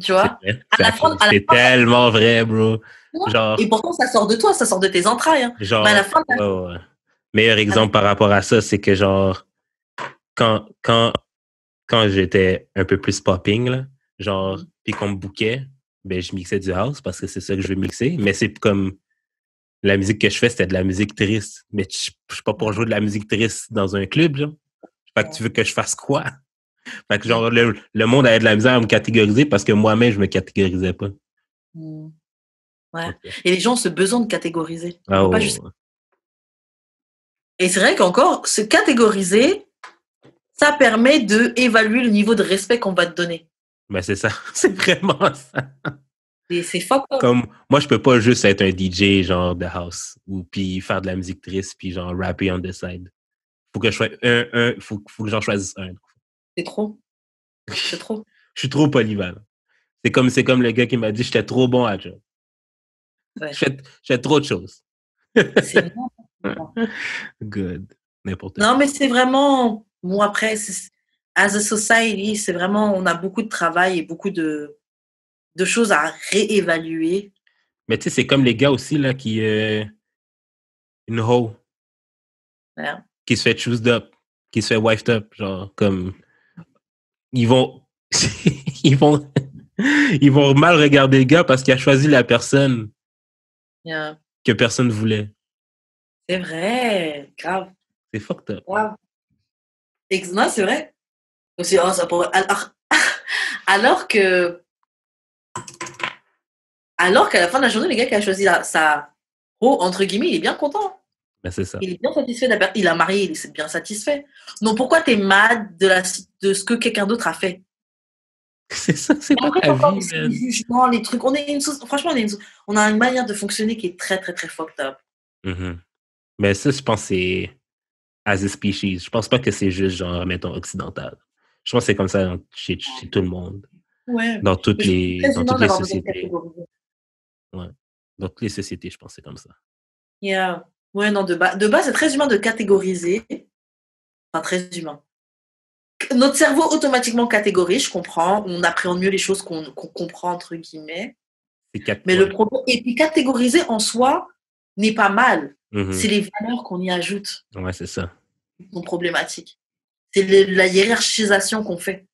Tu vois? C'est tellement vrai, bro. Genre, et pourtant, ça sort de toi, ça sort de tes entrailles. Hein. Genre, mais à la fin, meilleur exemple par rapport à ça, c'est que genre, quand j'étais un peu plus popping, là, genre, puis qu'on me bookait, ben, je mixais du house parce que c'est ça que je veux mixer. Mais c'est comme la musique que je fais, c'était de la musique triste. Mais je suis pas pour jouer de la musique triste dans un club, genre. Fait que tu veux que je fasse quoi? Fait que genre, le monde avait de la misère à me catégoriser parce que moi-même, je me catégorisais pas. Ouais. Okay. Et les gens ont ce besoin de catégoriser. Pas juste... Et c'est vrai qu'encore, se catégoriser, ça permet d'évaluer le niveau de respect qu'on va te donner. Ben c'est ça. C'est vraiment ça. Et c'est fuck up. Comme, moi, je peux pas juste être un DJ genre de house ou puis faire de la musique triste puis genre rapper on the side. Faut que je sois faut que j'en choisisse un. C'est trop. C'est trop. Je suis trop polyvalent. C'est comme le gars qui m'a dit j'étais trop bon à job. Ouais. Je fais trop de choses. C'est Good. N'importe quoi. Non, mais c'est vraiment... Bon, après, as a society, c'est vraiment... On a beaucoup de travail et beaucoup de choses à réévaluer. Mais tu sais, c'est comme les gars aussi, là, qui... une hoe. Yeah. Qui se fait choosed up. Qui se fait wifed up. Genre, comme... Ils vont mal regarder le gars parce qu'il a choisi la personne que personne voulait. C'est vrai, grave. C'est fucked up. Grave. Non, c'est vrai. Aussi, oh, ça pourrait... alors que, alors qu'à la fin de la journée, le gars qui a choisi sa pro, entre guillemets, il est bien content. Ben, c'est ça. Il est bien satisfait. Il a marié, il est bien satisfait. Donc pourquoi t'es mad de ce que quelqu'un d'autre a fait? C'est ça, c'est Mais pas après, ta encore, vie, les man. jugements, les trucs. Franchement, on a une manière de fonctionner qui est très, très, très fucked up. Mhm. Mais ça, je pense que c'est as a species. Je pense pas que c'est juste, genre, mettons, occidental. Je pense que c'est comme ça chez tout le monde. Ouais. Dans Mais je trouve que c'est très dans humain toutes les d'avoir besoin de sociétés. catégoriser. Ouais. Dans toutes les sociétés, je pense que c'est comme ça. Yeah. Ouais, non, de base, c'est très humain de catégoriser. Enfin, très humain. Notre cerveau automatiquement catégorise, je comprends. On appréhende mieux les choses qu'on comprend, entre guillemets. Mais le Ouais. problème, et puis catégoriser en soi n'est pas mal. Mhm. C'est les valeurs qu'on y ajoute Ouais, c'est ça. qui sont problématiques. C'est la hiérarchisation qu'on fait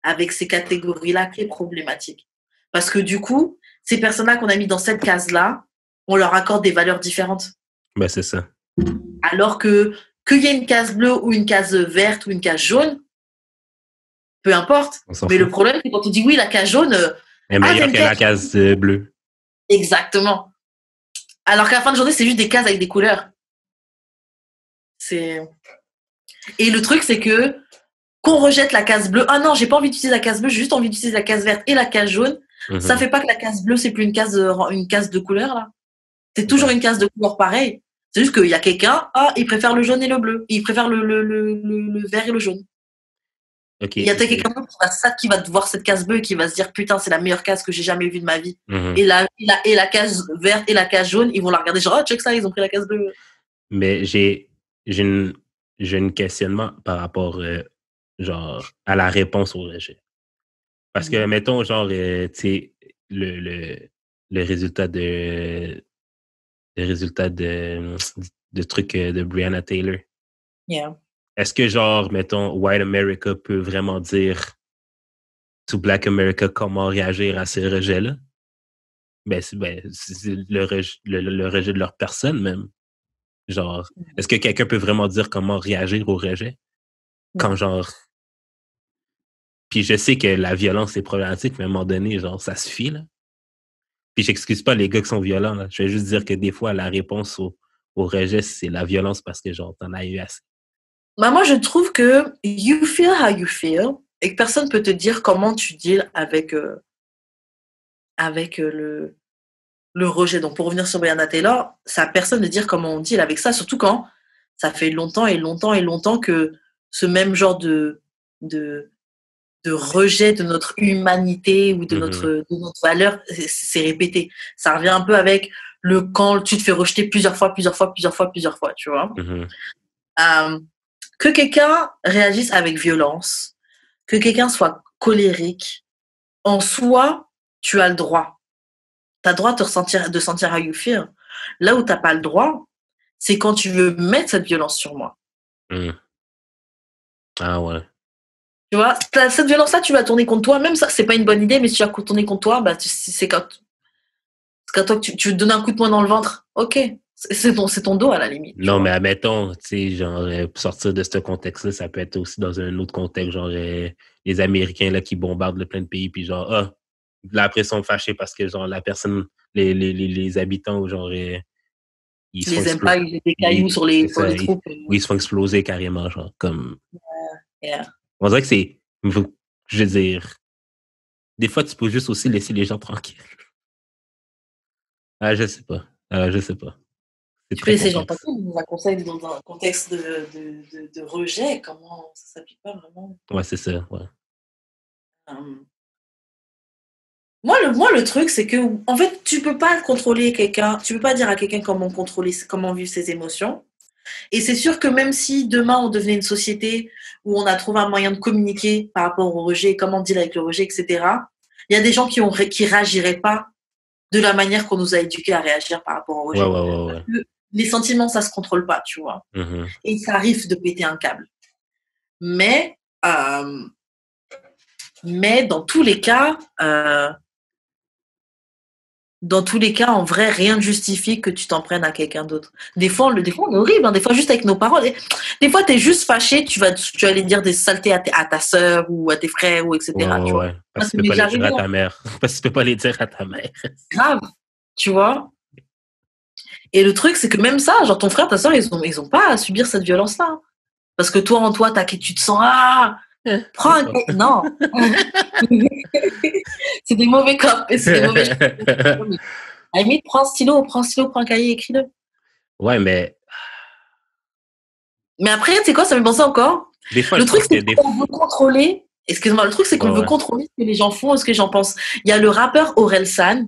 avec ces catégories-là qui est problématique. Parce que du coup, ces personnes-là qu'on a mis dans cette case-là, on leur accorde des valeurs différentes. Ben, c'est ça. Alors qu'il y ait une case bleue ou une case verte ou une case jaune, peu importe. On s'en Mais le fout. problème, c'est quand on dit oui, la case jaune, Elle est meilleure t'aimes que la case bleue. Exactement. Alors qu'à la fin de journée, c'est juste des cases avec des couleurs. Et le truc, c'est que qu'on rejette la case bleue, ah non, j'ai pas envie d'utiliser la case bleue, j'ai juste envie d'utiliser la case verte et la case jaune, ça fait pas que la case bleue, c'est plus une case de couleur, là. C'est toujours une case de couleur pareille. C'est juste qu'il y a quelqu'un, il préfère le jaune et le bleu. Il préfère le vert et le jaune. Okay. Il y a quelqu'un d'autre qui va voir cette case bleue et qui va se dire putain, c'est la meilleure case que j'ai jamais vue de ma vie. Et la case verte et la case jaune, ils vont la regarder genre, oh, check ça, ils ont pris la case bleue. Mais j'ai un questionnement par rapport genre à la réponse au rejet. Parce que, mettons, genre, tu sais, le résultat de truc de Breonna Taylor. Yeah. Est-ce que, genre, mettons, White America peut vraiment dire to Black America comment réagir à ces rejets-là? C'est le rejet de leur personne, même. Genre, est-ce que quelqu'un peut vraiment dire comment réagir au rejet? Quand, genre... Puis je sais que la violence est problématique, mais à un moment donné, genre, ça suffit, là. Puis j'excuse pas les gars qui sont violents, là. Je vais juste dire que des fois, la réponse au rejet, c'est la violence parce que, genre, t'en as eu assez. Bah moi, je trouve que you feel how you feel et que personne peut te dire comment tu deals avec le rejet. Donc, pour revenir sur Breonna Taylor, c'est à personne de dire comment on deal avec ça, surtout quand ça fait longtemps et longtemps et longtemps que ce même genre de rejet de notre humanité ou de notre valeur, c'est répété. Ça revient un peu avec quand tu te fais rejeter plusieurs fois, tu vois. Que quelqu'un réagisse avec violence, que quelqu'un soit colérique, en soi, tu as le droit. Tu as le droit de sentir how you feel. Là où tu n'as pas le droit, c'est quand tu veux mettre cette violence sur moi. Ah ouais. Tu vois, cette violence-là, tu vas tourner contre toi. Même ça, c'est pas une bonne idée, mais si tu vas tourner contre toi, bah, c'est quand toi que tu veux te donner un coup de poing dans le ventre. Ok, c'est ton dos à la limite. Non, mais admettons, tu sais, genre, sortir de ce contexte-là, ça peut être aussi dans un autre contexte, genre, les Américains, là, qui bombardent plein de pays, puis genre, là, après, ils sont fâchés parce que, genre, la personne, les habitants, genre, ils se font exploser. Des cailloux sur les troupes. Oui, ils se font exploser carrément, genre, comme... Yeah. On dirait que c'est... Je veux dire... Des fois, tu peux juste aussi laisser les gens tranquilles. Je sais pas. Je sais pas. Tu peux laisser les gens tranquilles, dans un contexte de rejet, comment ça s'applique pas vraiment. Ouais, c'est ça, ouais. Moi, le truc, c'est que, en fait, tu peux pas contrôler quelqu'un, tu peux pas dire à quelqu'un comment vivre ses émotions. Et c'est sûr que même si demain on devenait une société où on a trouvé un moyen de communiquer par rapport au rejet, comment deal avec le rejet, etc., il y a des gens qui réagiraient pas de la manière qu'on nous a éduqués à réagir par rapport au rejet. Ouais. Parce que les sentiments, ça se contrôle pas, tu vois. Et ça arrive de péter un câble. Mais dans tous les cas, dans tous les cas, en vrai, rien ne justifie que tu t'en prennes à quelqu'un d'autre. Des fois, on est horrible, hein. Des fois, juste avec nos parents. Des fois, t'es juste fâché, tu vas aller dire des saletés à ta sœur ou à tes frères ou etc. Tu vois. Ouais. Parce que tu peux pas les dire à ta mère. Parce que tu peux pas les dire à ta mère. Grave, tu vois. Et le truc, c'est que même ça, genre ton frère, ta soeur, ils ont pas à subir cette violence-là. Hein. Parce que toi, en toi, tu te sens, prends un... Non. C'est des mauvais cops. C'est des mauvais... À la limite, prends un stylo, prends un cahier, écris-le. Ouais, mais... Mais après, tu sais quoi, ça me pensait encore. Des fois, le je truc, pense c'est que qu'on veut contrôler... Excuse-moi, le truc, c'est qu'on veut contrôler ce que les gens font et ce que les gens pensent. Il y a le rappeur Orelsan.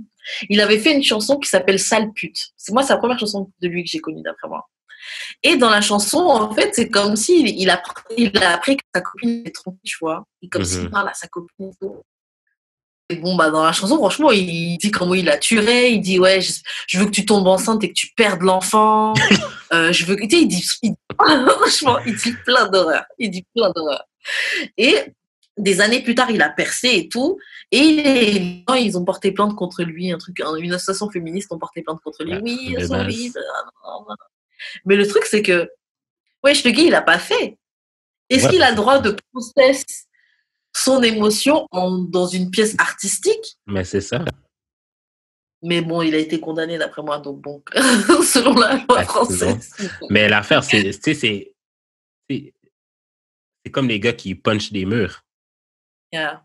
Il avait fait une chanson qui s'appelle Sale pute. C'est la première chanson de lui que j'ai connue, d'après moi. Et dans la chanson, en fait, c'est comme s'il il a appris que sa copine est trompée, tu vois. Et comme s'il parle à sa copine. Et bon, bah, dans la chanson, franchement, il dit comment il la tuerait. Il dit, ouais, je veux que tu tombes enceinte et que tu perdes l'enfant. Je veux que, tu sais, franchement, il dit plein d'horreurs. Et des années plus tard, il a percé et tout. Et les gens, ils ont porté plainte contre lui. Une association féministe ont porté plainte contre lui. Oui, c'est horrible. Mais le truc, c'est que, wesh, le gars, il a pas fait. Est-ce qu'il a le droit de processer son émotion dans une pièce artistique? Mais c'est ça. Mais bon, il a été condamné d'après moi, donc bon, selon la loi française. Mais l'affaire, c'est comme les gars qui punchent des murs. Yeah.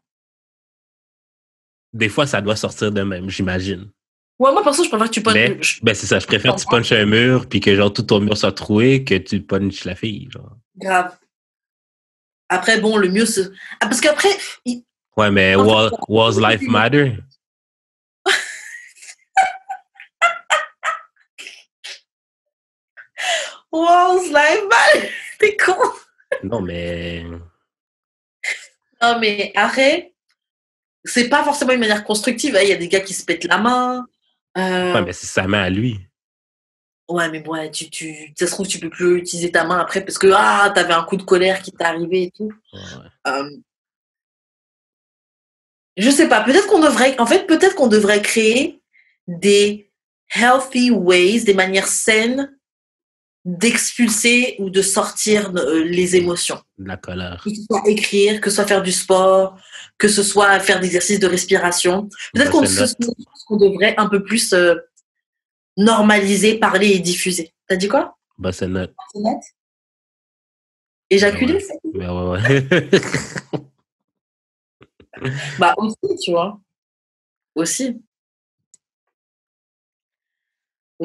Des fois, ça doit sortir de même, j'imagine. Ouais, moi, perso, je préfère que tu punches. Ben, c'est ça, je préfère que tu punches un mur puis que genre tout ton mur soit troué que tu punches la fille. Genre. Grave. Après, bon, le mieux, c'est. Ah, parce qu'après. Ouais, mais was life matter? Was life matter? T'es con. Non, mais. Non, mais arrête. C'est pas forcément une manière constructive. Il y a des gars qui se pètent la main. Ouais, mais c'est sa main à lui. Ouais, mais ouais, ça se trouve, tu peux plus utiliser ta main après parce que t'avais un coup de colère qui t'est arrivé et tout. Ouais. Je sais pas, peut-être qu'on devrait créer des healthy ways, des manières saines d'expulser ou de sortir les émotions. La colère. Que ce soit écrire, que ce soit faire du sport, que ce soit faire des exercices de respiration. Peut-être qu'on devrait un peu plus normaliser, parler et diffuser. T'as dit quoi? Bassenote. Éjaculer, c'est ouais. Bah aussi, tu vois. Aussi,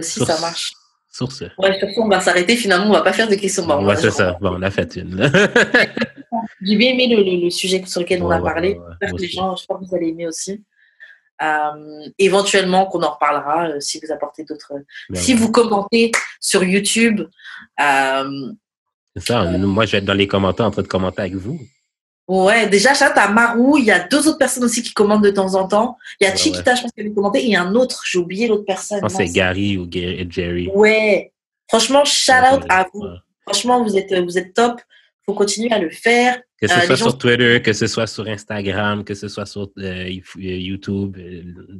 ça marche. Sur ce. Ouais, sur ce, on va s'arrêter. Finalement, on va pas faire de questions. Bon, ouais, c'est ça. Bon, on a fait une. J'ai bien aimé le sujet sur lequel on a parlé. J'espère que les gens, je crois que vous allez aimer aussi. Éventuellement, qu'on en reparlera si vous apportez d'autres. Si vous commentez sur YouTube. C'est ça. Moi, je vais être dans les commentaires en train de commenter avec vous. Ouais, déjà, chat, à Marou, il y a 2 autres personnes aussi qui commentent de temps en temps. Il y a Chiquita, je pense qu'elle a commenté, et il y a un autre, j'ai oublié l'autre personne. Je pense que c'est Gary ou Jerry. Ouais, franchement, shout out à vous. Ouais. Franchement, vous êtes top. Il faut continuer à le faire. Que ce soit sur Twitter, que ce soit sur Instagram, que ce soit sur YouTube,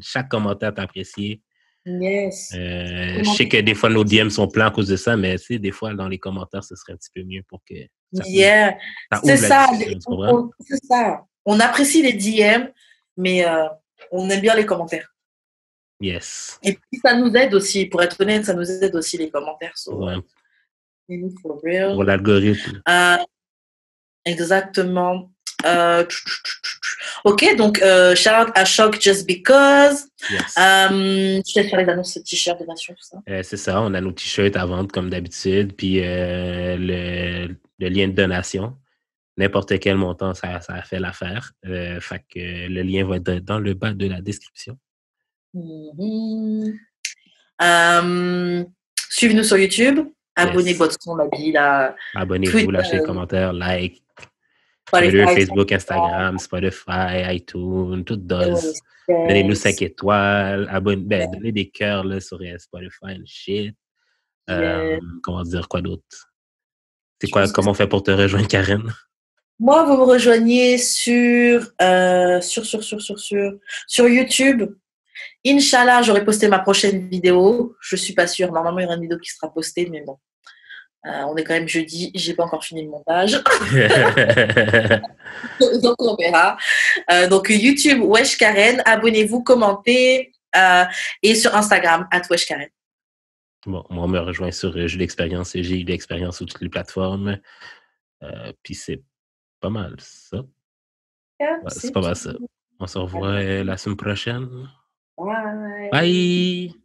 chaque commentaire est apprécié. Yes. Je sais que des fois, nos DM sont pleins à cause de ça, mais des fois, dans les commentaires, ce serait un petit peu mieux pour que... c'est ça. C'est ça. On apprécie les DM, mais on aime bien les commentaires. Yes. Et puis, ça nous aide aussi, pour être honnête, ça nous aide aussi les commentaires. Ouais. Pour l'algorithme. Exactement. Ok, donc shout out à Choc Just Because. Yes. Je vais faire les annonces de t-shirts de Nation, tout ça. C'est ça, on a nos t-shirts à vendre comme d'habitude, puis le lien de donation. N'importe quel montant, ça a fait l'affaire. Fait que le lien va être dans le bas de la description. Suivez-nous sur YouTube. Abonnez-vous, votre son, la vie, là. Abonnez-vous, lâchez des commentaires, like. Twitter, Facebook, Instagram, Spotify, iTunes, tout dose. Donnez-nous 5 étoiles. Donnez des cœurs là, sur Spotify and shit. Comment dire, quoi d'autre? C'est quoi, comment on fait pour te rejoindre, Karen? Moi, vous me rejoignez sur YouTube. Inch'Allah, j'aurai posté ma prochaine vidéo. Je suis pas sûre. Normalement, il y aura une vidéo qui sera postée, mais bon. On est quand même jeudi. J'ai pas encore fini le montage. Donc, on verra. Donc, YouTube, Wesh Karen. Abonnez-vous, commentez. Et sur Instagram, @WeshKaren. Bon, moi, on me rejoint sur J'ai l'expérience et j'ai eu l'expérience sur toutes les plateformes. Puis c'est pas mal ça. Ouais, c'est pas mal ça. On se revoit la semaine prochaine. Bye. Bye!